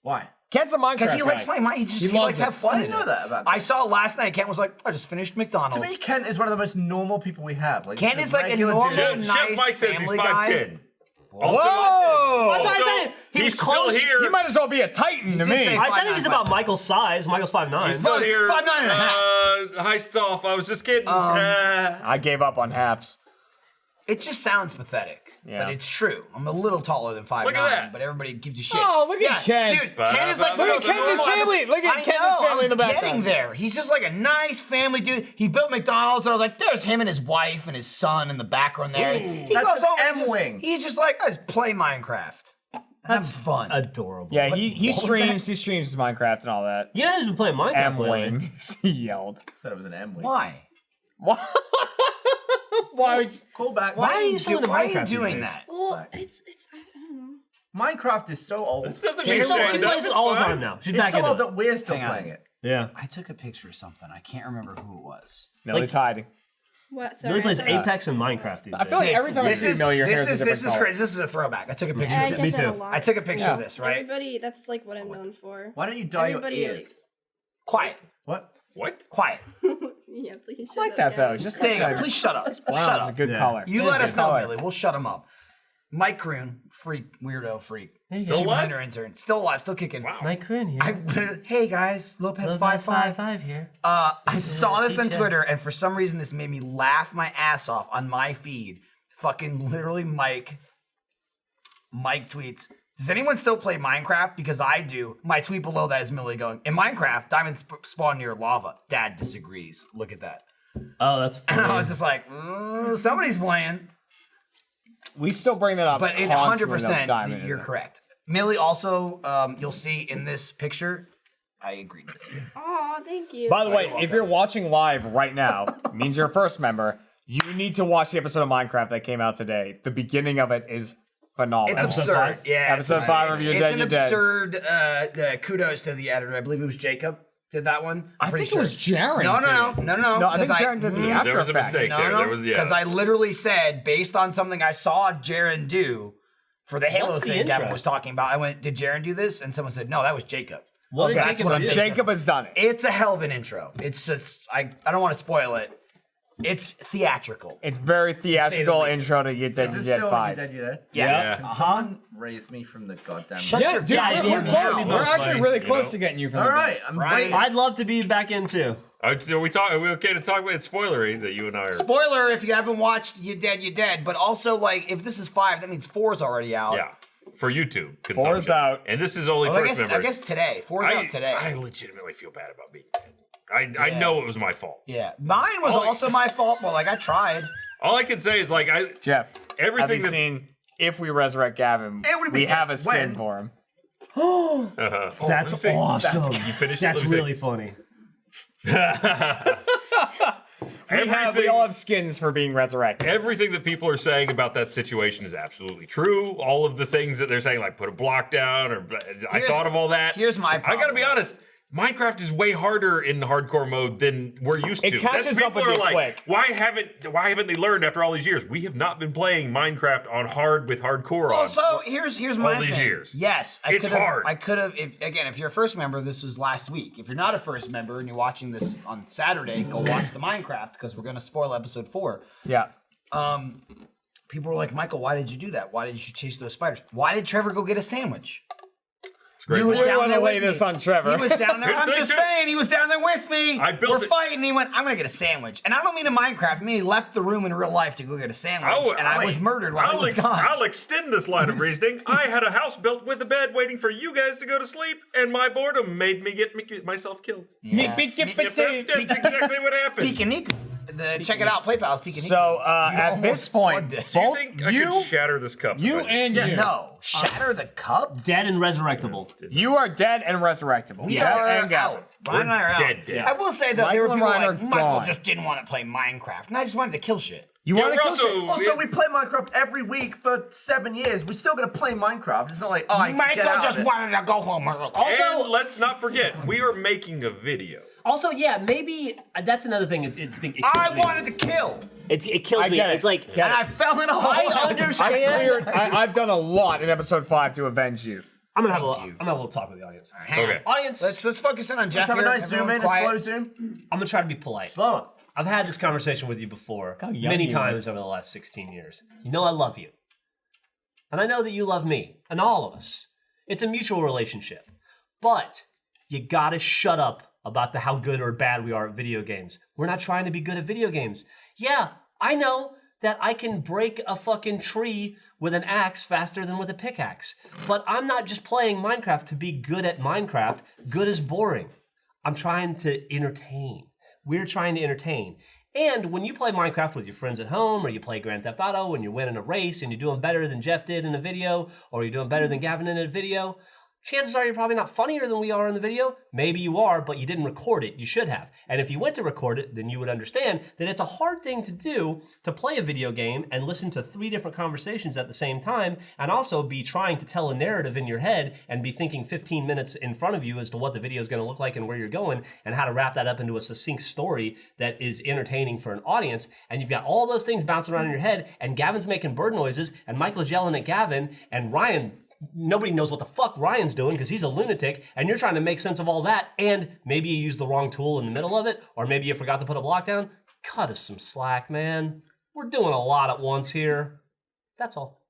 Why? Kent's a Minecraft Because he likes guy. playing Minecraft. He loves likes to it. have fun I in didn't know it. that about I Kent. saw it last night. Kent was like, I just finished To McDonald's. me, Kent is one of the most normal people we have. Like, Kent just is like a regular normal dude. Chef nice Mike says he's family guy. 5'10". Whoa! That's what I said. He was He's still close. here. He might as well be a Titan to did me. say I said he 5'9", was about Michael's size. Michael's 5'9". He's still here. 5'9" and a half. Hi, Stolf. I was just kidding. I gave up on haps. It just sounds pathetic, Yeah. but it's true. I'm a little taller than 5'9", Look at that. but everybody gives you shit. Oh, look at Kent. Dude, Kent is like Look at most Kent and his normal- family. Look at I Kent and his know, family in the I was background. getting there. He's just like a nice family dude. He built McDonald's, and I was like, there's him and his wife and his son in the background there. He That's goes an home and he's M-wing. he's just like, I just play Minecraft. That's fun. Adorable. Yeah, he What was streams. He streams his Minecraft and all that. You know who's been playing Minecraft lately? M-wing. He yelled. Said it was an M-wing. Why? Why would you? Call back. Why are you still into Why are you Minecraft these doing days? that? Well, it's I don't know. Minecraft is so old. It's nothing to She be ashamed plays of. it all the time now. She's It's back so old into it. that we're still Hang on. playing it. Yeah. I took a picture of something. I can't remember who it was. Millie's hiding. What? Sorry. Billy plays I thought- Apex and Minecraft these days. I feel like every time I see Millie, your hair is a different this is color. crazy. This is a throwback. I took a picture I of get this. that a too. lot I took a at picture school. of this, right? Everybody, that's like what I'm known for. Why don't you dye your Everybody, ears? Quiet. What? What? Quiet. Yeah, please. I like that though. Just There like you go. that. Please shut up. Brown Shut is a up. good Yeah. color. You It is let a us good know, color. Billy. We'll shut him up. Mike Croon, freak, weirdo, freak. Still Achievement alive? Hunter intern. Still alive, still kicking. Wow. Mike Coon here. I literally, hey guys, Lopez 5'5". here. I saw this on Twitter, and for some reason, this made me laugh my ass off on my feed. Fucking literally, Mike tweets, does anyone still play Minecraft? Because I do. My tweet below that is Millie going, in Minecraft, diamonds spawn near lava. Dad disagrees. Look at that. Oh, that's And I funny. was just like, somebody's playing. We still bring that up. But it constantly, though, 100%, Diamond, you're isn't it? correct. Millie also, you'll see in this picture, I agreed with you. Aw, thank you. By the way, if you're watching live right now, means you're a first member. You need to watch the episode of Minecraft that came out today. The beginning of it is phenomenal. It's absurd. 5? Yeah, Episode it's 5 of absurd. You're It's Dead, an You're Dead. absurd kudos to the editor. I believe it was Jacob did that one. I think it was Jaren. No, No, I think 'cause Jaren did the after There was a effects. mistake there. There was, yeah. Because I literally said, based on something I saw Jaren do for the Halo What's the thing Gavin intro? was talking about, I went, did Jaren do this? And someone said, no, that was Jacob. What did That's Jacob what I'm do? thinking. Jacob has done it. It's a hell of an intro. It's just, I don't want to spoil it. It's theatrical. It's very theatrical least. intro to You're Dead, Is You're this Dead still 5. You're Dead, You're Dead? Yeah. Can someone raise me from the goddamn... Shut Yeah, your dude, goddamn we're close. mouth. We're actually buddy, really you close know? to getting you from All the right, I'm Right. waiting. I'd love to be back in too. So are we okay to talk about it? Spoilery that you and I are. Spoiler if you haven't watched You Dead, You Dead. But also, like, if this is 5, that means 4's already out. Yeah. For YouTube. 4's consumption. out. And this is only Well, first I members. guess today. 4's out today. I legitimately feel bad about being dead. I know it was my fault. Yeah. Mine was also my fault, but, like, I tried. All I can say is, like, Jeff, have everything you that. seen If We Resurrect Gavin, It would be we have a skin when? for him. That's awesome. You finished it? That's Let me see. really funny. We all have skins for being resurrected. Everything that people are saying about that situation is absolutely true. All of the things that they're saying, like put a block down, or I thought of all that. Here's my problem. I gotta be honest. Minecraft is way harder in hardcore mode than we're used to. It catches up with you quick. Why haven't they learned after all these years? We have not been playing Minecraft on hard with hardcore on. Also, here's my all these thing. years. Yes, It's hard. I could have. If you're a first member, this was last week. If you're not a first member and you're watching this on Saturday, go watch the Minecraft because we're gonna spoil episode 4. Yeah. People were like, Michael, why did you do that? Why did you chase those spiders? Why did Trevor go get a sandwich? Great. He was We down want there to lay with this me. on Trevor. He was down there. Here's I'm the thing, just too. saying, he was down there with me. I built We're it- fighting. And he went, I'm gonna get a sandwich. And I don't mean in Minecraft. I mean he left the room in real life to go get a sandwich. And I was murdered while he was gone. I'll extend this line of reasoning. I had a house built with a bed waiting for you guys to go to sleep, and my boredom made me get myself killed. Yeah. That's exactly what happened. Peek-a-neek. Check it out, PlayPal's Peek-a-Neek. So at this point, Do you both think I could shatter this cup? you if I- and you, No, shatter the cup. Dead and resurrectable. you are dead and resurrectable. We Dead are and Gavin. out. Ryan and I are out. dead. I will say that Michael there were and people Ryan like are Michael gone. just didn't want to play Minecraft, and I just wanted to kill shit. You Yeah, want to we're kill shit? Also, we play Minecraft every week for 7 years. We're still gonna play Minecraft. It's not like, oh, I can Michael get out just of it. wanted to go home early. And let's not forget, we are making a video. Also, yeah, maybe that's another thing. It I wanted to kill, It kills I me. get it. It's like and I fell in a hole. I understand. I've done a lot in episode 5 to avenge you. I'm gonna have a little talk with the audience. Okay. Audience, Let's focus in on Jeff Let's have a here. nice zoom Everyone in, a quiet. slow zoom. I'm gonna try to be polite. Slower. I've had this conversation with you before how young many he times is. over the last 16 years. You know I love you. And I know that you love me, and all of us. It's a mutual relationship. But you gotta shut up about how good or bad we are at video games. We're not trying to be good at video games. Yeah, I know that I can break a fucking tree with an axe faster than with a pickaxe. But I'm not just playing Minecraft to be good at Minecraft. Good is boring. I'm trying to entertain. We're trying to entertain. And when you play Minecraft with your friends at home, or you play Grand Theft Auto and you're winning a race and you're doing better than Jeff did in a video, or you're doing better than Gavin in a video, chances are you're probably not funnier than we are in the video. Maybe you are, but you didn't record it. You should have. And if you went to record it, then you would understand that it's a hard thing to do to play a video game and listen to 3 different conversations at the same time, and also be trying to tell a narrative in your head and be thinking 15 minutes in front of you as to what the video is going to look like and where you're going, and how to wrap that up into a succinct story that is entertaining for an audience. And you've got all those things bouncing around in your head, and Gavin's making bird noises, and Michael's yelling at Gavin, and Ryan, nobody knows what the fuck Ryan's doing because he's a lunatic, and you're trying to make sense of all that, and maybe you used the wrong tool in the middle of it, or maybe you forgot to put a block down. Cut us some slack, man. We're doing a lot at once here. That's all.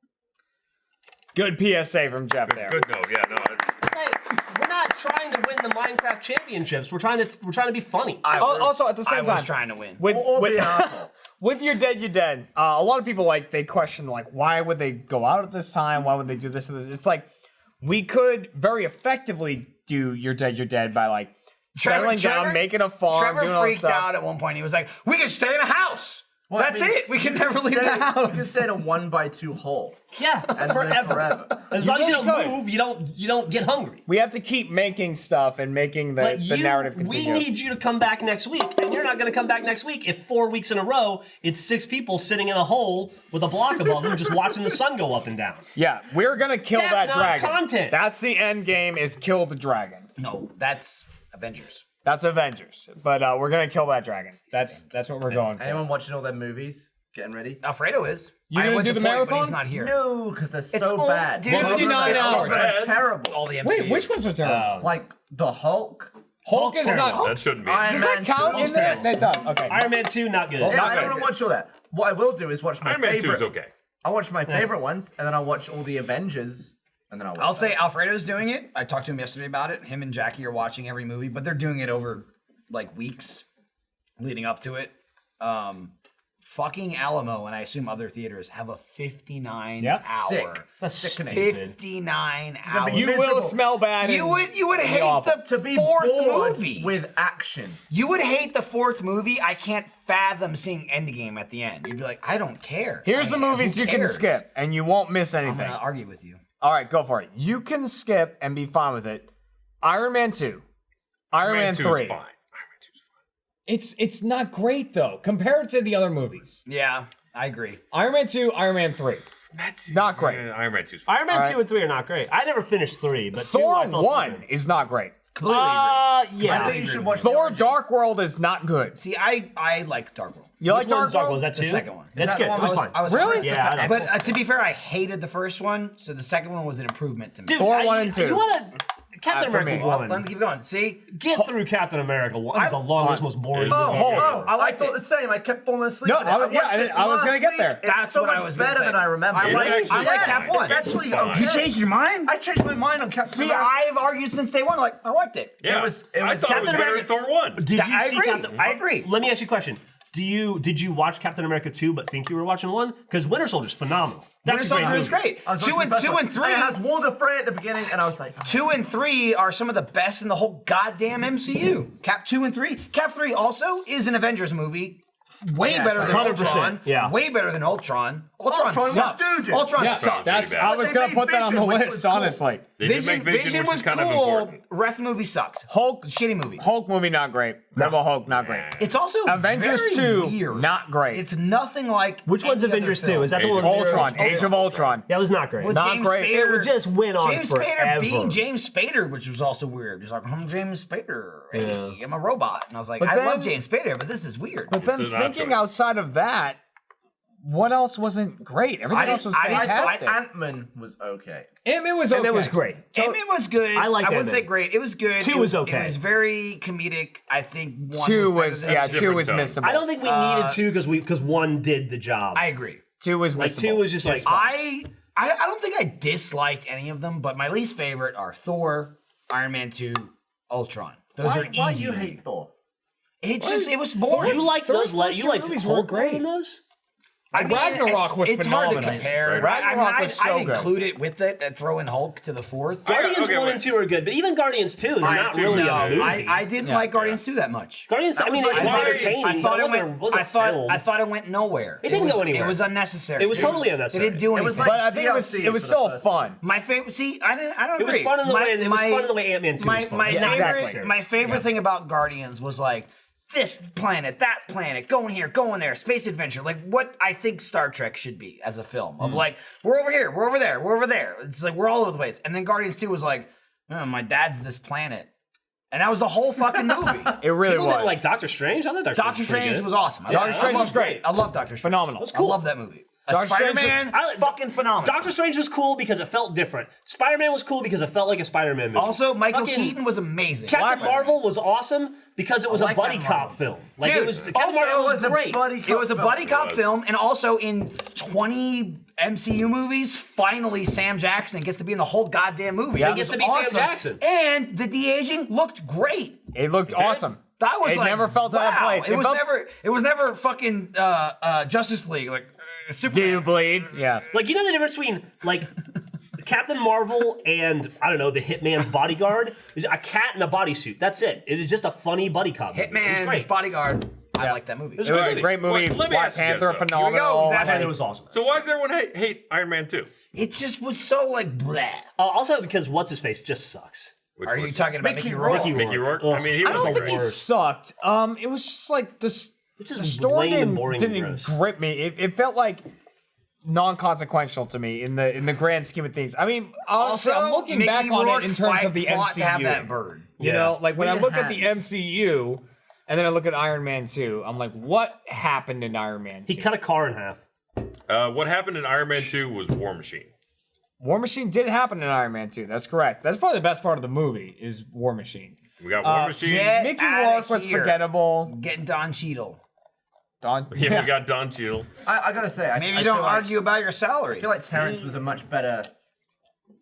Good PSA from Jeff there. Good no, yeah, no. It's like, we're not trying to win the Minecraft championships. We're trying to be funny. Also, at the same I time, was trying to win. with, Or be with, an asshole. with You're Dead, You're Dead, a lot of people they question why would they go out at this time? Why would they do this and this? It's like we could very effectively do You're Dead, You're Dead by settling down, making a farm, Trevor doing all this freaked stuff. out at one point. He was like, "We can stay in a house. Well, I That's mean, it. We can never leave the You can house." stay in a 1x2 hole. Yeah, And live forever. As long as you really don't could. move, you don't get hungry. We have to keep making stuff and making the narrative continue. We need you to come back next week, and you're not going to come back next week if 4 weeks in a row it's 6 people sitting in a hole with a block above them just watching the sun go up and down. Yeah, we're gonna kill That's that not dragon. content. That's the end game: is kill the dragon. No, that's Avengers. That's Avengers, but we're gonna kill that dragon. That's what we're going for. Anyone watching all their movies? Getting ready? Alfredo is. You I gonna went do to the play, but marathon? he's not here. No, because they're It's so all- bad. dude, 59 hours. They're terrible. All the MCU. Wait, which ones are terrible? Like the Hulk. Hulk is not. That shouldn't be. Iron Does Man that count 2. in there? That does. Okay. Iron Man 2, not good. Yeah, not I don't good. want to watch all that. What I will do is watch my Iron Man 2 favorite. is okay. I'll watch my favorite ones, and then I'll watch all the Avengers, and then I'll watch I'll say Alfredo's doing it. I talked to him yesterday about it. Him and Jackie are watching every movie, but they're doing it over weeks leading up to it. Fucking Alamo, and I assume other theaters have a 59 Yep. hour. Sick. That's sickening. 59 hour. You will miserable. smell bad. You would hate awful. the To be fourth bored movie. with action. You would hate the fourth movie. I can't fathom seeing Endgame at the end. You'd be like, I don't care. Here's the Who movies you can cares? skip, and you won't miss I'm anything. gonna argue with you. All right, go for it. You can skip and be fine with it. Iron Man 2, Iron Man 2 is 3, fine. Iron Man 2 is It's not great though compared to the other movies. Yeah, I agree. Iron Man 2, Iron Man 3. That's Not great. Iron Man 2's fine. Iron Man All right. 2 and 3 are not great. I never finished 3, but 2 Thor I fell 1 asleep is not great. Completely agree. I yeah. think you should watch Thor Dark World is not good. See, I like Dark World. You Which like one's Dark World? Was that 2? The second one. That's that good. the It one was I was- fun. I was Really? surprised. Yeah, I But like to be fair, I hated the first one, so the second one was an improvement to me. Dude, Thor 1 and 2. You want to... Captain for America me. Well, 1. let me keep going. See, Get through Captain America 1. It's the longest, most boring Oh, movie Hulk. ever. I liked thought it. the same. I kept falling asleep. No, in it. I- watched yeah, it I was gonna last get week. there. It's That's so what I much was gonna better say. than I remember. I like actually Cap fine. 1. It's actually Fine. okay. You changed your mind? I changed my mind on Captain See, America. I've argued since day one. Like, I liked it. Yeah, It was I thought it was Captain better than America- Thor 1. Did you I see agree. Captain... I agree. Let me ask you a question. Did you watch Captain America 2 but think you were watching 1? Because Winter Soldier's phenomenal. That's Winter a great Soldier is movie. great. I was 2 watching and the first 2 one. and 3. It has Walter Frey at the beginning, and I was like, 2 and 3 are some of the best in the whole goddamn MCU. Cap 2 and 3. Cap 3 also is an Avengers movie. Way Yes, better than 100%, Ultron. yeah. Way better than Ultron. Ultron was sucks. stooges. Ultron Yeah, sucks. that's. Pretty bad. I was They gonna made put that on the Vision, which list, was cool. honestly. They did make Vision, which was is kind cool. of important. Rest of the movie sucked. Hulk, Shitty movie. Hulk movie not great. Rebel Hulk not great. It's also Avengers very 2 weird. not great. It's nothing like Which one's any other Avengers 2? film. Is that the Age one of with Ultron, Age of Ultron. That was not great. With Not James great. Spader, It would just went on James forever. Spader being James Spader, which was also weird. He's like, I'm James Spader. Hey, I'm a robot. And I was like, But I love then- James Spader, but this is weird. But then It's an odd thinking choice. outside of that, what else wasn't great? Everything else was I didn't- fantastic. Ant-Man was okay. Ant-Man was okay. And it was great. Ant-Man was good. I liked I wouldn't Ant-Man. say great. It was good. 2 It was okay. It was very comedic. I think 1 2 was was better yeah, than 2 different was tone. missable. I don't think we needed 2 because 1 did the job. I agree. 2 was like missable. 2 was just like I don't think I disliked any of them, but my least favorite are Thor, Iron Man 2, Ultron. Those are easy. Why do you to me. hate Thor? It was boring. you like Those those. first You two like movies were Hulk more great. than those? I mean, Ragnarok was it's hard to phenomenal. compare. Right. Ragnarok was so I'd good. include it with it and throw in Hulk to the fourth. Guardians okay, 1 wait. and 2 are good, but even Guardians 2 is not two, really no, a movie. I didn't like Guardians 2 that much. Guardians, I mean, it was why- entertaining. I thought but it went. wasn't I thought. film. I thought it went nowhere. It didn't was, go anywhere. It was unnecessary. It was totally unnecessary. It didn't do It anything. was like But I think TLC it was for the still first fun. My favorite. See, I don't It was agree. fun in the way. It was My- fun in the way Ant-Man 2 was fun. My Yeah, favorite. exactly. My favorite thing about Guardians was like this planet, that planet, going here, going there, space adventure. Like what I think Star Trek should be as a film of like we're over here, we're over there, we're over there. It's like we're all over the place. And then Guardians 2 was like, oh, my dad's this planet, and that was the whole fucking movie. It really People was. didn't like Doctor Strange. I thought Doctor Strange was awesome. Doctor Strange loved was great. I love Doctor Strange. Phenomenal. That's cool. I love that movie. Doctor Strange- Spider-Man, I- fucking phenomenal. Doctor Strange was cool because it felt different. Spider-Man was cool because it felt like a Spider-Man movie. Also, Michael Fucking Keaton was amazing. Captain Marvel was awesome because it was I like a buddy Captain cop Marvel. film. Like Dude, it was Captain also Marvel it was great. It was a buddy cop was. film, and also in 20 MCU movies, finally Sam Jackson gets to be in the whole goddamn movie. Yeah, It he gets was to be Sam awesome. Jackson. And the de-aging looked great. It looked awesome. That was It like, never felt out of wow. place. It was felt- never fucking Justice League like Superman. Do you bleed? Yeah. Like, you know the difference between, like, Captain Marvel and, I don't know, the Hitman's bodyguard? Is a cat in a bodysuit. That's it. It is just a funny buddy cop movie. It was Hitman's great. Bodyguard. I like that movie. was It was a movie. great movie. Wait, let me Black ask you guys, Panther, though. phenomenal. Here we go, I thought it was awesome. So why does everyone hate Iron Man 2? It just was so like blah. Also because what's-his-face just sucks. Which Are you one? talking about Mickey Rourke? Mickey Rourke? Ugh. I mean, he I was don't the think he worst. sucked. It was just like this. It's just The story lame and boring and didn't gross. grip me. It felt like non-consequential to me in the grand scheme of things. I mean, honestly, I'm looking Mickey back on Rourke it in terms of the fought MCU. to have that bird. You Yeah. know, like when I Weird look at the hands. MCU and then I look at Iron Man 2, I'm like, what happened in Iron Man 2? He cut a car in half. What happened in Iron Man 2 was War Machine. War Machine did happen in Iron Man 2. That's correct. That's probably the best part of the movie is War Machine. We got War Machine. Get Mickey outta Rourke was here. forgettable. Getting Don Cheadle. Don, Yeah, we got Don Cheadle. I gotta say, Maybe I you don't feel like- argue about your salary. I feel like Terrence was a much better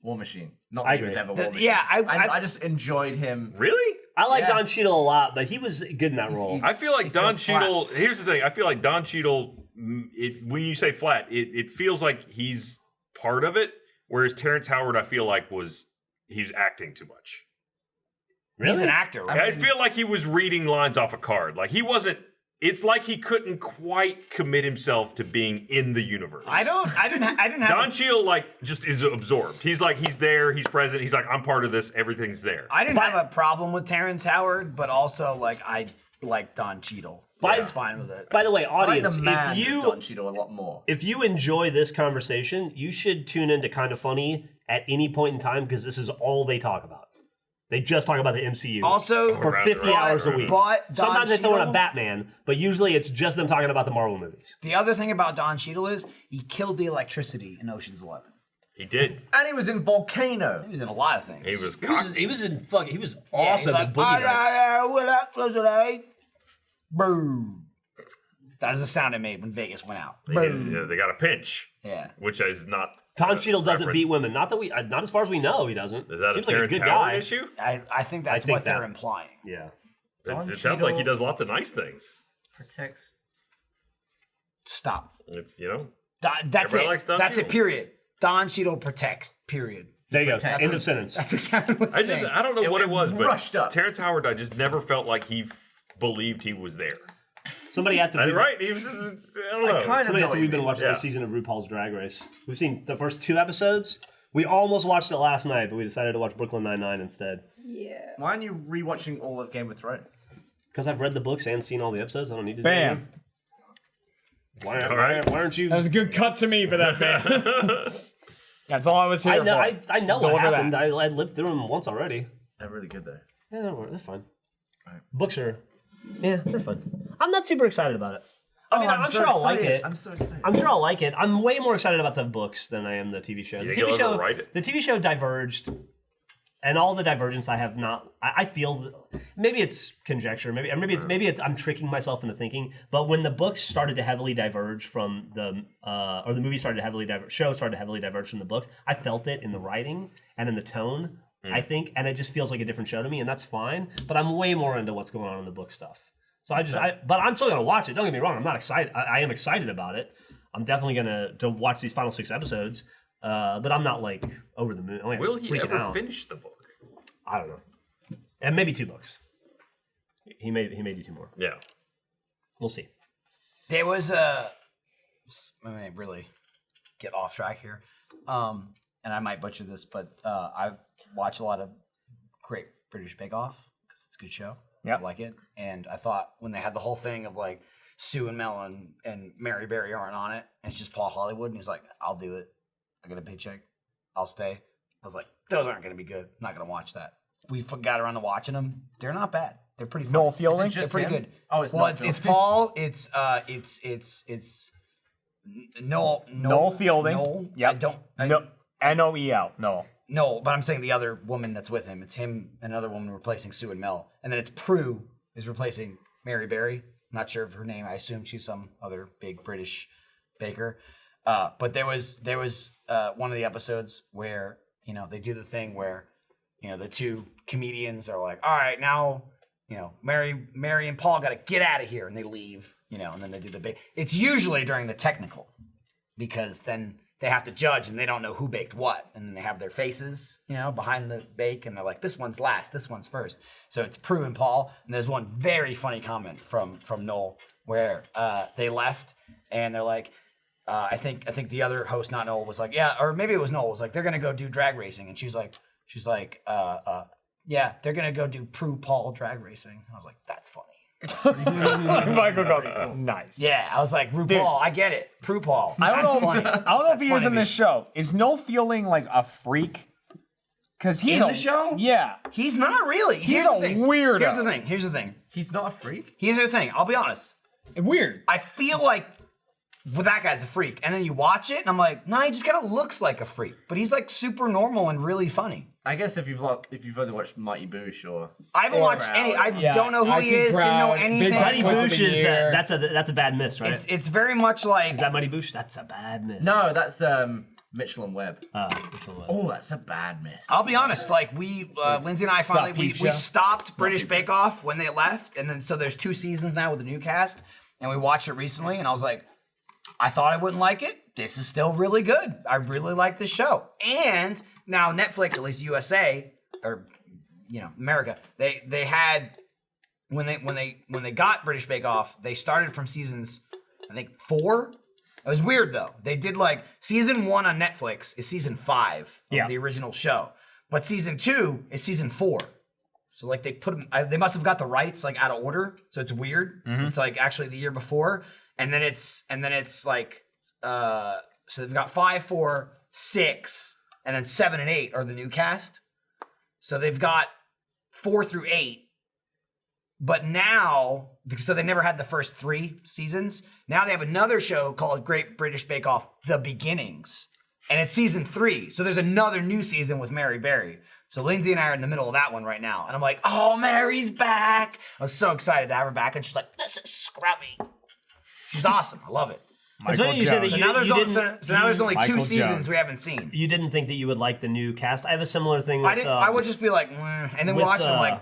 War Machine. Not that I he was agree. ever War Machine. yeah, I just enjoyed him. Really? I like Yeah. Don Cheadle a lot, but he was good in that role. I feel like It Don feels flat. Cheadle. Here's the thing. I feel like Don Cheadle. When you say flat, it feels like he's part of it. Whereas Terrence Howard, I feel like he's acting too much. He's an actor, right? I feel like he was reading lines off a card. Like he wasn't. It's like he couldn't quite commit himself to being in the universe. I didn't have. Don Cheadle just is absorbed. He's there. He's present. He's like, I'm part of this. Everything's there. I didn't have a problem with Terrence Howard, but also like like Don Cheadle. By- I was fine with it. By the way, I like audience, the man if you Don Cheadle a lot more. if you enjoy this conversation, you should tune into Kind of Funny at any point in time because this is all they talk about. They just talk about the MCU. Also, for 50 hours a week. But Don Sometimes they throw in a Cheadle- Batman, but usually it's just them talking about the Marvel movies. The other thing about Don Cheadle is he killed the electricity in Ocean's 11. He did. And he was in Volcano. He was in a lot of things. He was He was in fucking. He was Yeah, awesome he's like, in Boogie Nights. electricity. Boom. That's the sound it made when Vegas went out. Boom. They got a pinch, Yeah. which is not. Don Cheadle doesn't reference. beat women. Not that we. Not as far as we know, he doesn't. Is that Seems a like a Terrence good Howard guy. issue? I think that's think what they're that. implying. Yeah. It sounds like he does lots of nice things. Protects. Stop. It's, you know. That's Everybody likes it. Don That's Cheadle. it, period. Don Cheadle protects, period. There you go. That's End what- of sentence. That's what Kevin was saying. I don't know what it was, but rushed up. Terrence Howard, I just never felt like he believed he was there. Somebody asked if And we- right? He was just, I don't know. Somebody asked if we've been watching Yeah. this season of RuPaul's Drag Race. We've seen the first 2 episodes. We almost watched it last night, but we decided to watch Brooklyn Nine-Nine instead. Yeah. Why aren't you rewatching all of Game of Thrones? Because I've read the books and seen all the episodes, I don't need to. Bam. Do why aren't you? That was a good cut to me for that band. That's all I was here I know. for. I know what Deliver that. happened. I lived through them once already. They're really good though. Yeah, they're fine. Books are. Yeah, they're fun. I'm not super excited about it. I mean, I'm sure I'll like it. I'm so excited. I'm sure I'll like it. I'm way more excited about the books than I am the TV show. You The think TV you'll ever show, write it? the TV show diverged, and all the divergence I have not. I feel maybe it's conjecture, maybe it's I'm tricking myself into thinking. But when the books started to heavily diverge from the or the movie started to heavily show started to heavily diverge from the books, I felt it in the writing and in the tone. I think, and it just feels like a different show to me, and that's fine. But I'm way more into what's going on in the book stuff. So but I'm still gonna watch it. Don't get me wrong. I'm not excited. I am excited about it. I'm definitely gonna watch these final 6 episodes. But I'm not like over the moon. I'm, like, Will he freaking ever out. finish the book? I don't know. And maybe 2 books. He may do 2 more. Yeah. We'll see. There was a. I mean, really get off track here. And I might butcher this, but I've watched a lot of Great British Bake Off because it's a good show. Yep. I like it. And I thought when they had the whole thing of like Sue and Mel and Mary Berry aren't on it, and it's just Paul Hollywood, and he's like, I'll do it. I get a paycheck. I'll stay. I was like, those aren't going to be good. I'm not going to watch that. We got around to watching them. They're not bad. They're pretty funny. Noel Fielding? They're pretty good. Oh, it's well, not it's Paul. It's Noel Fielding. Noel. Yep. I don't. No, Noel. No. No, but I'm saying the other woman that's with him. It's him and another woman replacing Sue and Mel. And then it's Prue is replacing Mary Berry. Not sure of her name. I assume she's some other big British baker. But there was one of the episodes where, you know, they do the thing where, you know, the 2 comedians are like, all right, now, you know, Mary and Paul got to get out of here. And they leave, you know, and then they do the bake. It's usually during the technical because then they have to judge and they don't know who baked what. And then they have their faces, you know, behind the bake. And they're like, this one's last, this one's first. So it's Prue and Paul. And there's one very funny comment from Noel where they left and they're like, I think the other host, not Noel, was like, yeah, or maybe it was Noel, was like, they're gonna go do drag racing. And she's like, yeah, they're gonna go do Prue Paul drag racing. And I was like, that's funny. Michael goes, nice. Yeah, I was like, RuPaul, I get it. Prue Paul. I don't That's know. funny. I don't know if he is funny in to me. this show. Is Noel Fielding like a freak? Because he's In the show? Yeah. He's not really. He's the a thing. weirdo. Here's the thing. He's not a freak. Here's the thing. I'll be honest. Weird. I feel like, well, that guy's a freak. And then you watch it, and I'm like, nah, he just kind of looks like a freak. But he's like super normal and really funny. I guess if you've only watched Mighty Boosh or I haven't watched any. I Yeah, don't know who he IT is. Didn't know Crowd, Big anything. Mighty Mighty Boosh Boosh the is year. that's a bad miss, right? It's very much like Is that Mighty Boosh? That's a bad miss. no, that's Mitchell and Webb. Mitchell Webb. Oh, that's a bad miss. I'll be honest, like Lindsay and I finally Peep we Show? stopped British Bake Off when they left, and then so there's 2 seasons now with the new cast, and we watched it recently, and I was like, I thought I wouldn't like it. This is still really good. I really like this show. And now Netflix, at least USA, or you know, America, they had when they got British Bake Off, they started from seasons, I think 4. It was weird though. They did like season 1 on Netflix is season 5 of the original show, but season 2 is season 4. So like they put them, they must have got the rights like out of order. So it's weird. It's like actually the year before, and then it's like so they've got 5, 4, 6, and then 7 and 8 are the new cast. So they've got 4 through 8. But now, so they never had the first 3 seasons. Now they have another show called Great British Bake Off: The Beginnings, and it's season 3. So there's another new season with Mary Berry. So Lindsay and I are in the middle of that one right now, and I'm like, oh, Mary's back! I was so excited to have her back, and she's like, this is scrubby. She's awesome. I love it. It's funny you said that So you, now there's you only, didn't. so now there's only 2 Michael seasons Jones. we haven't seen. You didn't think that you would like the new cast. I have a similar thing with. I didn't. I would just be like, and then with, watch it. I'm like,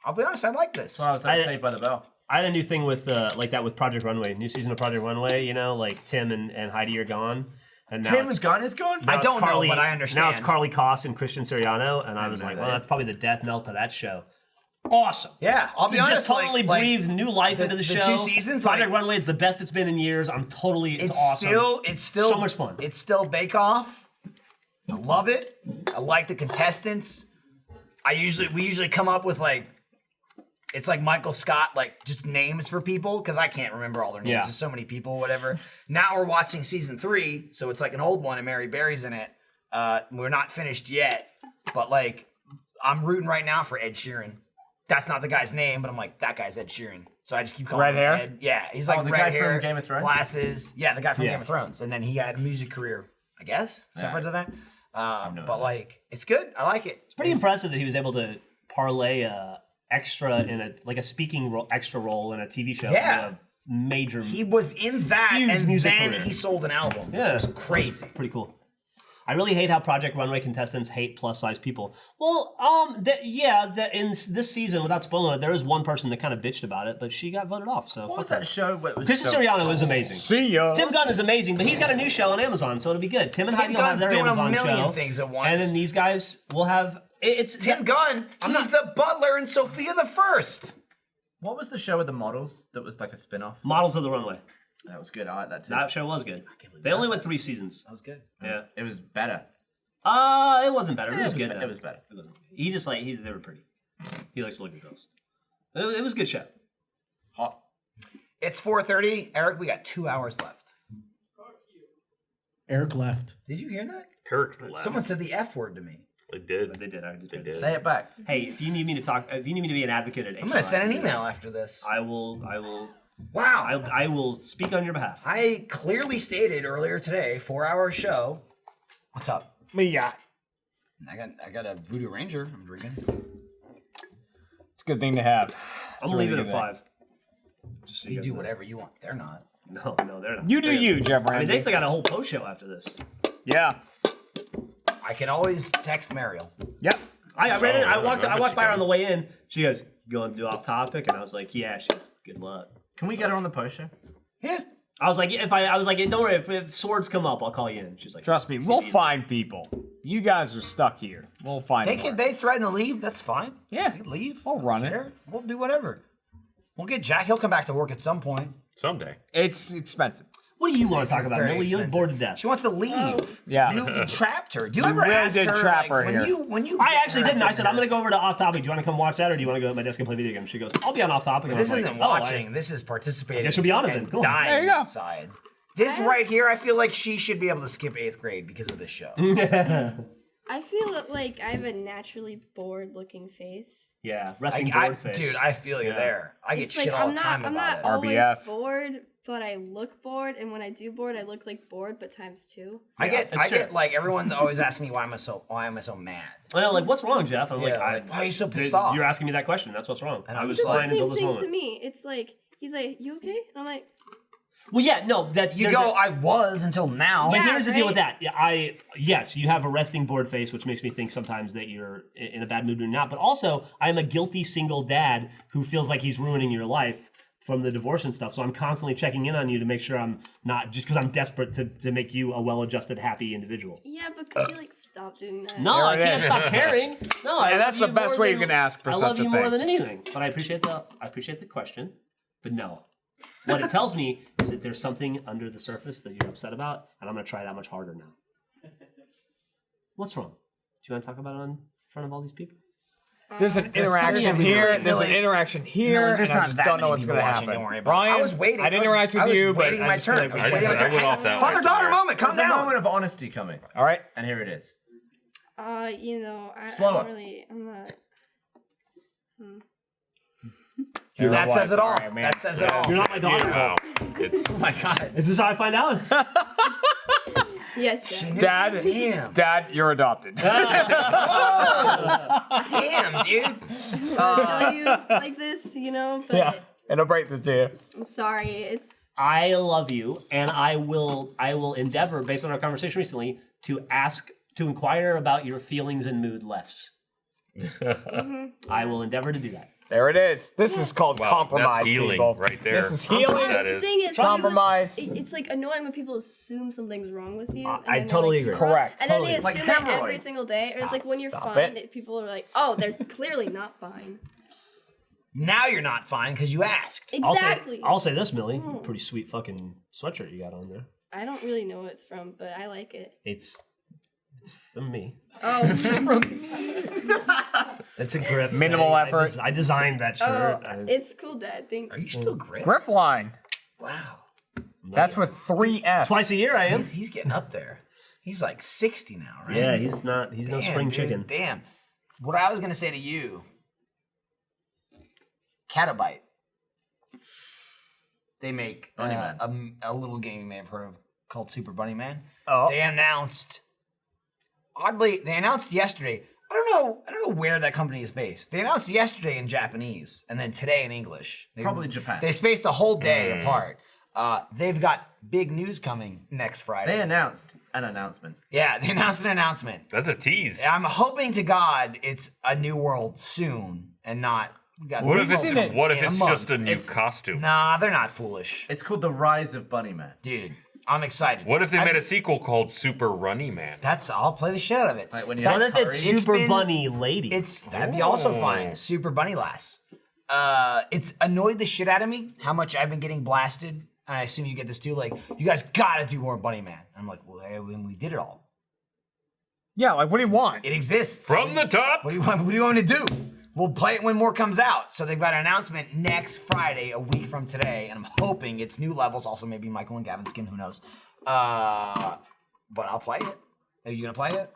I'll be honest, I like this. I was like Saved by the Bell. I had a new thing with like that with Project Runway. New season of Project Runway. You know, like Tim and Heidi are gone, and now Tim's gun is gone? now I it's don't know, but I understand. Now it's Carly Koss and Christian Siriano, and I was know like, who well, that that's is. probably the death knell to that show. Awesome. Yeah, I'll be To honest. just totally like, breathe new life the- into the the show. 2 seasons, Project like- Runway is the best it's been in years. I'm totally. It's awesome. It's still so much fun. It's still Bake Off. I love it. I like the contestants. We usually come up with like, it's like Michael Scott, like just names for people because I can't remember all their names. Yeah. There's so many people, whatever. Now we're watching season 3, so it's like an old one, and Mary Berry's in it. We're not finished yet, but like I'm rooting right now for Ed Sheeran. That's not the guy's name, but I'm like, that guy's Ed Sheeran. So I just keep calling Red him hair? Ed. Yeah, he's like the red guy from hair, Game of Thrones? glasses. Yeah, the guy from Yeah. Game of Thrones. And then he had a music career, I guess, separate to that. no But like, it's good. I like it. It's pretty impressive that he was able to parlay extra in a speaking extra role in a TV show. Yeah. with a major. He was in that, Huge and music then career. he sold an album, Yeah, which was crazy. Pretty cool. I really hate how Project Runway contestants hate plus size people. Well, in this season, without spoiling it, there was one person that kind of bitched about it, but she got voted off. So What fuck was her. that show? Where it was Kristen so- Siriano is amazing. See ya. Tim Gunn is amazing, but he's got a new show on Amazon, so it'll be good. Tim and Tim Heidi will have Gunn's their doing a Amazon million show, things at once. and then these guys will have. It's Tim Gunn, he's the butler in Sophia the First. What was the show with the models that was like a spin-off? Models of the Runway. That was good. I like that too. That show was good. They only went 3 seasons. That was good. Yeah. It was better. It wasn't better. It was good. It was better. It wasn't. He just like they were pretty. He likes to look at girls. It was a good show. Hot. It's 4:30. Eric, we got 2 hours left. Eric left. Did you hear that? Eric left. Someone said the F word to me. They did. They did. I did. They did. Say it back. Hey, if you need me to talk, if you need me to be an advocate at I'm gonna send an email after this. I will. Wow. I will speak on your behalf. I clearly stated earlier today, 4-hour show. What's up? Me yeah. I got a Voodoo Ranger I'm drinking. It's a good thing to have. I'm gonna leave it at 5. Just so You guys do know. whatever you want. They're not. No, they're not. You do you, Jeff I mean, Ramsey. they still got a whole post show after this. Yeah. I can always text Mariel. Yep. I read it. I Oh, walked but by she her can. on the way in. She goes, "You going to do off topic?" And I was like, "Yeah." She goes, "Good luck." Can we get her on the post show? Yeah. I was like, don't worry. If swords come up, I'll call you in. She's like, Trust me, we'll find people. You guys are stuck here. We'll find more. They threaten to leave. That's fine. Yeah. They can leave. We'll run it. Care. We'll do whatever. We'll get Jack. He'll come back to work at some point. Someday. It's expensive. "What do you want It's to talk about, very Millie? You're expensive. bored to death." She wants to leave. Yeah. You trapped her. Do you You ever really ask did her, trap like, her when here. you I get actually her didn't. I said, here- "I'm going to go over to off topic. Do you want to come watch that, or do you want to go at my desk and play video games?" She goes, "I'll be on off topic." And I This was like, isn't "Oh, I- watching. This is participating. guess you'll be on it then. and Cool. Dying There you go. inside. This right here, I feel like she should be able to skip 8th grade because of this show. I feel like I have a naturally bored looking face. Yeah, resting board face. Dude, I feel you Yeah. there. I get It's shit like all I'm the not time I'm about not it. always RBF. bored, but I look bored, and when I do bored, I look like bored, but times 2. I get that's true. like everyone always asks me why am I so mad. I know, like, what's wrong, Jeff? I'm Yeah, like, why are you so pissed off? You're asking me that question. That's what's wrong. And I I'm was just It's fine the until same this thing moment. to me. It's like he's like, "You okay?" And I'm like, Well, yeah, no, that's You there's go, a- I was until now. But Yeah, here's the deal with right? that. Yeah, yes, you have a resting board face, which makes me think sometimes that you're in a bad mood or not. But also, I am a guilty single dad who feels like he's ruining your life from the divorce and stuff. So I'm constantly checking in on you to make sure I'm not just because I'm desperate to make you a well-adjusted, happy individual. "Yeah, but could you like stop doing that?" No, I There it can't is. stop caring. No, I and love that's the you best more way you than- can ask for I such love a you more thing. than anything. But I appreciate the question. But no. What it tells me is that there's something under the surface that you're upset about, and I'm going to try that much harder now. What's wrong? Do you want to talk about it in front of all these people? There's an interaction too many here. people. There's an interaction here. there's and I not just that don't know many what's people gonna watching, happen. don't worry about it. Ryan, I was waiting. I didn't interact with I was you, but waiting I my just feel turn. like I was waiting my I turn. went off that way. Father-daughter somewhere. moment. Calm There's a down. moment of honesty coming, All right. and here it is. You know, I Slower. don't really, I'm not. There That it says was. it all. Right, man. That says it all. You're not my daughter. Wow. It's Oh my god. Is this how I find out? Yes, Dad. Dad, Damn. Dad, you're adopted. Damn, dude. Tell you like this, you know, but yeah, and I'll break this to you. I'm sorry. It's I love you, and I will endeavor, based on our conversation recently, to inquire about your feelings and mood less. I will endeavor to do that. There it is. This is called wow, compromise, that's healing people. right there. This is healing. That the is. thing is, Compromise. It's like annoying when people assume something's wrong with you. and I then they're totally like, agree. Correct. And then Totally. they Like assume it every hemorrhoids. single day. Or it's like when you're Stop fine, it. people are like, oh, they're clearly not fine. Now you're not fine because you asked. Exactly. I'll say this, Millie. Pretty sweet fucking sweatshirt you got on there. I don't really know what it's from, but I like it. It's from me. Oh, It's a grip. Minimal thing. effort. I designed that shirt. it's cool, Dad. Thanks. Are you still grip? Griffline. Wow. That's with 3 F's. Twice a year I am. He's getting up there. He's like 60 now, right? Yeah, he's no Damn, spring dude, chicken. Damn. What I was gonna say to you, Catabite. They make Bunny Man. a little game you may have heard of called Super Bunny Man. Oh. They announced. Oddly, they announced yesterday. I don't know where that company is based. They announced yesterday in Japanese and then today in English. Probably Japan. They spaced a whole day apart. They've got big news coming next Friday. They announced an announcement. Yeah, they announced an announcement. That's a tease. I'm hoping to God it's a new world soon and not. We got What if New World seen it what if in a it's month. just a new costume? Nah, they're not foolish. It's called The Rise of Bunny Man. Dude, I'm excited. What if they made a sequel called Super Runny Man? I'll play the shit out of it. Like when you What That's- if it's it's Super been- Bunny Lady? That'd be also fine. Super Bunny Lass. It's annoyed the shit out of me how much I've been getting blasted. And I assume you get this too. Like, you guys gotta do more Bunny Man. I'm like, well, when we did it all. Yeah, like what do you want? It exists. From the top. What do you want me to do? We'll play it when more comes out. So they've got an announcement next Friday, a week from today, and I'm hoping it's new levels. Also, maybe Michael and Gavin skin. Who knows? But I'll play it. Are you gonna play it?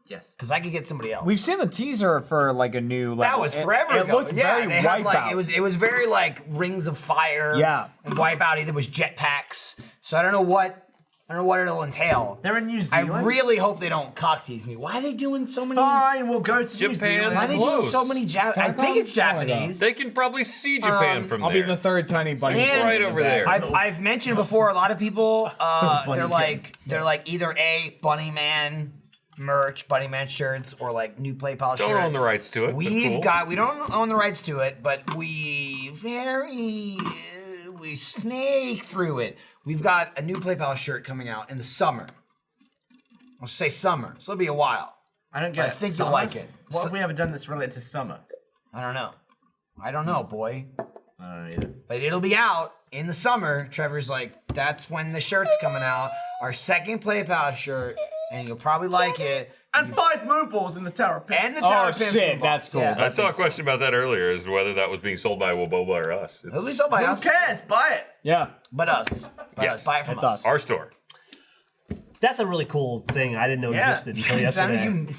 Yes. Because I could get somebody else. We've seen the teaser for like a new level. That was forever it ago. looked yeah, very they had, like, Wipeout. it was very like Rings of Fire. Yeah. And Wipeout. There was jetpacks. So I don't know what it'll entail. They're in New I Zealand. really hope they don't cock tease me. Why are they doing so many? Fine, we'll go to New Japan's Zealand. Why are they doing close. so many I think it's Oh my God. Japanese. They can probably see Japan from I'll there. be the third tiny bunny. And- right over there. I've mentioned before. A lot of people, they're like either Bunny Man merch, Bunny Man shirts, or like new Play Pal shirt. Don't own the rights to it. but We cool. don't own the rights to it, but we snake through it. We've got a new Play Pal shirt coming out in the summer. I'll say summer, so it'll be a while. I don't get I it. think you'll Summer? like it. What have we ever done that's related to summer? I don't know, boy. I don't know either. But it'll be out in the summer. Trevor's like, that's when the shirt's coming out. Our second Play Pal shirt, and you'll probably like it. And 5 moonballs in the Tower Pit. And the Tower Oh Pins shit, football. that's cool. Yeah. I saw a question about that earlier, as to whether that was being sold by Woboba or us. It's It'll be sold by Who us. cares? Buy it. Yeah, But us. Yes. Buy it from It's us. us. our store. That's a really cool thing. I didn't know Yeah. existed until I yesterday. mean,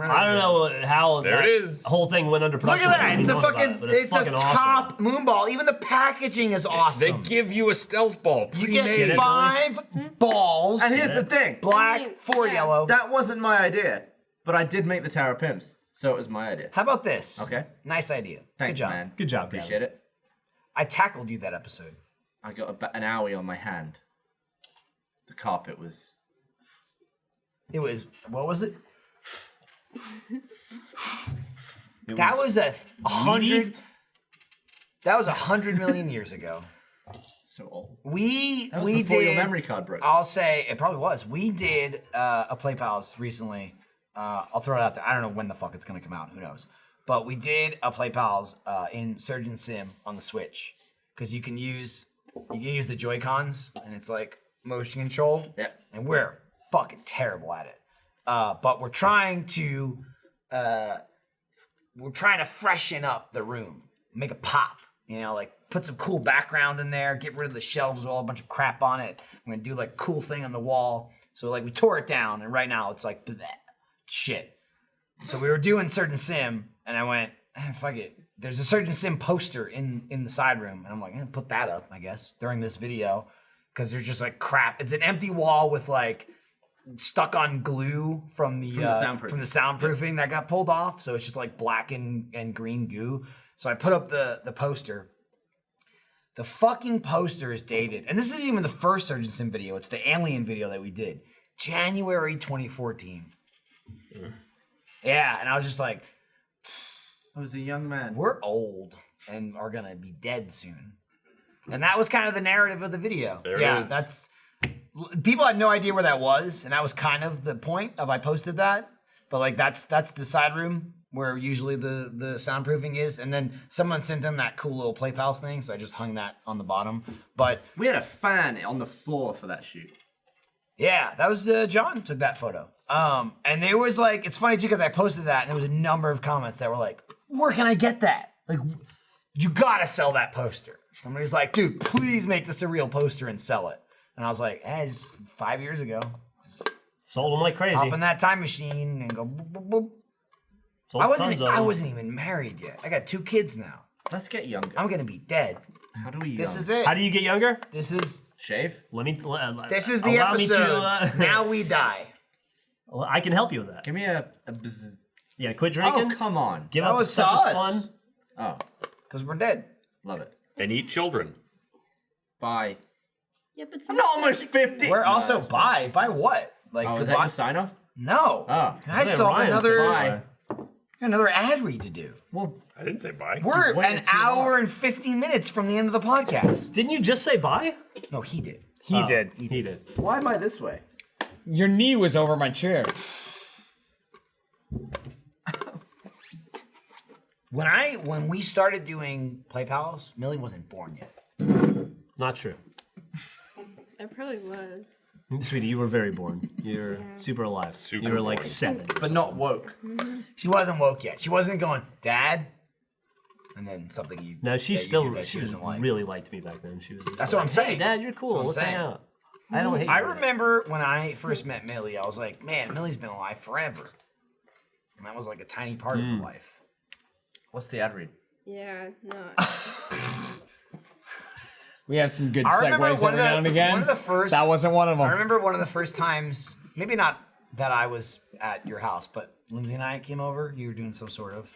I don't know how There that it is. whole thing went under Look production. at that. It's a Everyone knows about fucking, it, but it's a fucking awesome. top moonball. Even the packaging is They awesome. give you a stealth ball. You pre-made. get 5 balls. And here's the thing. black, I mean, 4 yeah. yellow. That wasn't my idea, but I did make the Tower Pimps, so it was my idea. How about this? Okay. Nice idea. Thanks, Good job. man. Good job, Appreciate it. I tackled you that episode. I got an owie on my hand. The carpet was... It was, what was it? That was a 100. That was 100 million years ago. so old. We That was we before did. your memory card broke. I'll say it probably was. We did a Play Pals recently. I'll throw it out there. I don't know when the fuck it's gonna come out. Who knows? But we did a Play Pals in Surgeon Sim on the Switch because you can use the Joy Cons and it's like motion control. Yeah. And we're fucking terrible at it. But we're trying to we're trying to freshen up the room, make it pop. You know, like put some cool background in there, get rid of the shelves with all a bunch of crap on it. I'm gonna do like a cool thing on the wall. So like we tore it down, and right now it's like bleh, shit. So we were doing Surgeon Sim, and I went, fuck it. There's a Surgeon Sim poster in the side room, and I'm like, I'm gonna put that up, I guess, during this video, because there's just like crap. It's an empty wall with like stuck on glue from the soundproofing that got pulled off. So it's just like black and green goo. So I put up the poster. The fucking poster is dated. And this isn't even the first Surgeon Sim video. It's the Alien video that we did. January 2014. Yeah, and I was just like, I was a young man. we're old and are gonna be dead soon. And that was kind of the narrative of the video. There it yeah, is. that's people had no idea where that was, and that was kind of the point of I posted that. But like that's the side room where usually the soundproofing is, and then someone sent in that cool little Play Pals thing, so I just hung that on the bottom. But We had a fan on the floor for that shoot. yeah, that was John took that photo. And there was like, it's funny too because I posted that, and there was a number of comments that were like, "Where can I get that? Like, you gotta sell that poster." Somebody's like, "Dude, please make this a real poster and sell it." And I was like, it's 5 years ago. Sold them like crazy. Hop in that time machine and go. Boop, boop, boop. Sold tons of I them. wasn't even married yet. I got 2 kids now. Let's get younger. I'm gonna be dead. How do we? This is it. How do you get younger? This is shave? this is the allow episode. Me to, Now we die. Well, I can help you with that. Give me a bzz. Yeah, quit drinking. Oh, come on. Give That up was stuff to that's us. fun. Oh, Because we're dead. love it. And eat children. Bye. Yeah, but I'm not almost 50. We're also by what? Like Oh, is goodbye? that your sign off? No. Oh. I Yeah, still have Ryan said another bye. another ad read to do. Well, I didn't say bye. We're waited an too hour long. and 50 minutes from the end of the podcast. Didn't you just say bye? No, he did. He did. He did. why am I this way? Your knee was over my chair. When we started doing Play Pals, Millie wasn't born yet. Not true. I probably was. Sweetie, you were very born. You're super alive. Super you were like born. 7. But not woke. She wasn't woke yet. She wasn't going, Dad, and then something you. No, she that you still did that she was doesn't like. really liked me back then. She was. Just That's like, what I'm saying. Hey, Dad, you're That's cool. what I'm Let's hang saying. out. I don't hate. I you. remember when I first met Millie, I was like, man, Millie's been alive forever. And that was like a tiny part of her life. What's the ad read? Yeah, no. We have some good I remember segues one every of the- now and again. one of the first- That wasn't one of them. I remember one of the first times, maybe not that I was at your house, but Lindsay and I came over. You were doing some sort of,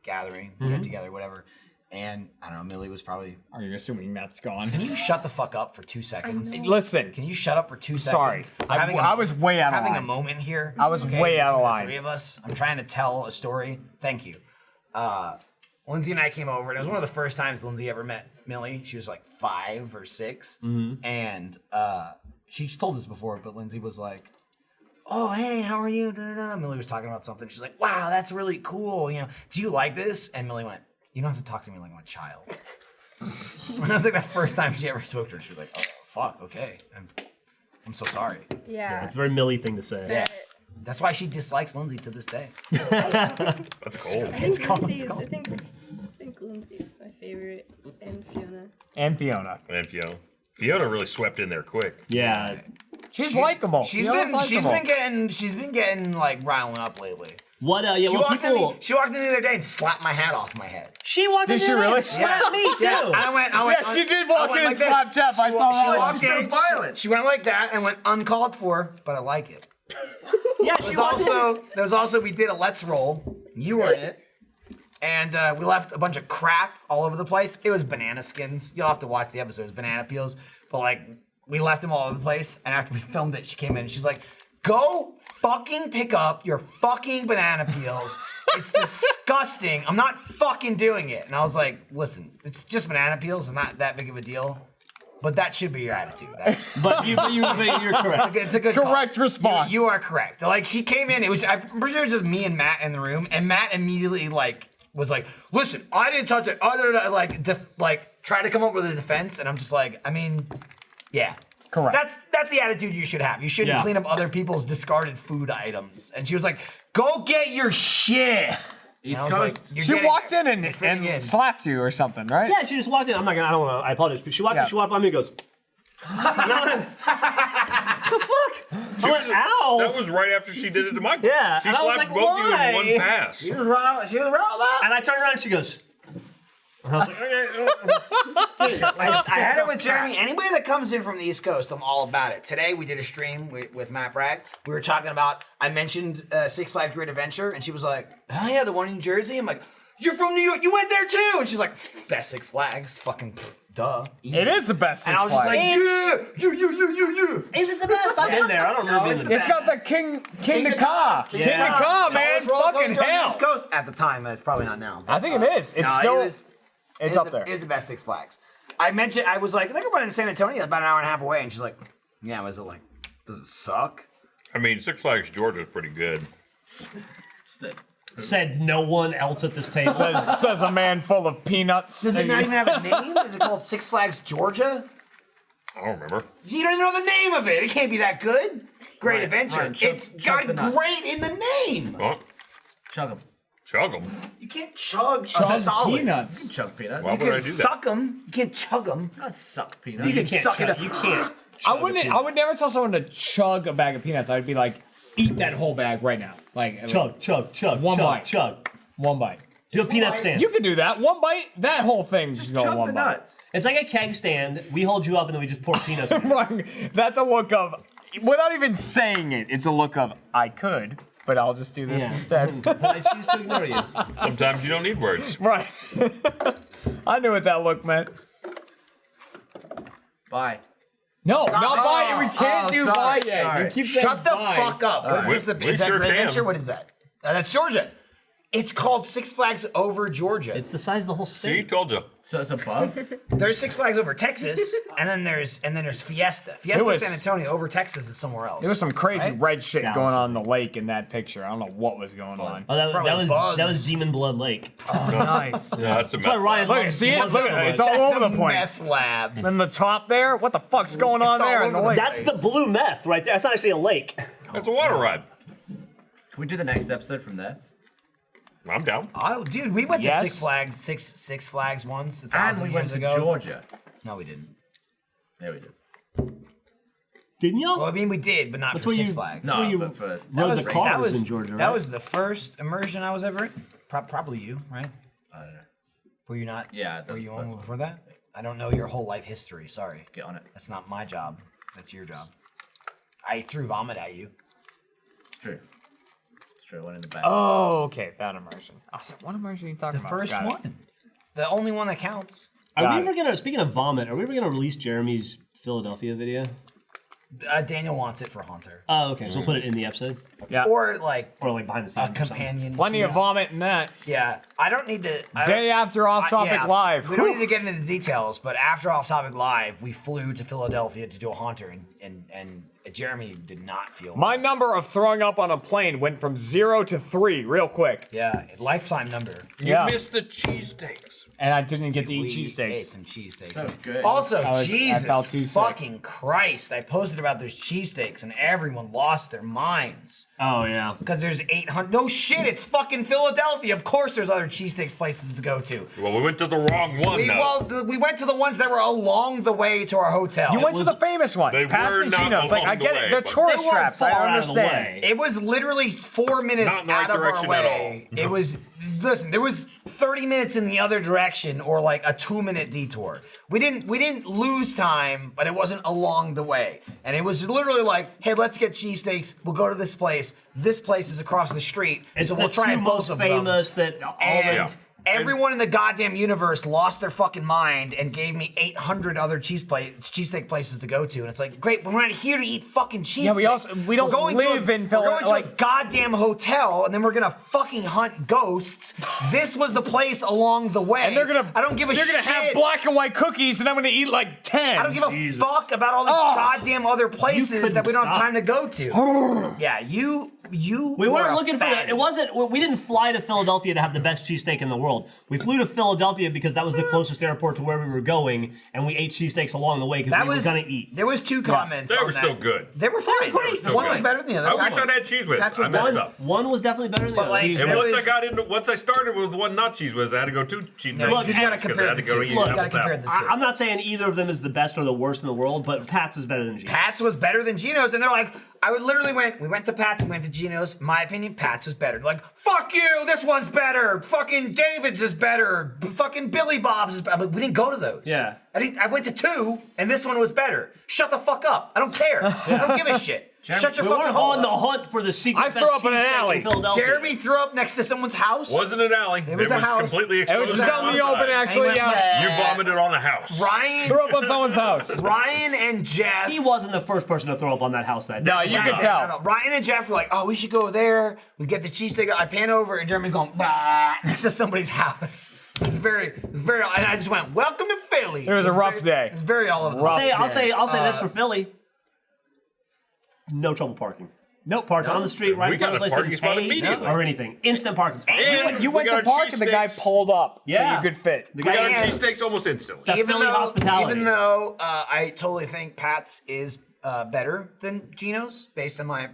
gathering, get together, whatever. And I don't know, Millie was probably. Are you assuming Matt's gone? Can you shut the fuck up for 2 seconds? Listen, Can you shut up for 2 sorry. seconds? I'm I was way out of having line. a moment here. I was way out of between line. The 3 of us. I'm trying to tell a story. Thank you. Lindsay and I came over, and it was one of the first times Lindsay ever met Millie. She was like 5 or 6, and she's told us before, but Lindsay was like, "Oh, hey, how are you?" Da, da, da. Millie was talking about something. She's like, "Wow, that's really cool. Do you like this?" And Millie went, "You don't have to talk to me like I'm a child." And that was like the first time she ever spoke to her. She was like, "Oh, fuck, okay. I'm so sorry." Yeah. It's a very Millie thing to say. Yeah. That's why she dislikes Lindsay to this day. That's cold. I It's think cold, Lindsay's, it's cold. I think Lindsay's my favorite, and Fiona. And Fiona. And Fiona really swept in there quick. Yeah. She's likable. She's Fiona's been getting like riling up lately. What? She What walked, people? she walked in the other day and slapped my hat off my head. She walked Did into she the really? and slapped me too. I went. Yeah, she did walk I went in and like this. slap Jeff. I She saw wa- she that. walked So in, violent. She went like that and went uncalled for, but I like it. Yeah, There was also we did a Let's Roll. You were in it. And we left a bunch of crap all over the place. It was banana skins. You'll have to watch the episodes, banana peels. But like, we left them all over the place. And after we filmed it, she came in and she's like, "Go fucking pick up your fucking banana peels. It's disgusting. I'm not fucking doing it." And I was like, "Listen, it's just banana peels. It's not that big of a deal. But that should be your attitude." That's but you're correct. it's a good Correct call. response. You are correct. Like she came in, I'm pretty sure it was just me and Matt in the room, and Matt immediately was like, "Listen, I didn't touch it." Try to come up with a defense, and I'm just like, I mean, yeah. Correct. That's the attitude you should have. You shouldn't Yeah. clean up other people's discarded food items. And she was like, "Go get your shit." And I was like, "You're She getting walked in it. You're fitting in." and slapped you or something, right? Yeah, she just walked in. I'm not gonna. I don't want to. I apologize. But she walked in. She walked by me and goes. The fuck? I went, ow. That was right after she did it to my. Yeah, She and I was slapped like, both of you why? in one pass. She was wrong with that. And I turned around and she goes. And I was like, okay. I had it with Jeremy. Anybody that comes in from the East Coast, I'm all about it. Today we did a stream with Matt Bragg. We were talking about. I mentioned Six Flags Great Adventure, and she was like, "Oh yeah, the one in New Jersey." I'm like, "You're from New York. You went there too." And she's like, "Best Six Flags, fucking duh." Easy. It is the best And Six I was just like, Flags. "Yeah, Is it the best? I've been there. I don't remember being there. It's got the King the Car. King the Yeah. Car, man. Fucking hell. East Coast at the time. It's probably not now. I think it is. It's No, still. It's up there. It's the best Six Flags. I mentioned, I was like, I think I'm running to San Antonio, about an hour and a half away, and she's like, "Yeah, was it like, does it suck?" I mean, Six Flags Georgia is pretty good. Said no one else at this table. Says a man full of peanuts. Does it not even have a name? Is it called Six Flags Georgia? I don't remember. You don't even know the name of it. It can't be that good. Great Adventure. Ryan, chug- It's chug the got nuts. great in the name. Huh? Chug them. Chug them. You can't chug, Chug a solid. peanuts. Chug peanuts. Why You would I can do that? suck them. You can't chug them. Not suck peanuts. You can suck it up. You can't. I would never tell someone to chug a bag of peanuts. I would be like, eat that whole bag right now. Like Chug. One chug, bite. Chug. one bite. Do a peanut stand. You can do that. One bite. That whole thing just go in Chug one the bite. nuts. It's like a keg stand. We hold you up and then we just pour peanuts in. Right. That's a look of, without even saying it, it's a look of, I could, but I'll just do this Yeah. instead. But I choose to ignore you. Sometimes you don't need words. Right. I knew what that look meant. Bye. No, not buy it. We can't do sorry, buy yet. sorry. You keep saying Shut the buy. fuck up. What is this? We Is that sure Great can. Adventure? What is that? That's Georgia. It's called Six Flags Over Georgia. It's the size of the whole See, state. told you. So it's a bug? There's Six Flags Over Texas, and then there's Fiesta. Fiesta was- San Antonio. Over Texas is somewhere else. There was some crazy Right? red shit Dallas, going on in the lake in that picture. I don't know what was going on. Oh, that Probably was bugs. Demon Blood Lake. Oh, nice. No, that's a That's why mess. Ryan. Look, loves- see it? loves Look so at it. much. It's all That's over a the place. meth lab. And the top there, what the fuck's going on It's all there in the over the lake? That's the blue meth right there. That's not actually a lake. That's a water ride. Can we do the next episode from there? I'm down. Oh, dude, we went Yes. to Six Flags once, And 1,000 we went years to ago. Georgia. No, we didn't. There we did. Didn't y'all? Well, I mean, we did, but not That's for where Six you- Flags. No, you but for rode was- the cars that was- in Georgia, right? That was the first immersion I was ever in. Probably you, right? I don't know. Were you not? Yeah, that Were was you the on first one. before that? I don't know your whole life history. Sorry. Get on it. That's not my job. That's your job. I threw vomit at you. It's true. It's true. One in the back. Oh, okay, that immersion. I was like, what immersion are you talking The about? first Got it. one. The only one that counts. Are Got we it. ever gonna? Speaking of vomit, are we ever gonna release Jeremy's Philadelphia video? Daniel wants it for Haunter. Oh, okay. So we'll put it in the episode, Yeah. Or like or like behind the a scenes. or something. companion. Plenty of piece. vomit in that. Yeah. I don't need to. I Day don't- after Off Topic yeah, Live. We don't need to get into the details, but after Off Topic Live, we flew to Philadelphia to do a Haunter, and Jeremy did not feel My number of throwing up on a plane went from 0 to 3 real quick. yeah, lifetime number. You Yeah. missed the cheesesteaks. And I didn't get to eat We ate cheesesteaks. some cheesesteaks. So good. Also, I Jesus felt too sick. fucking Christ! I posted about those cheesesteaks, and everyone lost their minds. Oh yeah. Because there's 800. No shit, it's fucking Philadelphia. Of course, there's other cheesesteaks places to go to. Well, we went to the wrong one, We went to the ones that were along the way to our hotel. You went to the famous ones, They Pats were and not Chinos. Like, I along the get way, it. They're but- tourist They weren't traps. I far out of the understand. way. It was literally 4 minutes Not in the right out of our direction at way. all. It was, listen, there was 30 minutes in the other direction, or like a 2-minute detour. We didn't lose time, but it wasn't along the way. And it was literally like, hey, let's get cheesesteaks. We'll go to this place. This place is across the street. It's so the we'll try two and both most of them. famous that all And Yeah. everyone in the goddamn universe lost their fucking mind and gave me 800 other cheesesteak places to go to. And it's like, great, but we're not here to eat fucking cheesesteak. Yeah, we don't live in We're Philly- going to a like- goddamn hotel, and then we're gonna fucking hunt ghosts. This was the place along the way. And they're gonna. I don't give a They're shit. gonna have black and white cookies, and I'm gonna eat like 10. I don't give a fuck about all the Oh. goddamn other places couldn't that we don't have stop. time to go to. Yeah, you you. We were weren't a looking for that. fatty. It wasn't. We didn't fly to Philadelphia to have the best cheesesteak in the world. We flew to Philadelphia because that was the closest airport to where we were going, and we ate cheesesteaks along the way because we were gonna eat. There was 2 comments. They on were that. still good. They were fine. Still One good. was better than the other. I wish Pat's- I'd had cheese whiz. Pat's was I messed better. up. One was definitely better than the But, other. like, Cheese And there whiz. once I started with one not cheese whiz, I had to go 2 cheese No, whiz. you just gotta compare I had the to go two. eat You gotta apples to compare apples. the two. I'm not saying either of them is the best or the worst in the world, but Pat's is better than Gino's. Pat's was better than Gino's, and they're like, we went to Pat's, we went to Gino's. My opinion, Pat's was better. Like, fuck you, this one's better. Fucking David's is better. Fucking Billy Bob's is better. But we didn't go to those. Yeah. I went to 2, and this one was better. Shut the fuck up. I don't care. I don't give a shit. Shut your We fucking weren't hole. on the hunt for the secret I best threw up in an cheesesteak alley. in Philadelphia. Jeremy threw up next to someone's house. Wasn't an alley. It was a house. completely It exposed. was just out in the open, actually. went, Yeah. You vomited on a house. Ryan, Threw up on someone's house. Ryan and Jeff. He wasn't the first person to throw up on that house that day. No, you can No, tell. no. Ryan and Jeff were like, oh, we should go there. We get the cheesesteak. I pan over, and Jeremy going, bah, next to somebody's house. It was very, and I just went, welcome to Philly. It was a rough very- day. It was very all over the Rough. place. I'll say this for Philly. No trouble parking. Nope, parked on the street right We in front of got the a place. parking didn't spot pay immediately. or anything. Instant parking spot. And You we went got to park and the guy cheesesteaks. pulled up so Yeah. you could fit. The We got guy our And- cheesesteaks almost instantly. That Philly hospitality. Even though I totally think Pat's is better than Gino's based on my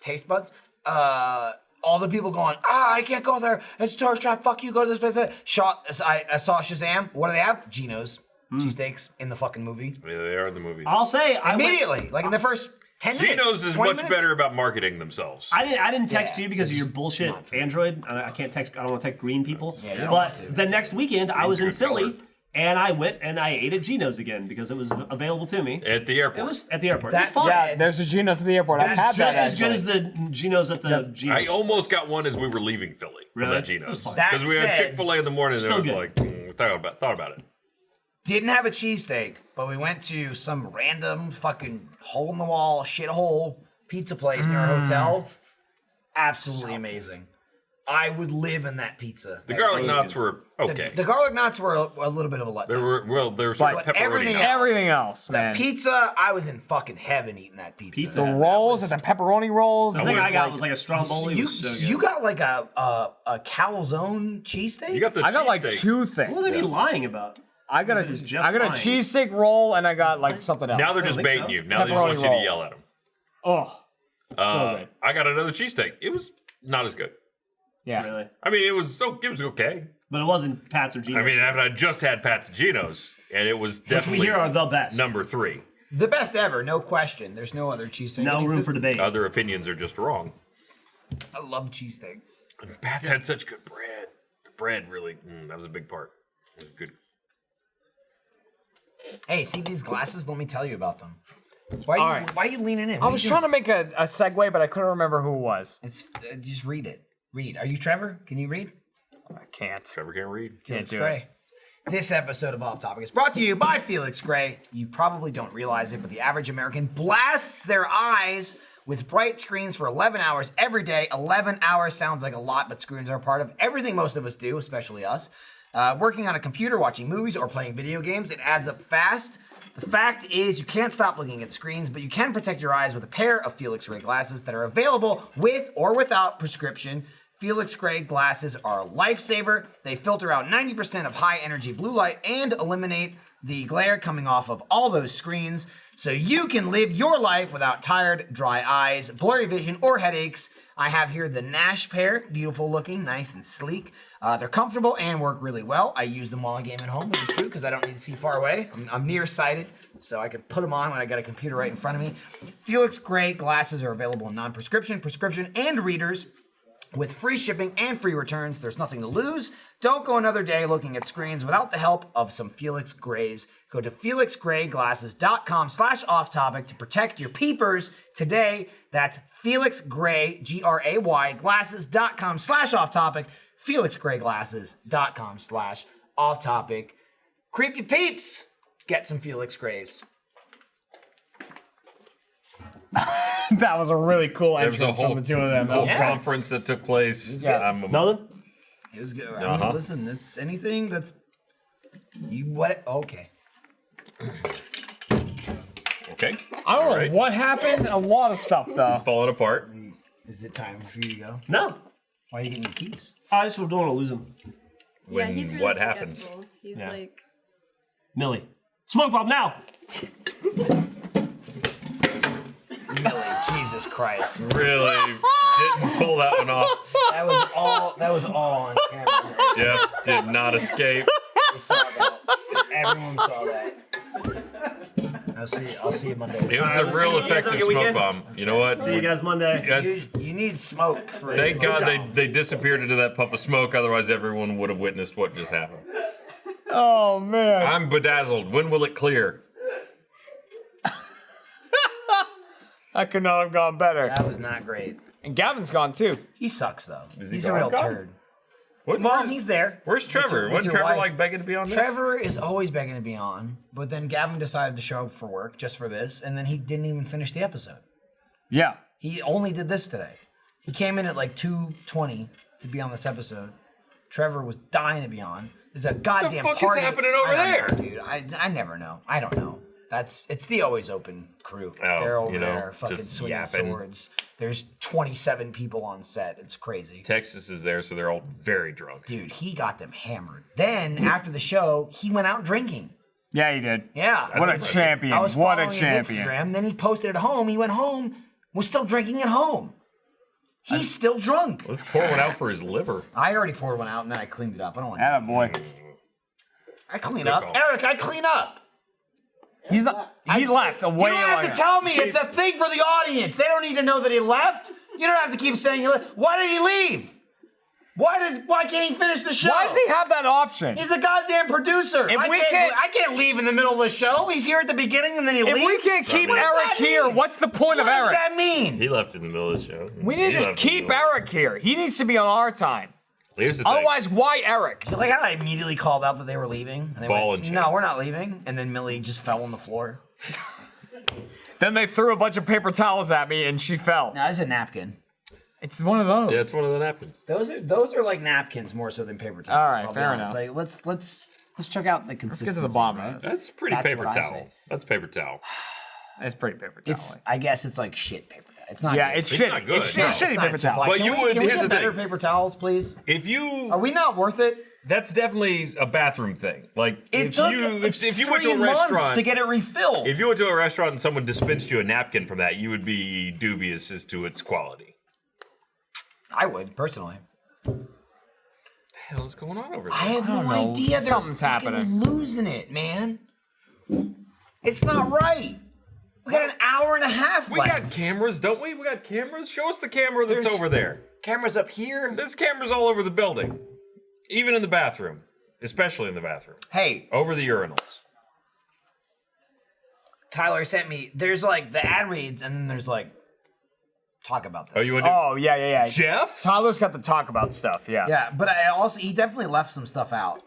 taste buds, all the people going, I can't go there. It's a tourist trap. Fuck you. Go to this place. I saw Shazam. What do they have? Gino's cheesesteaks in the fucking movie. Yeah, they are in the movies. I'll say I went- Immediately, like in the first 10 minutes. Geno's is 20 much minutes. better about marketing themselves. I didn't text Yeah, you because of your it's bullshit not for me. Android. I can't text. I don't want to text green people. you don't want but to. the next weekend, I was in Green's a good Philly, color. and I went and I ate at Geno's again because it was available to me. At the airport. It was at the airport. That's it was fun. Yeah, there's a Geno's at the airport. I've had It's that just as good actually. as the Geno's at the Geno's. I almost got one as we were leaving Philly from Really? that It was Geno's. fun. That Because we had said- Chick-fil-A in the morning and Still I was good. like, thought about it. Didn't have a cheesesteak, but we went to some random fucking hole in the wall shithole pizza place near our hotel. Absolutely amazing. I would live in that pizza. The garlic knots were okay. The garlic knots were a little bit of a letdown. There were some But pepperoni. everything knots. Everything else, The man. pizza, I was in fucking heaven eating that pizza. Pizza? The rolls and the pepperoni rolls. The thing I got was like a stromboli. You, was so good. you got like a calzone cheesesteak? You got the I got like cheesesteak. 2 things. What are they lying about? I got Is Jeff a lying? cheesesteak roll and I got like something else. Now they're I just think baiting so. you. Now they just want Pepperoni you to roll. yell at them. Oh, so good. I got another cheesesteak. It was not as good. Yeah. Really? I mean, it was okay. But it wasn't Pat's or Geno's. I mean, I just had Pat's and Geno's, and it was which we definitely hear are the best. number 3. The best ever, no question. There's no other cheesesteak. No in room for existence. debate. Other opinions are just wrong. I love cheesesteak. And Pat's had such good bread. The bread really, that was a big part. It was good. Hey, see these glasses? Let me tell you about them. Why All are right. you leaning in? I was trying to make a segue, but I couldn't remember who it was. It's just read it. Read. Are you Trevor? Can you read? I can't. Trevor can't read. Felix do Gray. This episode of Off Topic is brought to you by Felix Gray. You probably don't realize it, but the average American blasts their eyes with bright screens for 11 hours every day. 11 hours sounds like a lot, but screens are a part of everything most of us do, especially us. Working on a computer, watching movies, or playing video games, it adds up fast. The fact is, you can't stop looking at screens, but you can protect your eyes with a pair of Felix Gray glasses that are available with or without prescription. Felix Gray glasses are a lifesaver. They filter out 90% of high energy blue light and eliminate the glare coming off of all those screens, so you can live your life without tired, dry eyes, blurry vision, or headaches. I have here the Nash pair, beautiful looking, nice and sleek. They're comfortable and work really well. I use them while I game at home, which is true because I don't need to see far away. I'm nearsighted, so I can put them on when I got a computer right in front of me. Felix Gray glasses are available in non-prescription, prescription, and readers. With free shipping and free returns, there's nothing to lose. Don't go another day looking at screens without the help of some Felix Grays. Go to felixgrayglasses.com/offtopic to protect your peepers today. That's Felix Gray, Gray, glasses.com/offtopic. felixgrayglasses.com/offtopic. Creepy peeps, get some Felix Grays. That was a really cool There was a entrance whole, from the 2 of them. whole Yeah. conference that took place. Yeah. Nothing? It was good. Uh-huh. Listen, it's anything that's you what? Okay. Okay. I don't All know right. what happened. A lot of stuff though. Falling apart. Is it time for you to go? No, Why are you getting your keys? I just don't want to lose them. Yeah, When he's really what happens? forgetful. He's Yeah. like, Millie, smoke bomb now. Millie, Jesus Christ. Really didn't pull that one off. That was all on camera. Yep, did not escape. We saw that. Everyone saw that. I'll see you Monday. It was a real effective smoke bomb. You know what? See you guys Monday. You need smoke for Thank God they disappeared into that puff of smoke. Otherwise, everyone would have witnessed what just happened. Oh man. I'm bedazzled. When will it clear? That could not have gone better. That was not great. And Gavin's gone too. He sucks though. Is he He's a gone? real turd. What? Well, he's there. Where's Trevor? with Wasn't your Trevor wife. like begging to be on this? Trevor is always begging to be on, but then Gavin decided to show up for work just for this, and then he didn't even finish the episode. Yeah. He only did this today. He came in at like 2:20 to be on this episode. Trevor was dying to be on. There's a goddamn fuck is party. happening over I don't there? know, dude. I never know. I don't know. It's the always open crew. Oh, They're over you know, there fucking just swinging yapping. swords. There's 27 people on set. It's crazy. Texas is there, so they're all very drunk. Dude, he got them hammered. Then after the show, he went out drinking. Yeah, he did. Yeah. What a impressive. champion. I was What a following his champion. Instagram. Then he posted at home. He went home, was still drinking at home. He's still drunk. Let's pour one out for his liver. I already poured one out and then I cleaned it up. I don't want. Atta boy. I clean Good up, call. Eric. I clean up. He left a You way don't have to tell me. It's a thing for the audience. They don't need to know that he left. You don't have to keep saying he left. Why did he leave? Why can't he finish the show? Why does he have that option? He's a goddamn producer. If I we can't leave in the middle of the show. He's here at the beginning and then he If leaves. we can't keep What does Eric that here, mean? what's the point What of does Eric? that mean? He left in the middle of the show. We need to He just left in the keep middle. Eric here. He needs to be on our time. Here's the thing. Otherwise, why Eric? I like how I immediately called out that they were leaving. And they Ball went, and chain. no, we're not leaving. And then Millie just fell on the floor. Then they threw a bunch of paper towels at me and she fell. No, it's a napkin. It's one of those. Yeah, it's one of the napkins. Those are like napkins more so than paper towels. All right, I'll be fair honest. enough. Like, let's check out the Let's consistency. get to the bottom right? of it. That's pretty That's paper what I towel. say. That's paper towel. It's pretty paper It's towel. I guess it's like shit paper towel. It's not. Yeah, good. it's It's shitty. not good, It's no. shitty, It's shitty not paper too towel. But Can you we, would- Can we here's get the better thing. paper towels, please? If you, Are we not worth it? that's definitely a bathroom thing. Like It if took you if you went to 3 a months restaurant to get it refilled. If you went to a restaurant and someone dispensed you a napkin from that, you would be dubious as to its quality. I would personally. What the hell is going on over there? I have no don't know. idea. They're Something's fucking happening. losing it, man. It's not right. We got an hour and a half We left. got cameras, don't we? We got cameras. Show us the camera that's There's- over there. Cameras up here. There's cameras all over the building, even in the bathroom, especially in the bathroom, Hey, over the urinals. Tyler sent me. There's like the ad reads, and then there's like talk about this. Oh, you want to? Oh, yeah. Jeff? Tyler's got the talk about stuff, yeah. Yeah, but I also he definitely left some stuff out.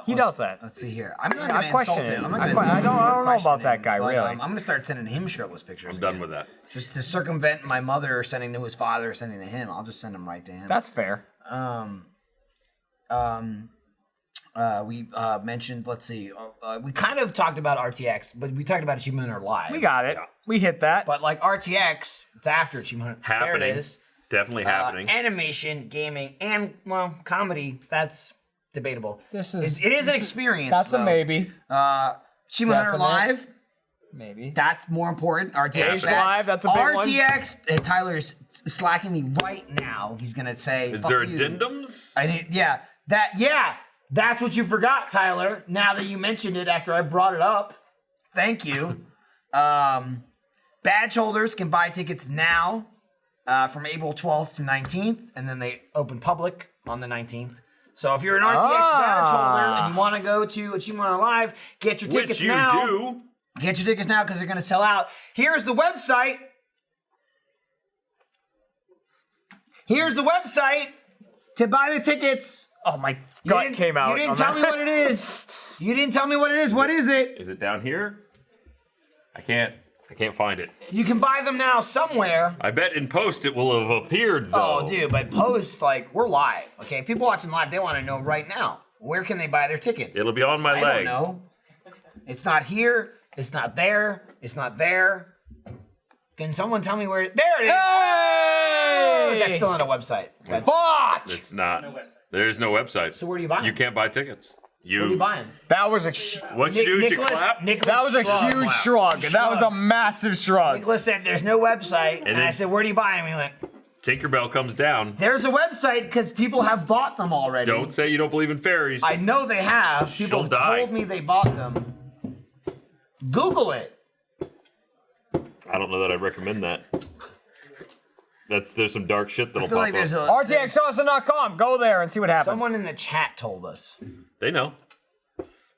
He does that. Let's see here. I'm not I gonna question insult it. him. I'm not I gonna que- I insult don't- him I or don't know question about that him, guy, but, really. I'm gonna start sending him shirtless pictures. I'm done again. with that. Just to circumvent my mother sending to his father, sending to him. I'll just send them right to him. That's fair. We mentioned. Let's see. We kind of talked about RTX, but we talked about Achievement Hunter Live. We got it. We hit that. But like RTX, it's after Achievement Hunter. There Happening. it is. Definitely happening. Animation, gaming, and well, comedy. That's debatable. This is- It is an this is- experience. That's a though. maybe. Achievement Hunter Definite. Live. Maybe. That's more important. RTX Aged Live, that's a big one. RTX. Tyler's slacking me right now. He's gonna say. Is "Fuck there you." addendums? I need. Yeah. That's what you forgot, Tyler. Now that you mentioned it after I brought it up, thank you. Badge holders can buy tickets now from April 12th to 19th, and then they open public on the 19th. So if you're an RTX badge holder and you want to go to Achievement Hunter Live, get your tickets Which you now. do. Get your tickets now because they're going to sell out. Here's the website. Here's the website to buy the tickets. Oh, my You gut didn't- came out. You didn't on tell that. me what it is. You didn't tell me what it is. What is it? Is it down here? I can't find it. You can buy them now somewhere. I bet in post it will have appeared though. Oh, dude, but post, like, we're live. Okay, people watching live, they want to know right now. Where can they buy their tickets? It'll be on my I leg. don't know. It's not here. It's not there. It's not there. Can someone tell me where? There it is. Hey! That's still not a website. That's, Fuck! It's not. There's no website. so where do you buy them? You can't buy tickets. Where do you buy them? That was a What you do is you clap. that was a huge shrug. That was a massive shrug. Nicholas said, "There's no website," and I then- said, "Where do you buy them?" He went, Tinkerbell comes down. "There's a website because people have bought them already." Don't say you don't believe in fairies. I know they have. People She'll have die. told me they bought them. Google it. I don't know that I'd recommend that. There's some dark shit that'll I feel pop like there's up. a RTXawesome.com. Go there and see what happens. someone in the chat told us. They know.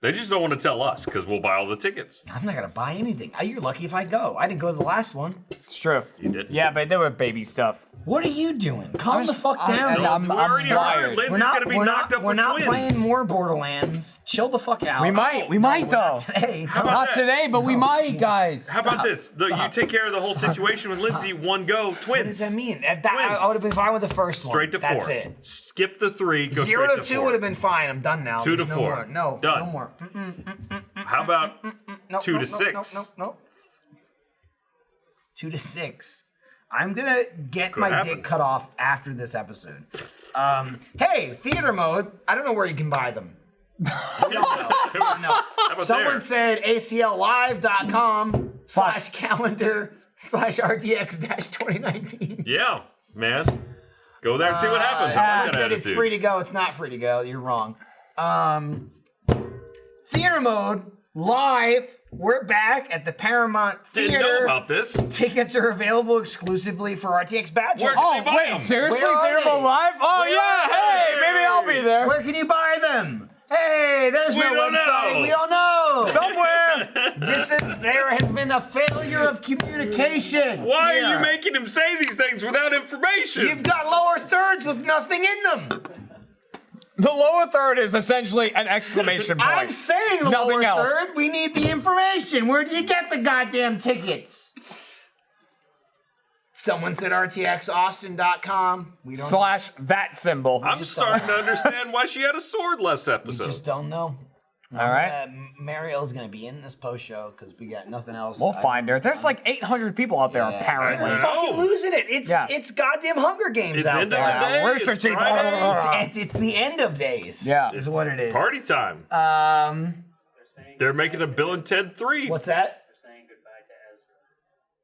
They just don't want to tell us because we'll buy all the tickets. I'm not gonna buy anything. You're lucky if I go. I didn't go to the last one. It's true. You didn't. Yeah, but they were baby stuff. What are you doing? Calm the fuck down. I'm We already tired. heard Lindsay's gonna be knocked up we're with not twins. playing more Borderlands. Chill the fuck out. We might No, though. today. about Not that? today, but we might, guys. How about this? You take care of the whole situation with Lindsay. One go, twins. What does that mean? I Twins. would have been fine with the first one. Straight to That's 4. it. Skip the 3. Go 0 straight to to 2 4. would have been fine. I'm done now. 2 to There's 4. No more. No, Done. no more. How about No, 2 no, to no, 6? No. 2 to 6. I'm gonna get Could my happen. dick cut off after this episode. Hey, theater mode. I don't know where you can buy them. No. How about Someone there? said acllive.com/calendar/RTX-2019. Yeah, man. Go there and see what happens. I like Someone that said it's attitude. free to go. It's not free to go. You're wrong. Theater mode live. We're back at the Paramount Didn't know Theater. about this. Tickets are available exclusively for RTX Badge. Where Oh They buy wait, them. seriously? Where are They're they? live? Oh Where yeah, are hey, they? maybe I'll be there. Where can you buy them? Hey, there's We no don't website. know. We don't know. Somewhere. There has been a failure of communication. Why are you here. making him say these things without information? You've got lower thirds with nothing in them. The lower third is essentially an exclamation point. I'm saying the Nothing lower else. third. We need the information. Where do you get the goddamn tickets? Someone said RTXAustin.com. We don't. Slash that symbol. I'm starting to understand why she had a sword last episode. Just don't know. All right. Mariel's gonna be in this post show because we got nothing else. We'll find her. There's like 800 people out there, apparently. We're fucking losing it. It's goddamn Hunger Games It's out end of there. the day. Where's It's the Friday. It's the end of days. Yeah. is what it is. Party time. They're making a Bill and Ted 3. What's that?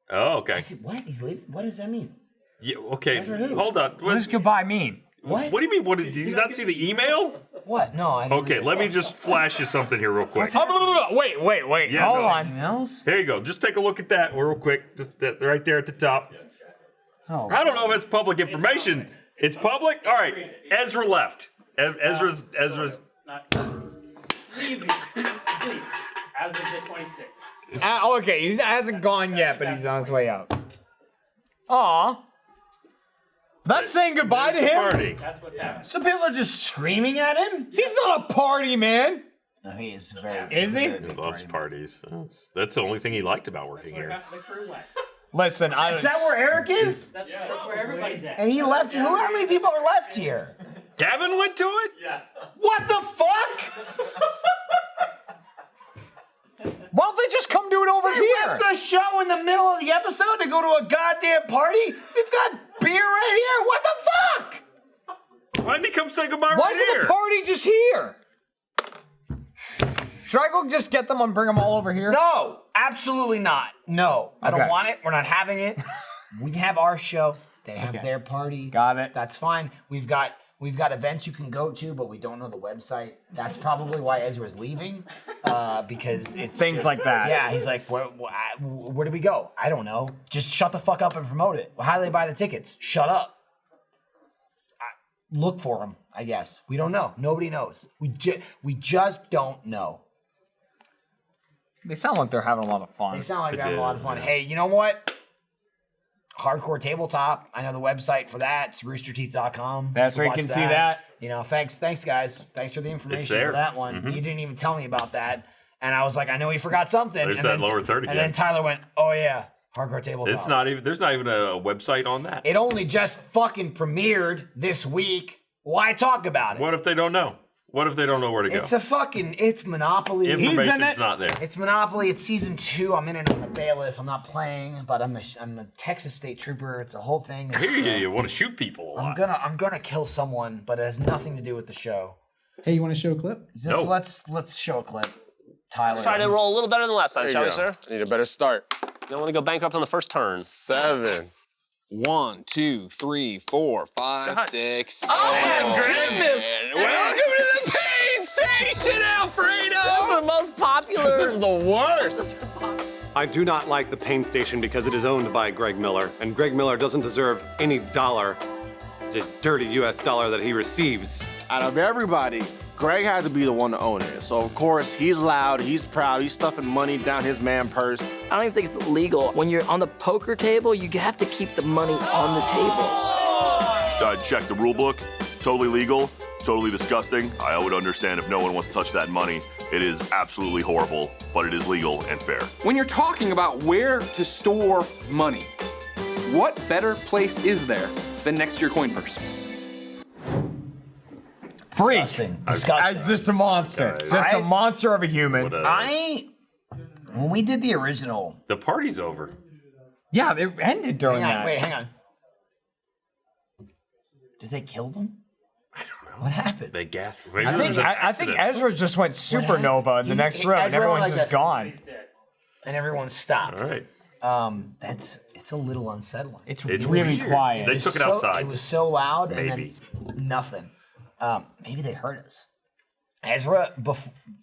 Oh, okay. What? He's leaving? What does that mean? Yeah, okay. Ezra who? Hold on. What does goodbye mean? What? What do you mean? What did you not see the email? What? No, I didn't. Okay, let me just flash you something here real quick. Wait. Yeah, Hold no. on. Emails? Here you go. Just take a look at that real quick. Just that right there at the top. Oh. I don't know if it's public information. It's public? All right. Ezra left. Ezra's. Leave. As of the 26th. Okay, he hasn't gone yet, but he's on his way out. Aw. That's saying goodbye to him? Party. That's what's happening. So people are just screaming at him? He's not a party man. No, he is very. Is he? He loves parties. That's the only thing he liked about working here. The crew went. Listen, Is that where Eric is? That's where everybody's at. And he left. How many people are left here? Gavin went to it? Yeah. What the fuck? why don't they just come do it over They here? left the show in the middle of the episode to go to a goddamn party? We've got beer right here. What the fuck? Why didn't he come say goodbye Why right isn't here? the party just here? Should I go just get them and bring them all over here? No, absolutely not. No, I don't Okay. want it. We're not having it. We have our show. They have their party. Got it. That's fine. We've got events you can go to, but we don't know the website. That's probably why Ezra's leaving, because it's Things just- like that. Yeah, he's like, where do we go? I don't know. Just shut the fuck up and promote it. Well, how do they buy the tickets? Shut up. Look for them, I guess. We don't know. Nobody knows. We just don't know. They sound like they're having a lot of fun. They sound like They they're having a do, lot of fun. yeah. Hey, you know what? Hardcore Tabletop. I know the website for that. It's roosterteeth.com. That's where you watch can see that. You know, thanks guys. Thanks for the information there. for that one. You didn't even tell me about that. And I was like, I know he forgot something. There's and that then, lower third And again. then Tyler went, oh yeah, Hardcore Tabletop. It's not even. There's not even a website on that. It only just fucking premiered this week. Why talk about it? What if they don't know? What if they don't know where to go? It's Monopoly. Information's not there. It's Monopoly. It's season 2. I'm in it on the bailiff. I'm not playing, but I'm a Texas State Trooper. It's a whole thing. I hear you want to shoot people a lot. I'm gonna kill someone, but it has nothing to do with the show. Hey, you want to show a clip? No. Let's show a clip. Tyler. Try to roll a little better than last time, There shall you we, go. sir? Need a better start. You don't want to go bankrupt on the first turn. 7. 1, 2, 3, 4, 5, 6. Oh, my goodness! Welcome to the pain station, Alfredo! This is the most popular. This is the worst. I do not like the Pain Station because it is owned by Greg Miller, and Greg Miller doesn't deserve any dollar, the dirty US dollar that he receives. Out of everybody, Greg had to be the one to own it. So, of course, he's loud, he's proud, he's stuffing money down his man purse. I don't even think it's legal. When you're on the poker table, you have to keep the money on the table. I checked the rule book. Totally legal, totally disgusting. I would understand if no one wants to touch that money. It is absolutely horrible, but it is legal and fair. When you're talking about where to store money, what better place is there than next to your coin purse? Freak. Disgusting. Just a monster. Just a monster of a human. When we did the original. The party's over. Yeah, it ended during that. Hang on. Did they kill them? I don't know. What happened? They gassed. I think Ezra just went supernova in the next room, and everyone's just gone. And everyone stops. All right. It's a little unsettling. It's really quiet. They took it outside. It was so loud, Maybe. and then nothing. Maybe they heard us. Ezra,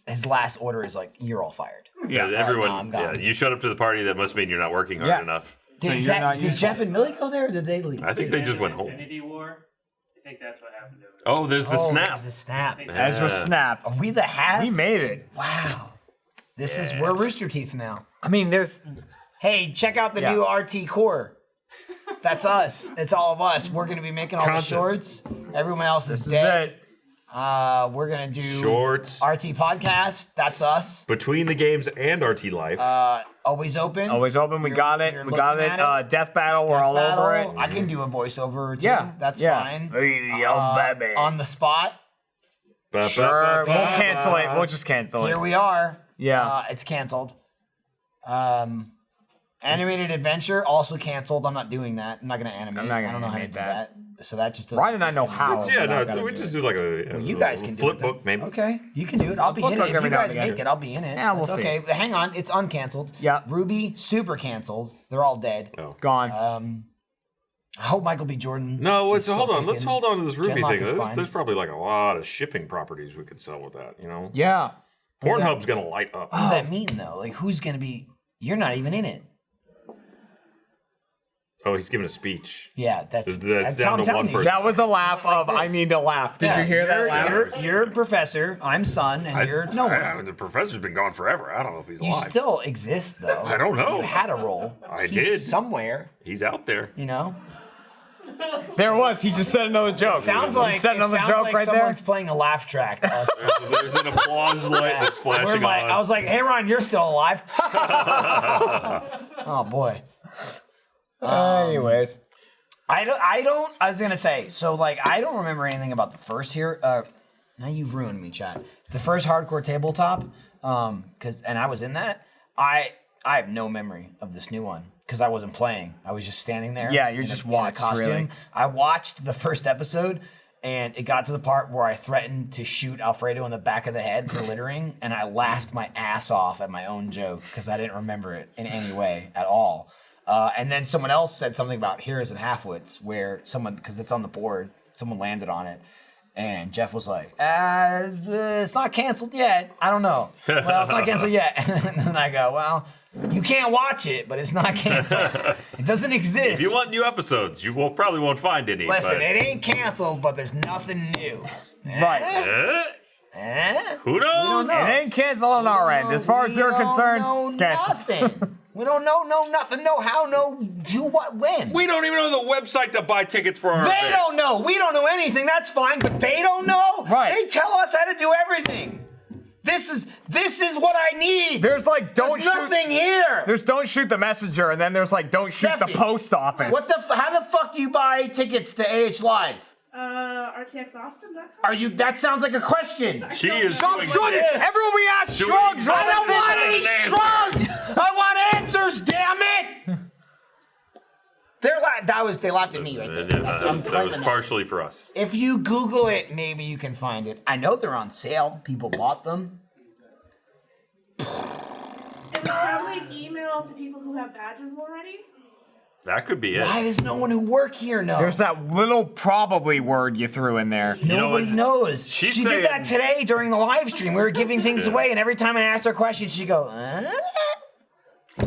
his last order is like, "You're all fired." Yeah, everyone. I'm gone. You showed up to the party. That must mean you're not working hard enough. Did Jeff and Millie go there, or did they leave? I think they just went home. Infinity War. I think that's what happened over Oh, there's the snap. There's the snap. Ezra snapped. Are we the half? We made it. Wow. We're Rooster Teeth now. I mean, there's. Hey, check out the new RT Core. That's us. It's all of us. We're gonna be making all the shorts. Everyone else is dead. It. We're gonna do Shorts. RT Podcast. That's us. Between the games and RT Life. Always open. Always open. We got it. you're We got looking it. at Death Battle. We're all over it. I can do a voiceover too. Yeah, that's yeah. fine. Baby. On the spot. Sure. We'll cancel it. We'll just cancel it. Here we are. Yeah. It's canceled. Animated Adventure also canceled. I'm not doing that. I'm not gonna animate. I'm not gonna I don't know how to animate do that. So that just doesn't. Why did I know how? Yeah, but I no, gotta we do just it. do like a You guys can do flip it. book, maybe. Okay, you can do it. I'll be in it. book If every you now guys and again. make it, I'll be in it. Yeah, we'll That's see. okay. But hang on, it's uncanceled. Yeah. Ruby, super canceled. They're all dead. Oh. Gone. I hope Michael B. Jordan. No, is still hold on. Let's kicking. hold on to this Ruby Genlock thing. is fine. There's probably like a lot of shipping properties we could sell with that. You know. Yeah. Pornhub's gonna light up. What does that mean though? Like, who's gonna be? You're not even in it. Oh, he's giving a speech. Yeah, that's down how I'm to telling one you. person. That was a laugh of I need to laugh. Did you hear that laugh? You're professor. I'm son, and you're no one. The professor's been gone forever. I don't know if he's You alive. still exist though. I don't know. You had a role. I He's did. somewhere. He's out there. You know. There it was. He just said another joke. Sounds He like said another joke right there. someone's playing a laugh track to us. There's an applause light that's flashing We're like, on. I was like, "Hey, Ron, you're still alive." Oh boy. Anyways. I was gonna say, so like I don't remember anything about the first here. Now you've ruined me, Chad. The first hardcore tabletop, and I was in that. I have no memory of this new one because I wasn't playing. I was just standing there. Yeah, you're in just in watched, costume. really. I watched the first episode, and it got to the part where I threatened to shoot Alfredo in the back of the head for littering, and I laughed my ass off at my own joke because I didn't remember it in any way at all. And then someone else said something about heroes and halfwits, where someone, because it's on the board, someone landed on it. And Jeff was like, it's not canceled yet. I don't know. Well, it's not canceled yet. And then I go, well, you can't watch it, but it's not canceled. It doesn't exist. If you want new episodes, you probably won't find any. Listen, but... it ain't canceled, but there's nothing new. Right. Who knows? We don't know. It ain't canceled on our end. As far as you're concerned, it's canceled. Nothing. We don't know nothing, no how, no who, what, when. We don't even know the website to buy tickets for our They event. don't know. We don't know anything. That's fine, but they don't know. Right. They tell us how to do everything. This is what I need. There's like There's nothing here. There's don't shoot the messenger, and then there's like don't shoot the Steffi, post office. How the fuck do you buy tickets to AH Live? rtxaustin.com. Are you? That sounds like a question. She is Stop doing shrugging! this. Everyone we ask Doing shrugs! I this don't want as any an answer. shrugs! I want answers, damn it! They laughed at me right there. That's what I'm That was claiming that. partially for us. If you Google it, maybe you can find it. I know they're on sale. People bought them. It was probably an email to people who have badges already. That could be it. Why does no one who work here know? There's that little probably word you threw in there. Nobody knows. She's She saying- did that today during the live stream. We were giving things away, and every time I asked her a question, she'd go,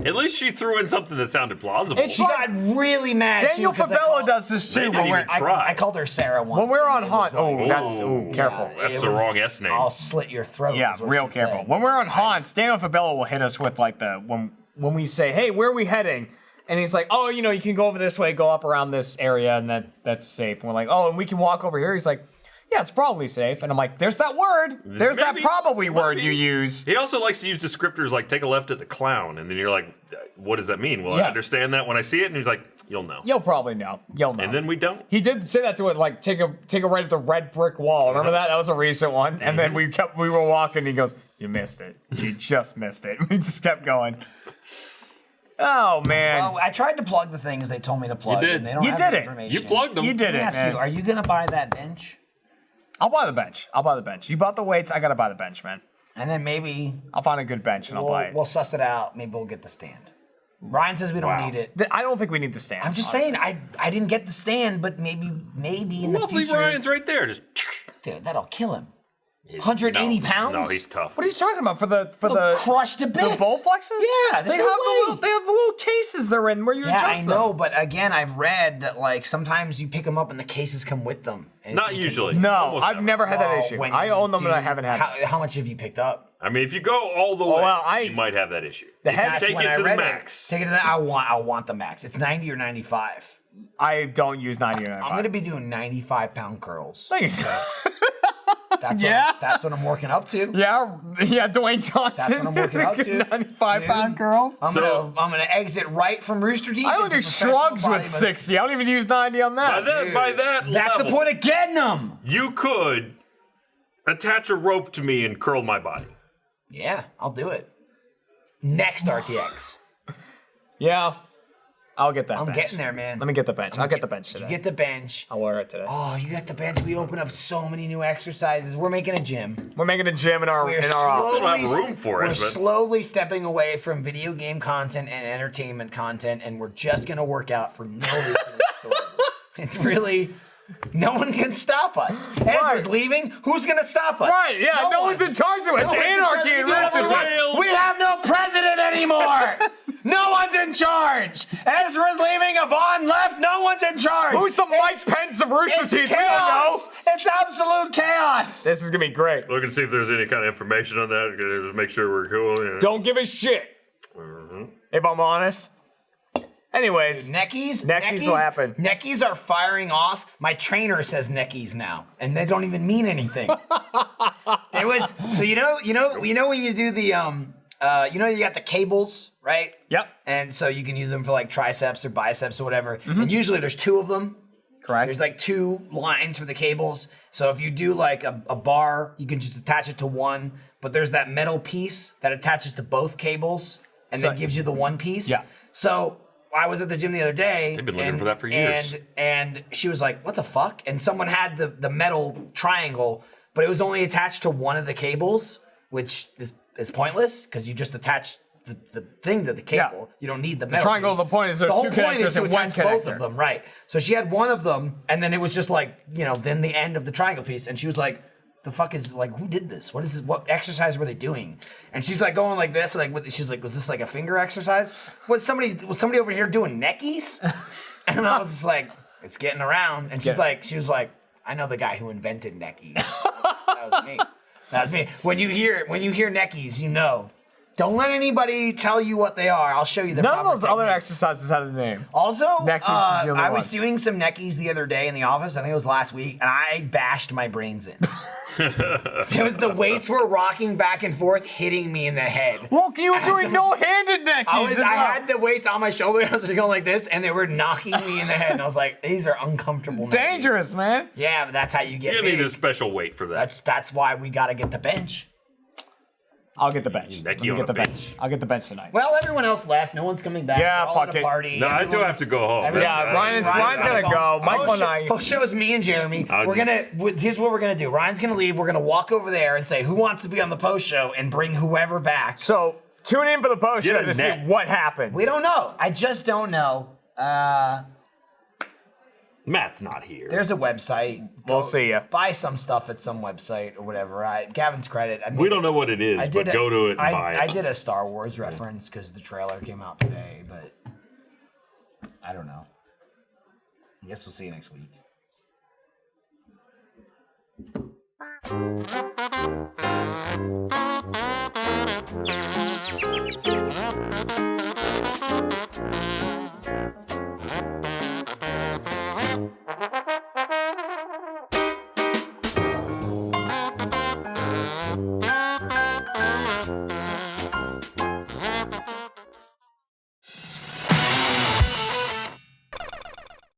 At least she threw in something that sounded plausible. And she got really mad. Daniel too, 'cause I Fabella called- does this too. They didn't When we're, even try. I called her Sarah once. when we're on and it was Haunt, like, careful. That's it the was- wrong S name. I'll slit your throat. Yeah, is what real she careful. said. When we're on haunts, Daniel Fabella will hit us with like when we say, "Hey, where are we heading?" And he's like, "Oh, you can go over this way, go up around this area, and that's safe." And we're like, "Oh, and we can walk over here." He's like, "Yeah, it's probably safe." And I'm like, "There's that word. There's that probably word you use." He also likes to use descriptors like take a left at the clown, and then you're like, what does that mean? Well, Yeah. I understand that when I see it, and he's like, you'll know. You'll probably know. You'll know. And then we don't. He did say that to it, like take a right at the red brick wall. Remember that? That was a recent one. And then we were walking. And he goes, "You missed it. You just missed it." We just kept going. Oh man! Well, I tried to plug the things they told me to plug. did. And they don't You have did the it. information. You plugged them. You did Let me it, ask man. you: are you gonna buy that bench? I'll buy the bench. You bought the weights. I gotta buy the bench, man. And then maybe I'll find a good bench and I'll buy it. we'll suss it out. Maybe we'll get the stand. Ryan says we don't need it. I don't think we need the stand. I'm just saying I didn't get the stand, but maybe in the Lovely future. Ryan's right there. Just Dude, that'll kill him. 180 pounds. No, he's tough. What are you talking about for the crushed to bits. the Bowflexes? Yeah, they have the little cases they're in where you Yeah, I adjust know, them. but again, I've read that like sometimes you pick them up and the cases come with them. And Not it's usually. No, Almost I've never had that Well, issue. when I you own them and I do- haven't had them. How much have you picked up? I mean, if you go all the way, well, you might have that issue. The If you head- take When it I to the read max. Take it to the I want the max. It's 90 or 95. I don't use 90 or 95. I'm gonna be doing 95-pound curls. No, you're That's Yeah? that's what I'm working up to. yeah, Dwayne Johnson. That's what I'm working up to. 95-pound girls. I'm gonna exit right from Rooster Teeth. I only into do professional shrugs with bodybuilding. 60. I don't even use 90 on that. By that That's the level, point of getting them. you could attach a rope to me and curl my body. Yeah, I'll do it. Next RTX. Yeah, I'll get that I'm bench. getting there, man. Let me get the bench. I'll get the bench You today. get the bench. I'll wear it today. Oh, you got the bench. We open up so many new exercises. We're making a gym. We're making a gym in our We're office. Still have room for it, We're but- slowly stepping away from video game content and entertainment content, and we're just gonna work out for no reason whatsoever. It's really no one can stop us. Ezra's leaving. Who's gonna stop us? Right, yeah, no one's in charge of it. It's anarchy in Richardson. We have no president anymore. No one's in charge. Ezra's leaving. Yvonne left. No one's in charge. Who's the Mike Pence of Rooster It's Teeth? We don't know. chaos. It's absolute chaos. This is gonna be great. Look and see if there's any kind of information on that. Just make sure we're cool. You know. Don't give a shit. If I'm honest. Anyways, Neckies will happen. Neckies are firing off. My trainer says neckies now, and they don't even mean anything. There was you know when you do the you got the cables, right? Yep. And so you can use them for like triceps or biceps or whatever. And usually there's two of them. Correct. There's like two lines for the cables. So if you do like a bar, you can just attach it to one. But there's that metal piece that attaches to both cables and then gives you the one piece. Yeah. So I was at the gym the other day. They've been looking for that for years. And she was like, "What the fuck?" And someone had the metal triangle, but it was only attached to one of the cables, which is pointless because you just attach the thing to the cable. You don't need the metal. triangle, piece. the point is there's the whole two point is connectors to and one attach both connector. of them, right? So she had one of them, and then it was just like then the end of the triangle piece, and she was like, "The fuck is like who did this? What is this? What exercise were they doing?" And she's like going like this, like she's like, "Was this like a finger exercise? Was somebody over here doing neckies?" And I was just like, "It's getting around." And she was like, "I know the guy who invented neckies." That was me. That was me. When you hear neckies, you know Don't let anybody tell you what they are. I'll show you the None of proper those other technique. exercises had a name. Also, Neckies is the only I was one. doing some neckies the other day in the office. I think it was last week, and I bashed my brains in. It was the weights were rocking back and forth, hitting me in the head. Well, you were doing no-handed neckies. I had the weights on my shoulder, and I was just going like this, and they were knocking me in the head. And I was like, these are uncomfortable. Dangerous, man. Yeah, but that's how you get You big. need a special weight for that. That's why we got to get the bench. I'll get the bench. Necky Let me on get a the bench. bench. I'll get the bench tonight. Well, everyone else left. No one's coming back. Yeah, We're all fuck at a it. party. No, I do have to go home. Yeah, Ryan's gotta go. Michael and I. Post show is me and Jeremy. Here's what we're gonna do. Ryan's gonna leave. We're gonna walk over there and say who wants to be on the post show and bring whoever back. So tune in for the post show to see what happens. We don't know. I just don't know. Matt's not here. There's a website. We'll see ya. Buy some stuff at some website or whatever. Gavin's credit. I We don't know what it is, but go to it and buy it. I did a Star Wars reference because the trailer came out today, but I don't know. I guess we'll see you next week.